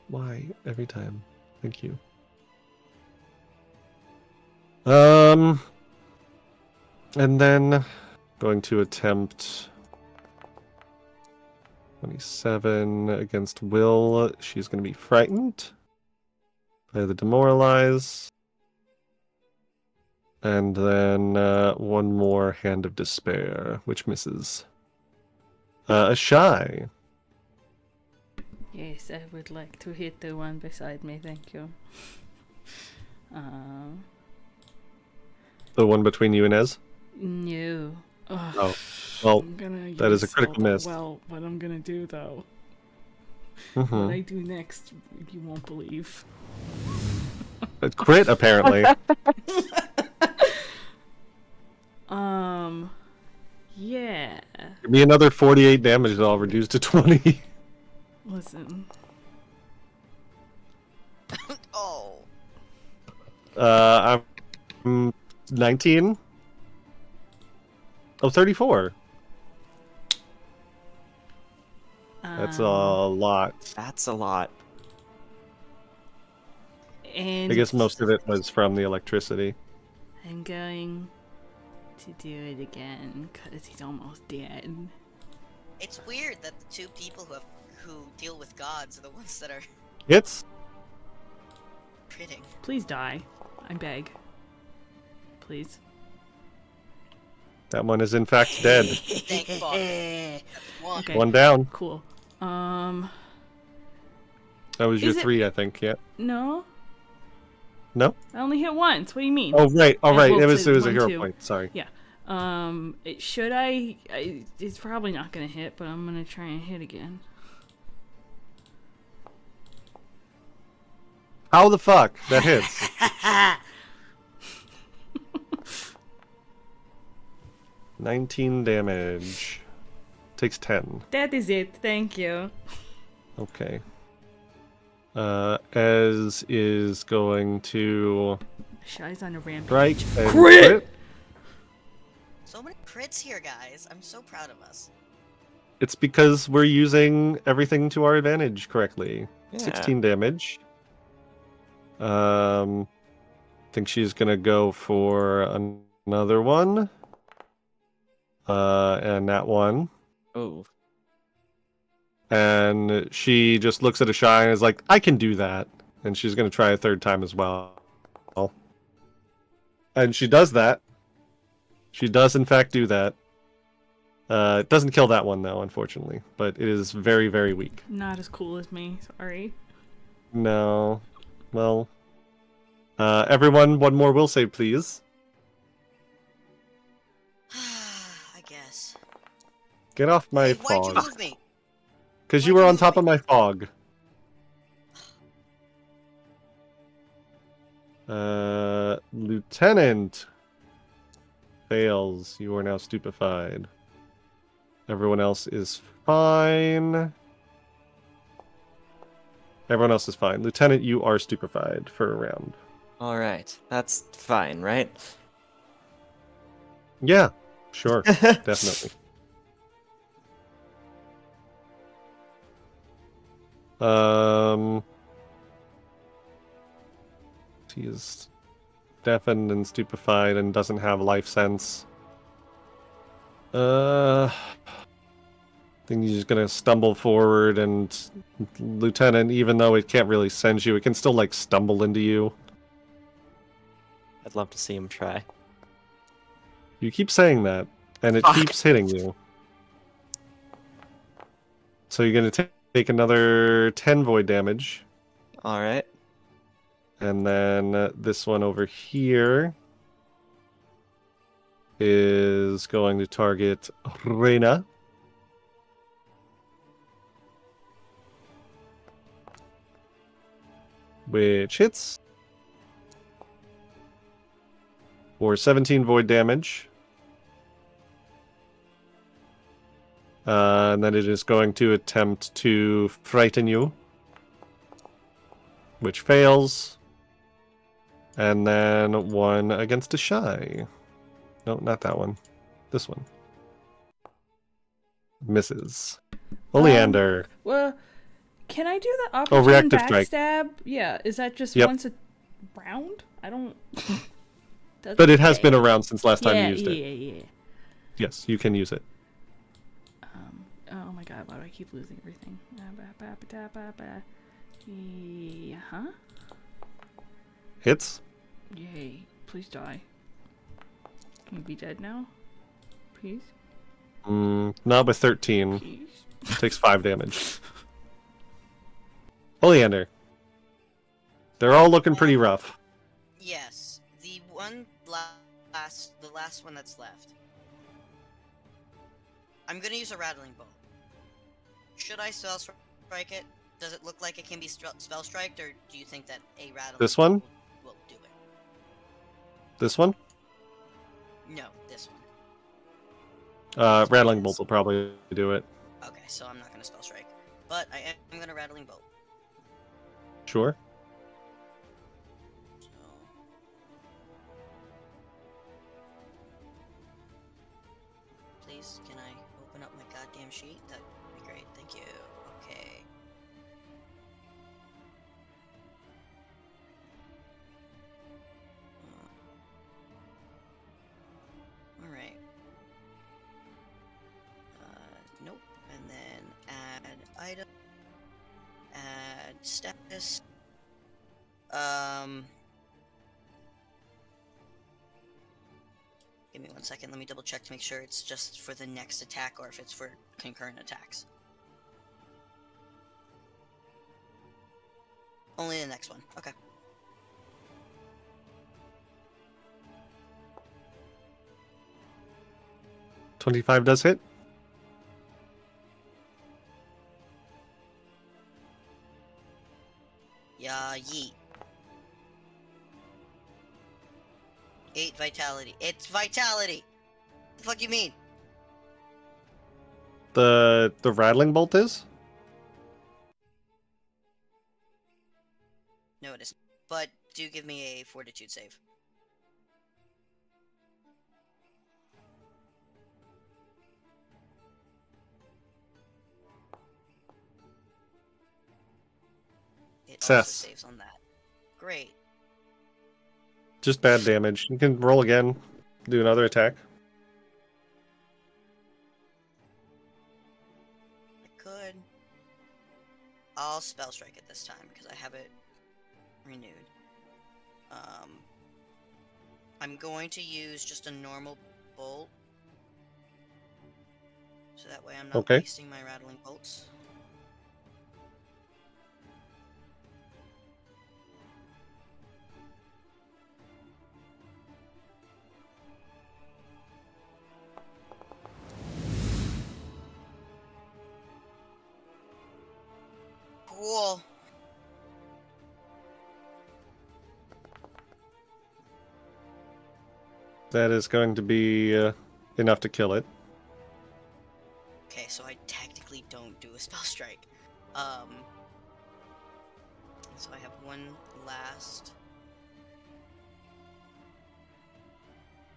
Why every time? Thank you. And then going to attempt 27 against Will. She's going to be frightened by the demoralize. And then one more Hand of Despair, which misses. A shy. Yes, I would like to hit the one beside me, thank you. The one between you and Ez? No. Ugh. Oh. Well, I'm gonna that is a use critical all- miss. Well, what I'm gonna do though, Mm-hmm. what I do next, you won't believe. A crit, apparently. Yeah. Give me another 48 damage and I'll reduce to 20. Listen. Oh. I'm 19. Oh, 34. That's a lot. That's a lot. And I guess most of it was from the electricity. I'm going to do it again because he's almost dead. It's weird that the two people who deal with gods are the ones that are Hits? critting. Please die. I beg. Please. That one is in fact dead. Thank fuck. That's one. Okay. One down. Cool. That was your Is it- 3, I think, yeah. No. No? I only hit once. What do you mean? Oh, right. Oh, right. Well, It was a 1, hero 2. point. Sorry. Yeah. Should it's probably not gonna hit, but I'm gonna try and hit again. How the fuck? That hits. $19 damage. Takes 10. That is it. Thank you. Okay. Ez is going to Shy's on a rampage. strike and Crit! So many crits here, guys. I'm so proud of us. It's because we're using everything to our advantage correctly. Yeah. 16 damage. I think she's gonna go for another one. And that one. Oh. And she just looks at a shy and is like, I can do that. And she's gonna try a third time as well. And she does that. She does in fact do that. It doesn't kill that one though, unfortunately. But it is very, very weak. Not as cool as me. Sorry. No. Well. Everyone, one more will save, please. I guess. Get off my Hey, why'd you fog. move me? Because you why'd were you on move top me? of my fog. Lieutenant fails. You are now stupefied. Everyone else is fine. Everyone else is fine. Lieutenant, you are stupefied for a round. Alright. That's fine, right? Yeah, sure. Definitely. He is deafened and stupefied and doesn't have life sense. I think he's just gonna stumble forward, and Lieutenant, even though it can't really sense you, it can still like stumble into you. I'd love to see him try. You keep saying that, and it Fuck. keeps hitting you. So you're gonna take another 10 void damage. Alright. And then this one over here is going to target Ireena. Which hits for 17 void damage. And then it is going to attempt to frighten you, which fails. And then one against a shy. No, not that one. This one. Misses. Oleander. Well, can I do the Oh, opportune reactive strike. backstab? Yeah, is that just Yep. once a round? I don't. But it has been around since last time yeah, you used it. yeah. Yes, you can use it. Oh my god, why do I keep losing everything? Huh? Hits. Yay. Please die. Can you be dead now? Please? Not with 13. Please? Takes 5 damage. Oleander. They're all looking pretty rough. Yes. The one last one that's left. I'm gonna use a rattling bolt. Should I spell strike it? Does it look like it can be spell striked, or do you think that a rattling This one? bolt will do it? This one? No, this one. Rattling bolt will probably do it. Okay, so I'm not gonna spell strike, but I am gonna rattling bolt. Sure. So. Please, can I open up my goddamn sheet? That'd be great. Thank you. Okay. Alright. Nope. And then add item. Add status. Give me 1 second. Let me double check to make sure it's just for the next attack or if it's for concurrent attacks. Only the next one. Okay. $25 does hit. Yeah, yeet. 8 vitality. It's vitality! The fuck you mean? The rattling bolt is? No, it isn't. But do give me a fortitude save. It also Success. saves on that. Great. Just bad damage. You can roll again. Do another attack. I could. I'll spell strike it this time because I have it renewed. I'm going to use just a normal bolt. So that way I'm not Okay. wasting my rattling bolts. Cool. That is going to be enough to kill it. Okay, so I technically don't do a spell strike. So I have one last.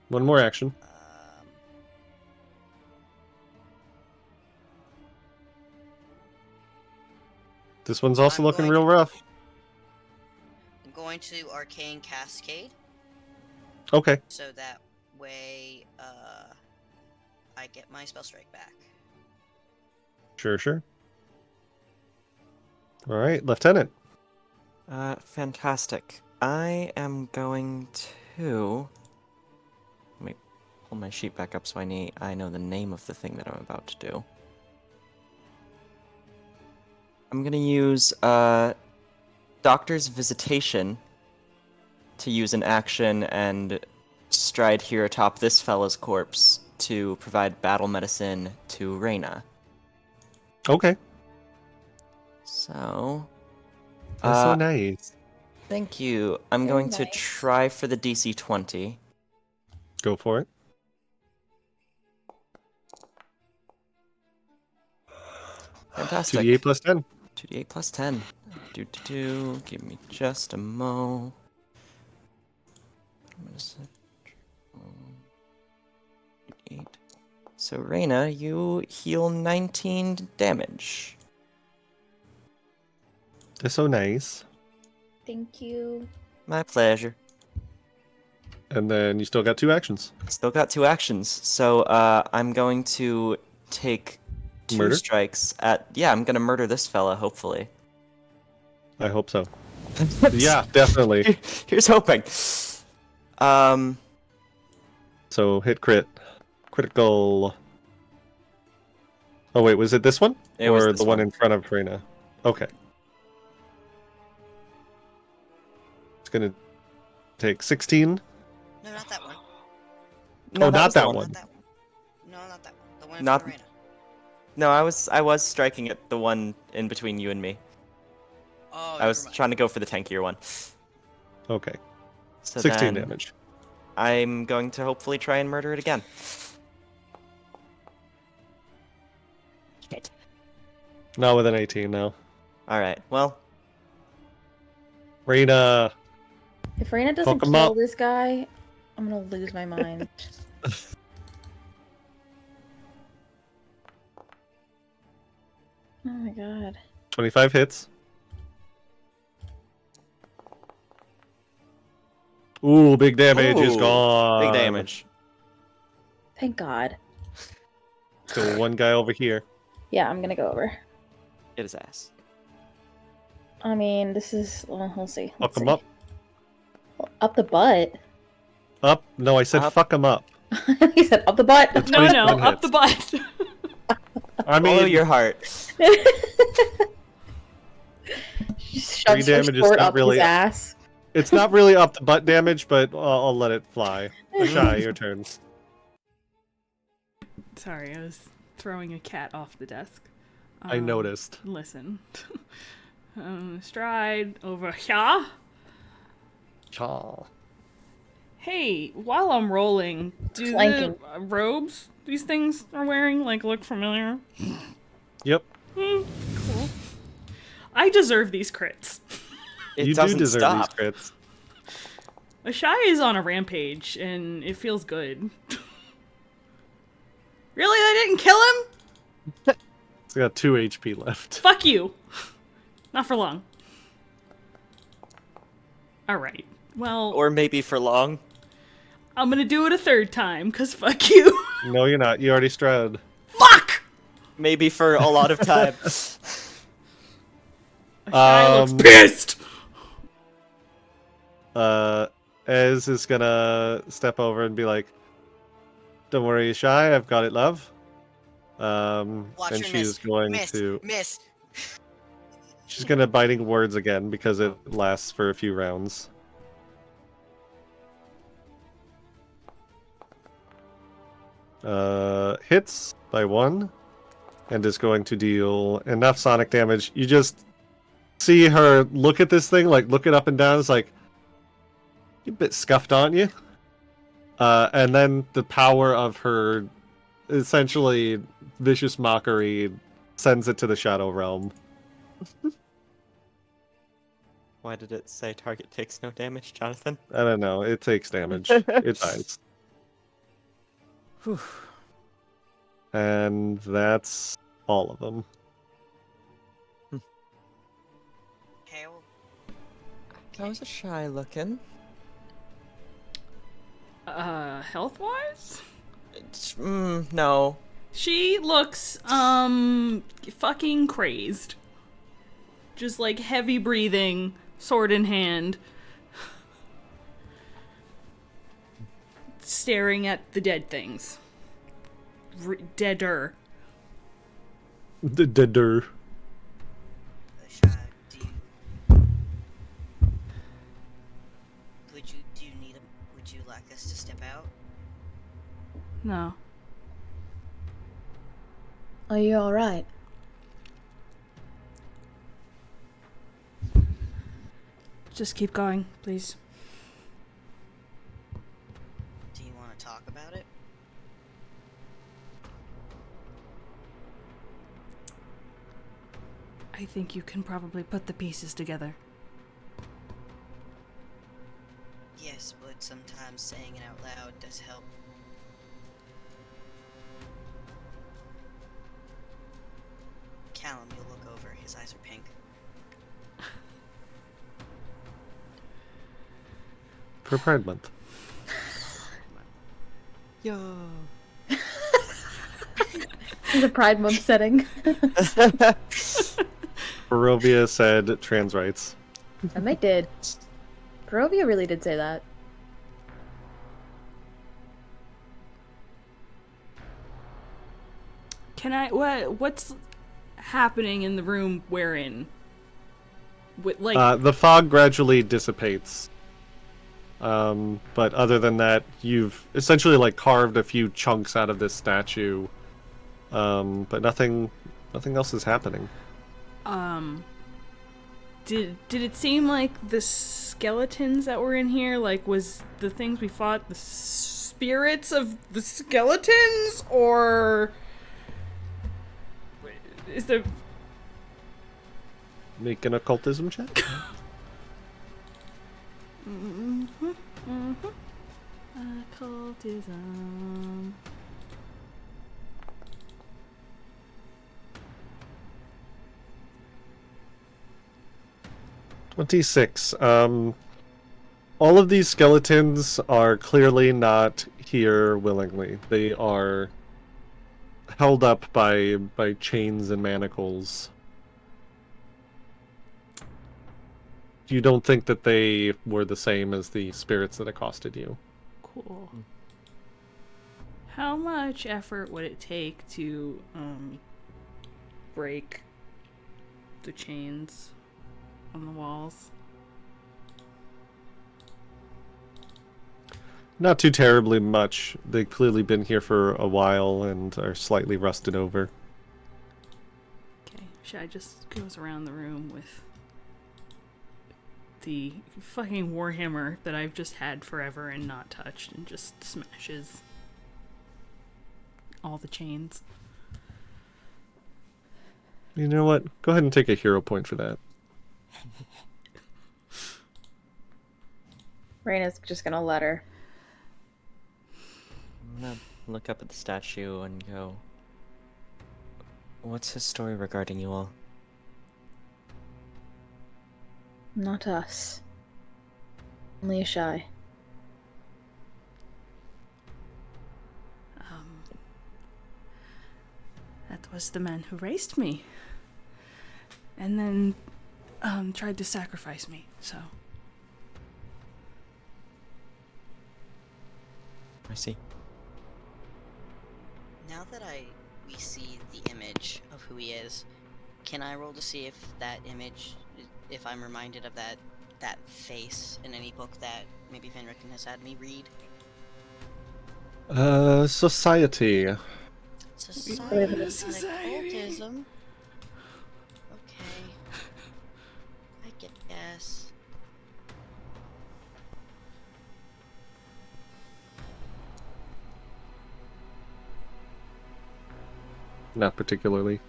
One more action. This one's also I'm looking going real to- rough. I'm going to Arcane Cascade, Okay. so that way I get my spell strike back. Sure. All right, Lieutenant. Fantastic. I am going to... Let me pull my sheet back up so I know the name of the thing that I'm about to do. I'm gonna use Doctor's Visitation to use an action and stride here atop this fella's corpse to provide battle medicine to Ireena. Okay. So... That's so nice. Thank you. I'm Very going to nice. try for the DC 20. Go for it. Fantastic. 2d8 plus 10. 2d8 plus 10. Give me just a mo. I'm gonna set 8. So, Ireena, you heal 19 damage. That's so nice. Thank you. My pleasure. And then you still got 2 actions. Still got 2 actions. So, I'm going to take 2 Murder? strikes at... Yeah, I'm gonna murder this fella, hopefully. I hope so. Yeah, definitely. Here's hoping. So hit crit. Critical. Oh wait, was it this one? It was or this the one one. in front of Patrina? Okay. It's gonna take 16. No, not that one. No, Oh, not was the that Not one. that one. No, not that one. The one in Not- front of Ireena. No, I was striking at the one in between you and me. Oh, I was never mind. trying to go for the tankier one. Okay. So 16 then damage. I'm going to hopefully try and murder it again. Shit. Not with an 18 now. Alright, well, Reina. If Ireena doesn't Fuck 'em kill up. this guy, I'm gonna lose my mind. Oh my god. 25 hits. Ooh, big damage is Ooh, gone. big damage. Thank god. Still one guy over here. Yeah, I'm gonna go over. Get his ass. I mean, this is. Well, we'll see. Fuck Let's him see. up. Up the butt. Up? No, I said Up. fuck him up. He said up the butt. It's No, no, 27 up the hits. butt. I mean, Follow your heart. Just shoves her damage is sword not up really- his ass. it's not really up the butt damage, but I'll let it fly. Shy, your turn. Sorry, I was throwing a cat off the desk. I noticed. Listen. Stride over here. Chaw. Hey, while I'm rolling, do Flanking. the robes these things are wearing look familiar? Yep. Cool. I deserve these crits. It You do doesn't deserve stop. these crits. Ashai is on a rampage, and it feels good. Really? I didn't kill him? It's got 2 HP left. Fuck you. Not for long. Alright. Well, Or maybe for long. I'm gonna do it a third time, cause fuck you. No, you're not. You already strode. Fuck! Maybe for a lot of time. Ashai looks Um, pissed! Ez is gonna step over and be like, "Don't worry, Shy. I've got it, love." Watch And your she's miss. going Miss. to. Miss. She's gonna biting words again because it lasts for a few rounds. Hits by 1, and is going to deal enough sonic damage. You just see her look at this thing, look it up and down. It's like, you're a bit scuffed, aren't you? And then the power of her, essentially, vicious mockery sends it to the Shadow Realm. Why did it say target takes no damage, Jonathan? I don't know. It takes damage. It dies. Whew. And that's all of them. Okay, well, How's a shy looking? Health-wise? No. She looks, fucking crazed. Just heavy breathing, sword in hand. Staring at the dead things. Deader. Deader. Ashai, would you like us to step out? No. Are you alright? Just keep going, please. Do you want to talk about it? I think you can probably put the pieces together. Yes, but sometimes saying it out loud does help. Callum, you'll look over. His eyes are pink. For Pride Month. Yo. The Pride Month setting. Barovia said trans rights. And they did. Barovia really did say that. Can I? What's happening in the room we're in? With The fog gradually dissipates. But other than that, you've essentially like carved a few chunks out of this statue. But nothing else is happening. Did it seem like the skeletons that were in here, like, was the things we fought the spirits of the skeletons, or is there... Make an occultism check. Occultism. 26. All of these skeletons are clearly not here willingly. They are held up by chains and manacles. You don't think that they were the same as the spirits that accosted you? Cool. How much effort would it take to break the chains on the walls? Not too terribly much. They've clearly been here for a while and are slightly rusted over. Okay, Shai just goes around the room with the fucking warhammer that I've just had forever and not touched, and just smashes all the chains. You know what? Go ahead and take a hero point for that. Raina's just gonna let her. I'm gonna look up at the statue and go, what's his story regarding you all? Not us. Only a Shy. That was the man who raised me. And then tried to sacrifice me, so. I see. Now that we see the image of who he is, can I roll to see if that image, if I'm reminded of that face in any book that maybe Van Ricken has had me read? Society. Society. Occultism. Okay. I guess. Not particularly.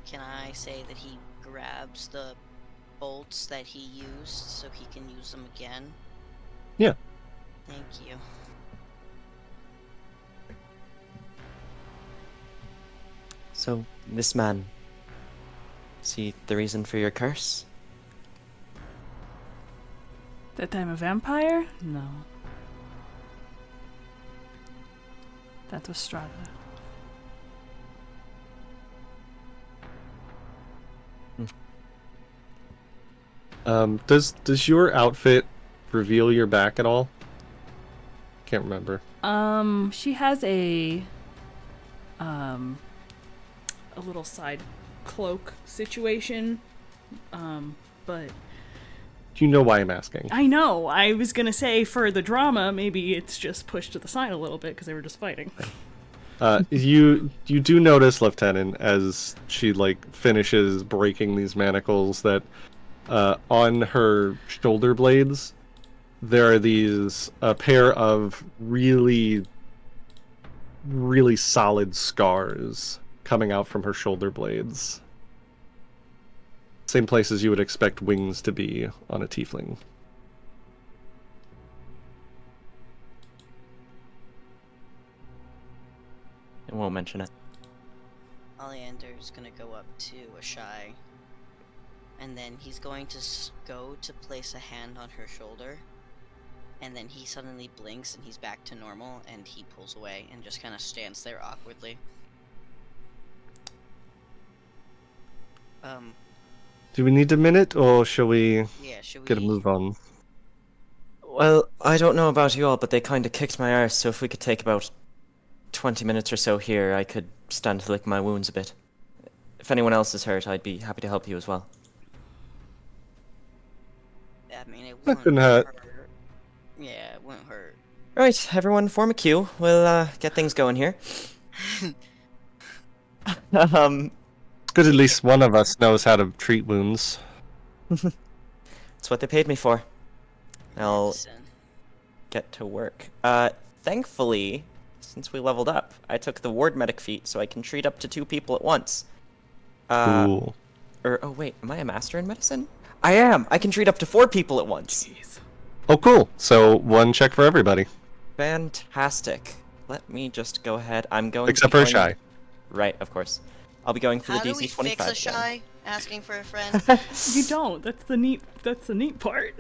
Can I say that he grabs the bolts that he used so he can use them again? Yeah. Thank you. So, this man, is he the reason for your curse? That I'm a vampire? No. That was Strahda. Does your outfit reveal your back at all? Can't remember. She has a little side cloak situation. But Do you know why I'm asking? I know. I was gonna say for the drama, maybe it's just pushed to the side a little bit because they were just fighting. You do notice, Lieutenant, as she finishes breaking these manacles, that on her shoulder blades there are a pair of really, really solid scars coming out from her shoulder blades. Same places you would expect wings to be on a tiefling. I won't mention it. Oleander's gonna go up to Ashai, and then he's going to go to place a hand on her shoulder, and then he suddenly blinks and he's back to normal, and he pulls away and just kind of stands there awkwardly. Do we need a minute, or shall we Yeah, should we get a move on? Well, I don't know about you all, but they kinda kicked my arse, so if we could take about 20 minutes or so here, I could stand to lick my wounds a bit. If anyone else is hurt, I'd be happy to help you as well. I mean, it That wouldn't couldn't hurt. Yeah, it wouldn't hurt. Right, everyone form a queue. We'll get things going here. It's good at least one of us knows how to treat wounds. It's what they paid me for. I'll Medicine. get to work. Thankfully, since we leveled up, I took the ward medic feat, so I can treat up to 2 people at once. Cool. Oh wait, am I a master in medicine? I am! I can treat up to 4 people at once! Jeez. Oh, cool. So 1 check for everybody. Fantastic. Let me just go ahead. I'm going Except to for be a going... shy. Right, of course. I'll be going for How the do DC we 25 fix a again. shy? Asking for a friend? You don't. That's the neat part.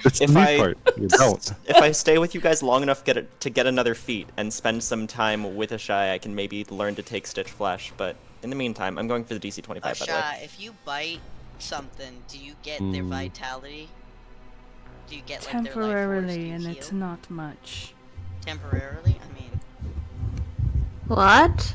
That's the If neat I- part. You don't. If I stay with you guys long enough to get another feat and spend some time with a shy, I can maybe learn to take Stitch Flesh, but in the meantime, I'm going for the DC 25, A by the way. shy, if you bite something, do you get their vitality? Do you get, like, their life force? Temporarily, Do you and heal? it's not much. Temporarily? I mean, What?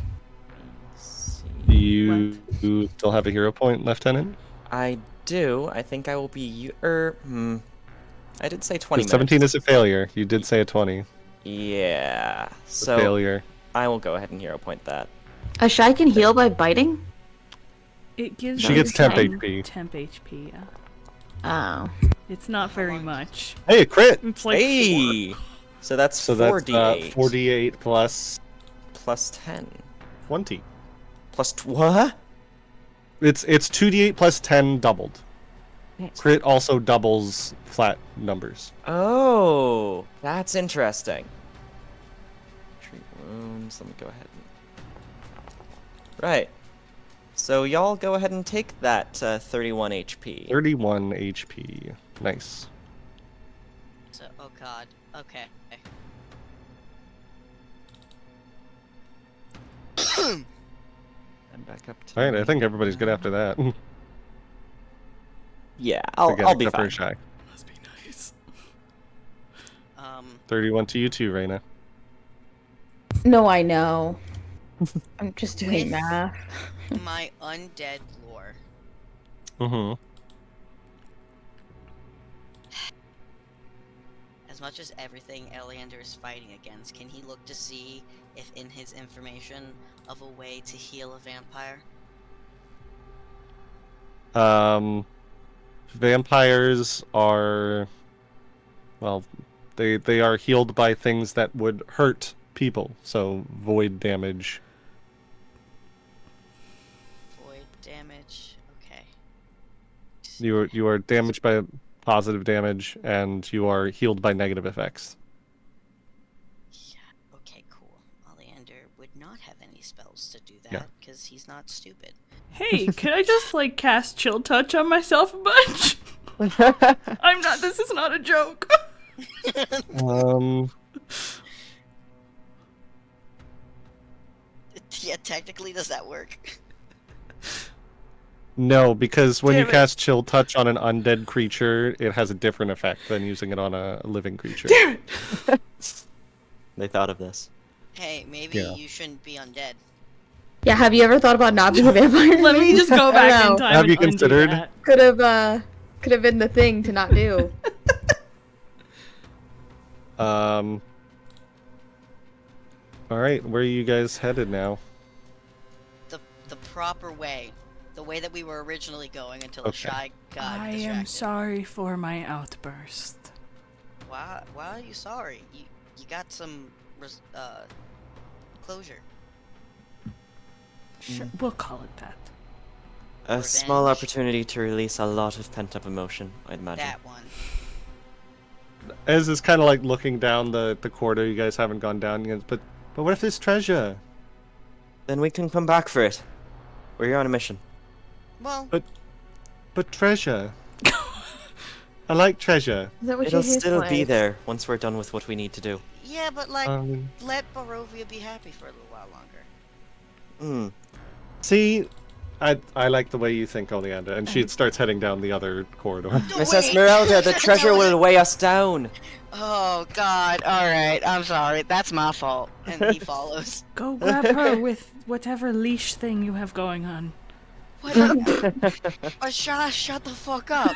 Do you still have a hero point, Lieutenant? I do. I think I will be... I did say 20 minutes. 17 is a failure. You did say a 20. Yeah. It's a So, failure. I will go ahead and hero point that. A shy can heal by biting? It gives She you gets temp some HP. Temp HP, yeah. Oh. It's not very much. Hey, a crit! It's like Hey! So that's So that's 4d8 4d8 plus plus 10. 20. What? It's 2d8 plus 10 doubled. Crit also doubles flat numbers. Oh, that's interesting. Treat wounds. Let me go ahead and... Right. So y'all go ahead and take that 31 HP. 31 HP. Nice. so, oh god. Okay. And back up to... Alright, I think everybody's good after that. Yeah, I'll be except for fine. Shy. Must be nice. 31 to you too, Reina. No, I know. I'm just doing With- math. My undead lore. Mm-hmm. As much as everything Eleander is fighting against, can he look to see if in his information of a way to heal a vampire? Vampires are... Well, they are healed by things that would hurt people. So, void damage. Void damage. Okay. You are damaged by positive damage, and you are healed by negative effects. Yeah. Okay. Cool. Oleander would not have any spells to do Yeah. that because he's not stupid. Hey, can I just like cast Chill Touch on myself a bunch? I'm not. This is not a joke. Yeah. Technically, does that work? No, because when you Damn it. cast Chill Touch on an undead creature, it has a different effect than using it on a living creature. Damn it. They thought of this. Hey, maybe Yeah. you shouldn't be undead. Yeah, have you ever thought about not being a vampire? Let me just go back in time Have and you undo considered? that. Could have been the thing to not do. Alright, where are you guys headed now? The proper way. The way that we were originally going until the Okay. shy got I distracted. am sorry for my outburst. Why are you sorry? You got some closure. Sure, we'll call it that. A small Revenge. opportunity to release a lot of pent-up emotion, I'd imagine. That one. Ez is kind of like looking down the corridor you guys haven't gone down yet, but what if there's treasure? Then we can come back for it. We're here on a mission. Well, But treasure. I like treasure. Is that what It'll you hear still be like? there once we're done with what we need to do. yeah, but like, Um, let Barovia be happy for a little while longer. see, I like the way you think, Oleander, and she starts heading down the other corridor. Miss Wait. Ezmerelda, the treasure will weigh us down! Oh God! All right, I'm sorry. That's my fault. And he follows. Go grab her with whatever leash thing you have going on. What? Shut the fuck up.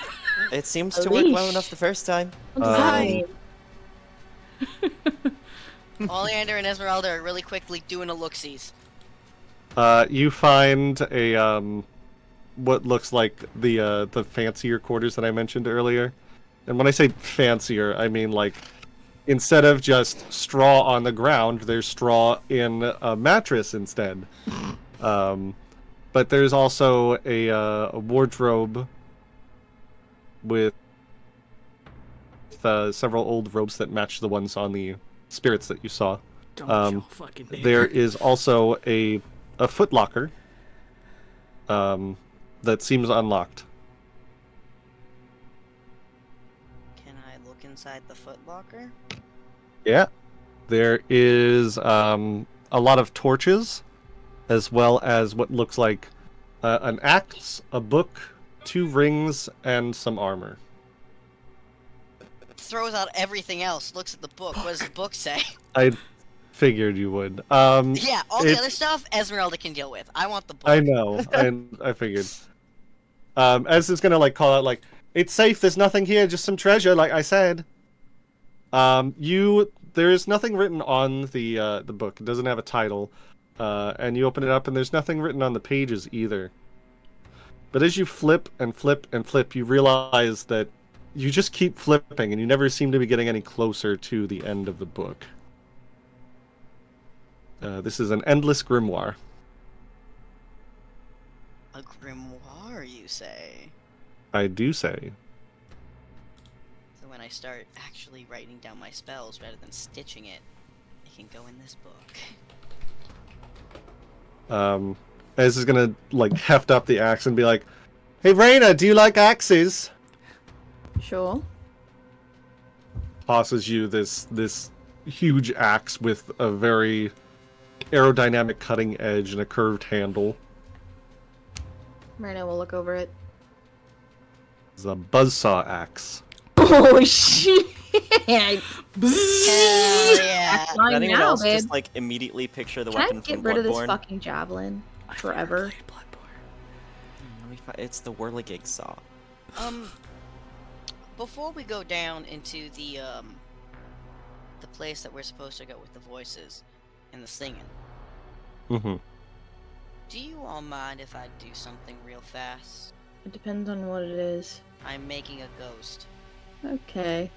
It seems A to work well leash. enough the first time. What does that Um, mean? Oleander and Ezmerelda are really quickly doing a look-sees. You find a what looks like the fancier quarters that I mentioned earlier. And when I say fancier, I mean like instead of just straw on the ground, there's straw in a mattress instead. But there's also a wardrobe with several old robes that match the ones on the spirits that you saw. Don't y'all fucking dare. There is also a footlocker that seems unlocked. Can I look inside the footlocker? Yeah. There is a lot of torches, as well as what looks like an axe, a book, 2 rings, and some armor. Throws out everything else, looks at the book. What does the book say? I figured you would. Yeah, all the it- other stuff, Ezmerelda can deal with. I want the book. I know. I figured. Ez is gonna like call out like, "It's safe. There's nothing here. Just some treasure, like I said." There is nothing written on the book. It doesn't have a title. And you open it up, and there's nothing written on the pages either. But as you flip and flip and flip, you realize that you just keep flipping, and you never seem to be getting any closer to the end of the book. This is an endless grimoire. A grimoire, you say? I do say. So when I start actually writing down my spells rather than stitching it, it can go in this book. Ez is gonna like heft up the axe and be like, "Hey, Raina, do you like axes?" Sure. Tosses you this huge axe with a very aerodynamic cutting edge and a curved handle. Right now we'll look over it. It's a buzzsaw axe. Oh shit! Hell yeah! That's Does mine anyone now, else babe. just like immediately picture the Can I weapon get from rid of this Bloodborne? fucking javelin I've forever? never played Bloodborne. Let me it's the whirligig saw. Before we go down into the place that we're supposed to go with the voices and the singing, Mm-hmm. do you all mind if I do something real fast? It depends on what it is. I'm making a ghost. Okay.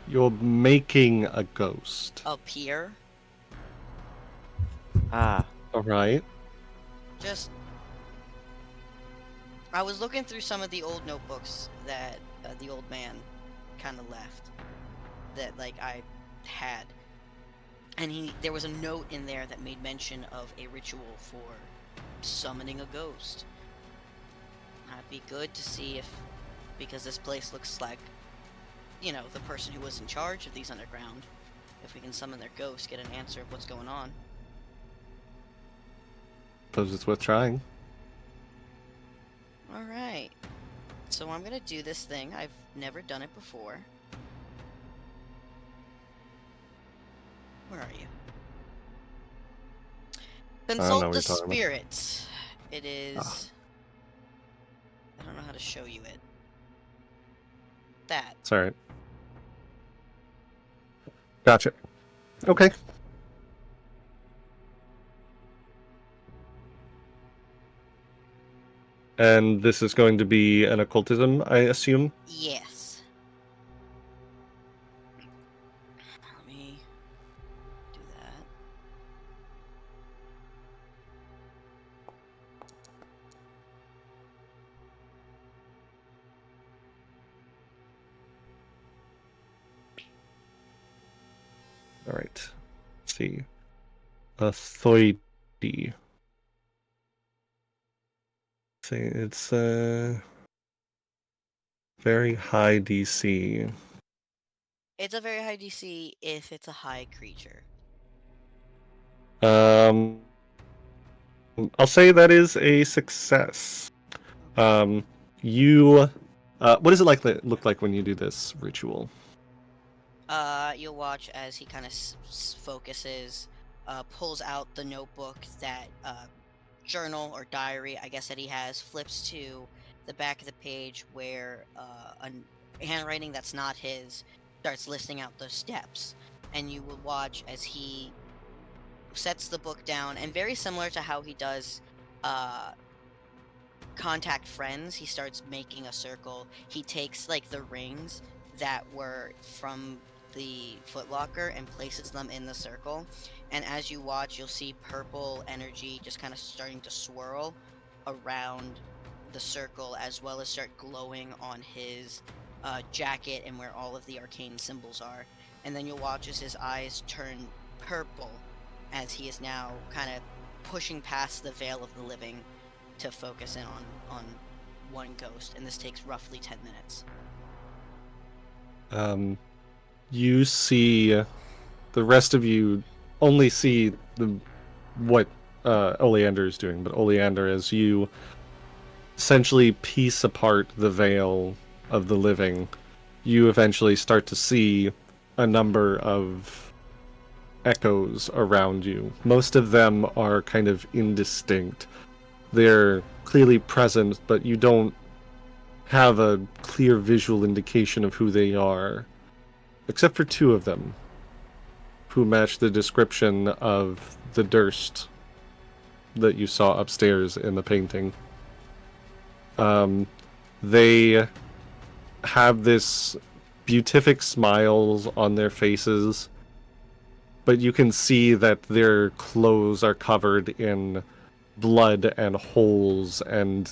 You're making a ghost. Appear? Ah, All right. Just... I was looking through some of the old notebooks that the old man kind of left. That, like, I had. And there was a note in there that made mention of a ritual for summoning a ghost. I'd be good to see if, because this place looks like, you know, the person who was in charge of these underground, if we can summon their ghost, get an answer of what's going on. Suppose it's worth trying. Alright. So I'm gonna do this thing. I've never done it before. Where are you? know Consult what the you're talking about. spirits. It is... Ah. I don't know how to show you it. That. It's all right. Gotcha. Okay. And this is going to be an occultism, I assume? Yes. Let me do that. All right. Let's see. Authority. See, it's very high DC. It's a very high DC if it's a high creature. I'll say that is a success. You, what does it look like when you do this ritual? You'll watch as he kind of focuses, pulls out the notebook that journal or diary, I guess, that he has, flips to the back of the page where a handwriting that's not his starts listing out the steps, and you will watch as he sets the book down, and very similar to how he does contact friends, he starts making a circle. He takes like the rings that were from the footlocker and places them in the circle, and as you watch, you'll see purple energy just kind of starting to swirl around the circle, as well as start glowing on his jacket and where all of the arcane symbols are. And then you'll watch as his eyes turn purple as he is now kind of pushing past the veil of the living to focus in on one ghost, and this takes roughly 10 minutes. You see, the rest of you only see what Oleander is doing, but Oleander, as you essentially piece apart the veil of the living, you eventually start to see a number of echoes around you. Most of them are kind of indistinct. They're clearly present, but you don't have a clear visual indication of who they are, except for two of them, who match the description of the Durst that you saw upstairs in the painting. They have this beatific smiles on their faces, but you can see that their clothes are covered in blood and holes and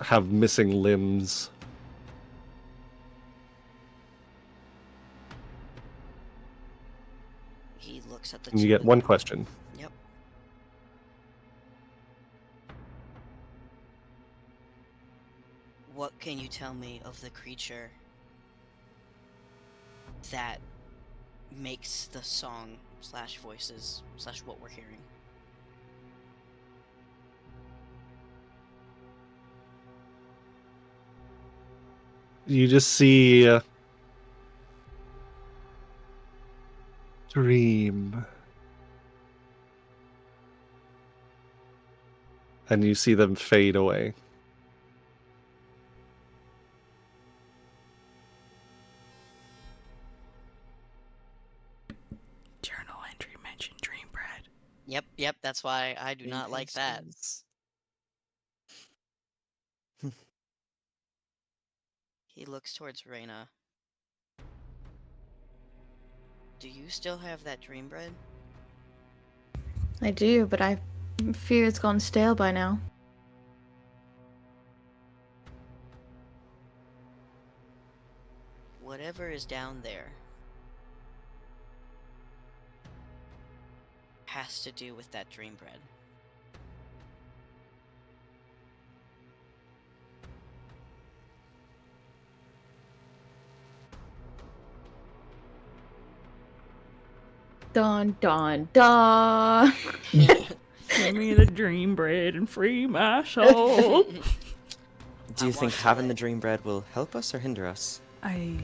have missing limbs. He looks at the And you two get of one them. question. Yep. What can you tell me of the creature that makes the song slash voices slash what we're hearing? You just see dream. And you see them fade away. Journal entry mentioned dream bread. Yep, that's why I do not like that. He looks towards Ireena. Do you still have that dream bread? I do, but I fear it's gone stale by now. Whatever is down there has to do with that dream bread. Dun dun dun. Give me the dream bread and free my soul. Do you I think want to having the let- dream bread will help us or hinder us? I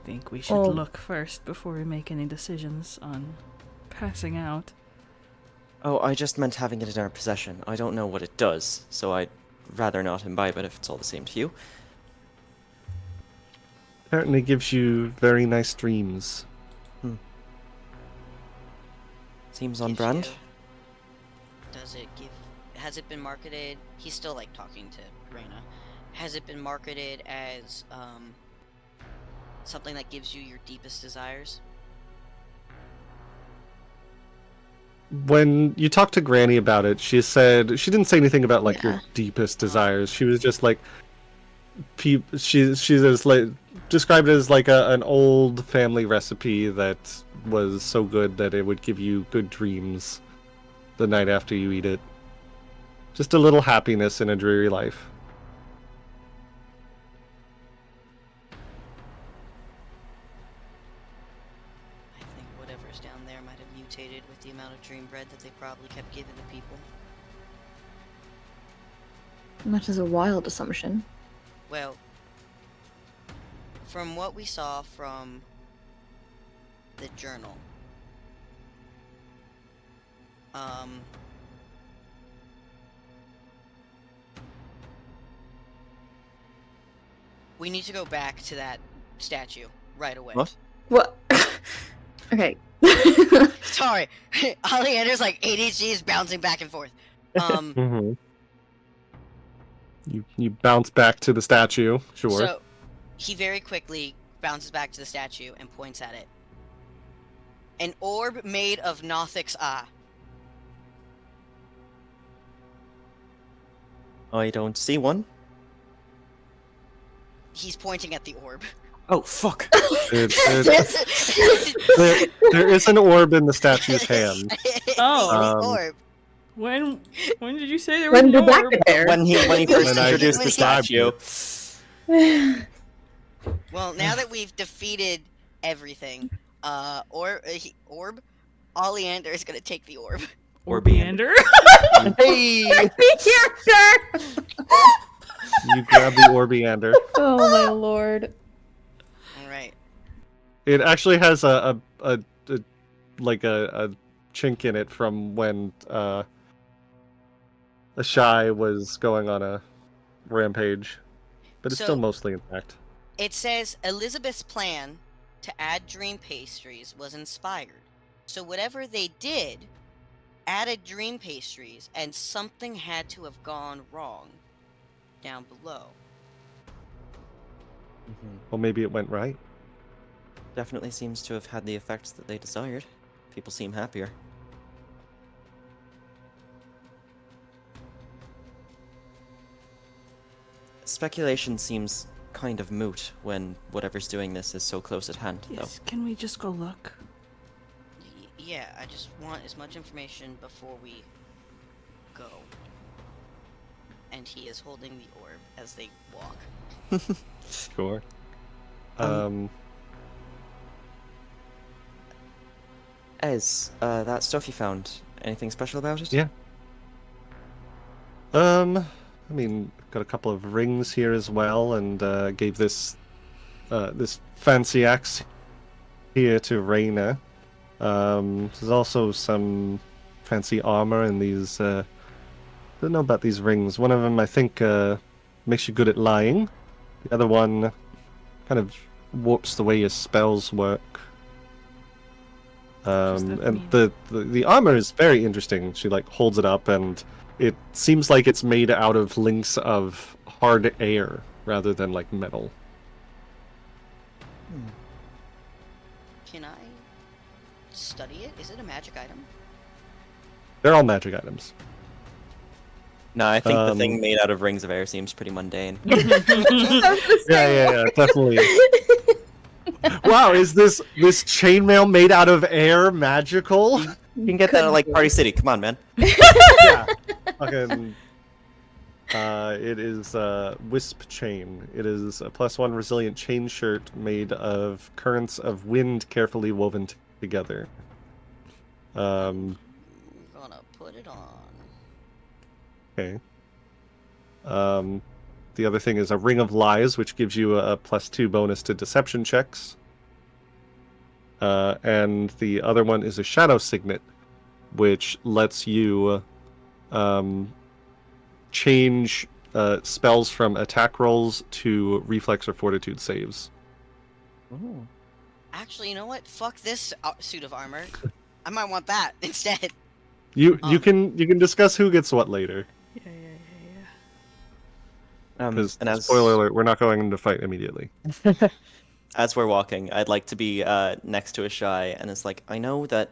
think we should Oh. look first before we make any decisions on passing out. Oh, I just meant having it in our possession. I don't know what it does, so I'd rather not imbibe it if it's all the same to you. Apparently gives you very nice dreams. Seems on Gives brand. you- Does it give... Has it been marketed... He's still, like, talking to Ireena. Has it been marketed as, something that gives you your deepest desires? When you talked to Granny about it, she said she didn't say anything about like Yeah. your deepest desires. She was just like, she's just like described it as like an old family recipe that was so good that it would give you good dreams the night after you eat it. Just a little happiness in a dreary life. I think whatever's down there might have mutated with the amount of dream bread that they probably kept giving to people. That is a wild assumption. Well, from what we saw from the journal, We need to go back to that statue right away. What? What? Okay. Sorry, Oleander's like ADHD is bouncing back and forth. Mm-hmm. You bounce back to the statue, sure. So he very quickly bounces back to the statue and points at it. An orb made of Nothic's eye. I don't see one. He's pointing at the orb. Oh, fuck. There is an orb in the statue's hand. Oh. The orb. When did you say there was When an did that orb? get there? When he first When I introduced the described statue. Well, now that we've defeated everything, orb, Oleander is gonna take the orb. Orbeander? Hey! You grab the Orbeander. Oh my lord. All right. It actually has a chink in it from when a Shy was going on a rampage, but it's still So- mostly intact. It says Elizabeth's plan to add dream pastries was inspired. So whatever they did, added dream pastries, and something had to have gone wrong down below. Well, maybe it went right. Definitely seems to have had the effects that they desired. People seem happier. Speculation seems kind of moot when whatever's doing this is so close at hand, though. Yes, can we just go look? Yeah, I just want as much information before we go. And he is holding the orb as they walk. Sure. Ez, that stuff you found, anything special about it? Yeah. I mean, got a couple of rings here as well, and gave this fancy axe here to Ireena. There's also some fancy armor and these. I don't know about these rings. One of them, I think, makes you good at lying. The other one kind of warps the way your spells work. does that And mean? the armor is very interesting. She like holds it up, and it seems like it's made out of links of hard air rather than like metal. Can I study it? Is it a magic item? They're all magic items. No, I think the Um, thing made out of rings of air seems pretty mundane. Yeah, definitely. Wow, is this chainmail made out of air magical? You can get that at like Party City. Come on, man. Yeah. Fucking. It is Wisp Chain. It is a +1 resilient chain shirt made of currents of wind carefully woven together. I'm gonna put it on. Okay. The other thing is a Ring of Lies, which gives you a +2 bonus to deception checks. And the other one is a Shadow Signet, which lets you change spells from attack rolls to reflex or fortitude saves. Ooh. Actually, you know what? Fuck this suit of armor. I might want that instead. You can discuss who gets what later. Yeah. Because And as spoiler alert, we're not going into fight immediately. as we're walking, I'd like to be next to a Shy, and it's like, I know that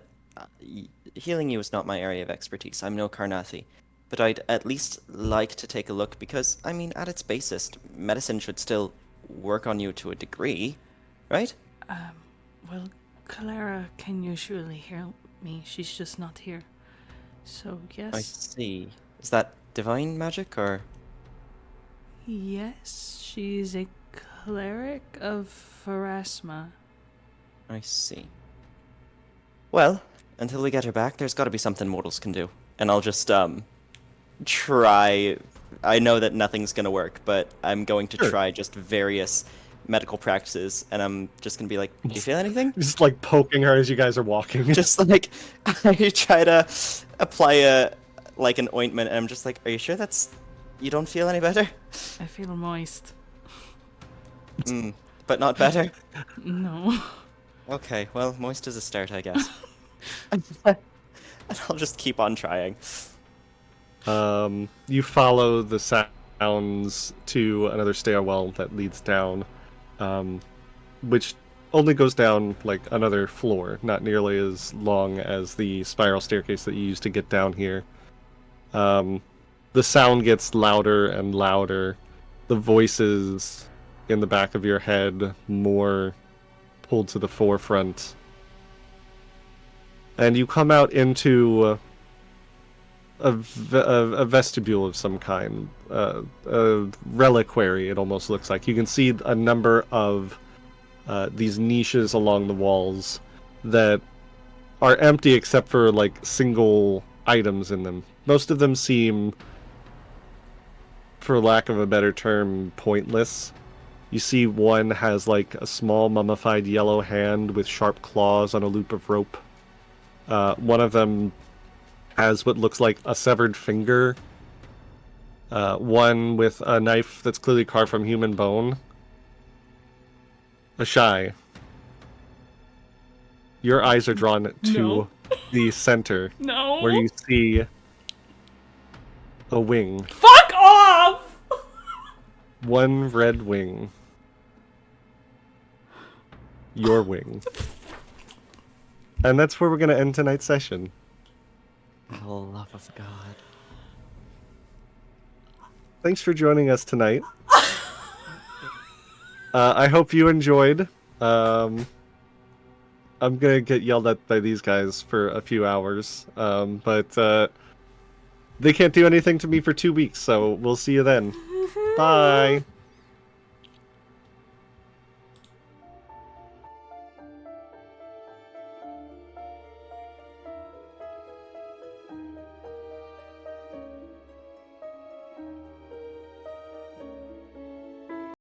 healing you is not my area of expertise. I'm no Karnathi. But I'd at least like to take a look because, I mean, at its basest, medicine should still work on you to a degree, right? Well, Clara can usually heal me. She's just not here. So, I yes. see. Is that divine magic, or...? Yes, she's a cleric of Pharasma. I see. Well, until we get her back, there's got to be something mortals can do. And I'll just, try... I know that nothing's gonna work, but I'm going to Sure. try just various medical practices, and I'm just gonna be like, do you feel anything? Just like poking her as you guys are walking. Just like, I try to apply an ointment, and I'm just like, are you sure you don't feel any better? I feel moist. But not better? No. Okay, well, moist is a start, I guess. And I'll just keep on trying. You follow the sounds to another stairwell that leads down, which only goes down like another floor, not nearly as long as the spiral staircase that you used to get down here. The sound gets louder and louder. The voices in the back of your head more pulled to the forefront. And you come out into a vestibule of some kind, a reliquary, it almost looks like. You can see a number of these niches along the walls that are empty except for like single items in them. Most of them seem, for lack of a better term, pointless. You see one has like a small mummified yellow hand with sharp claws on a loop of rope. One of them has what looks like a severed finger. One with a knife that's clearly carved from human bone. Ashai, your eyes are drawn to No. the center, No. where you see a wing. Fuck off! One red wing. Your wing. And that's where we're going to end tonight's session. For the love of God. Thanks for joining us tonight. I hope you enjoyed. I'm gonna get yelled at by these guys for a few hours, but they can't do anything to me for 2 weeks, so we'll see you then. Bye!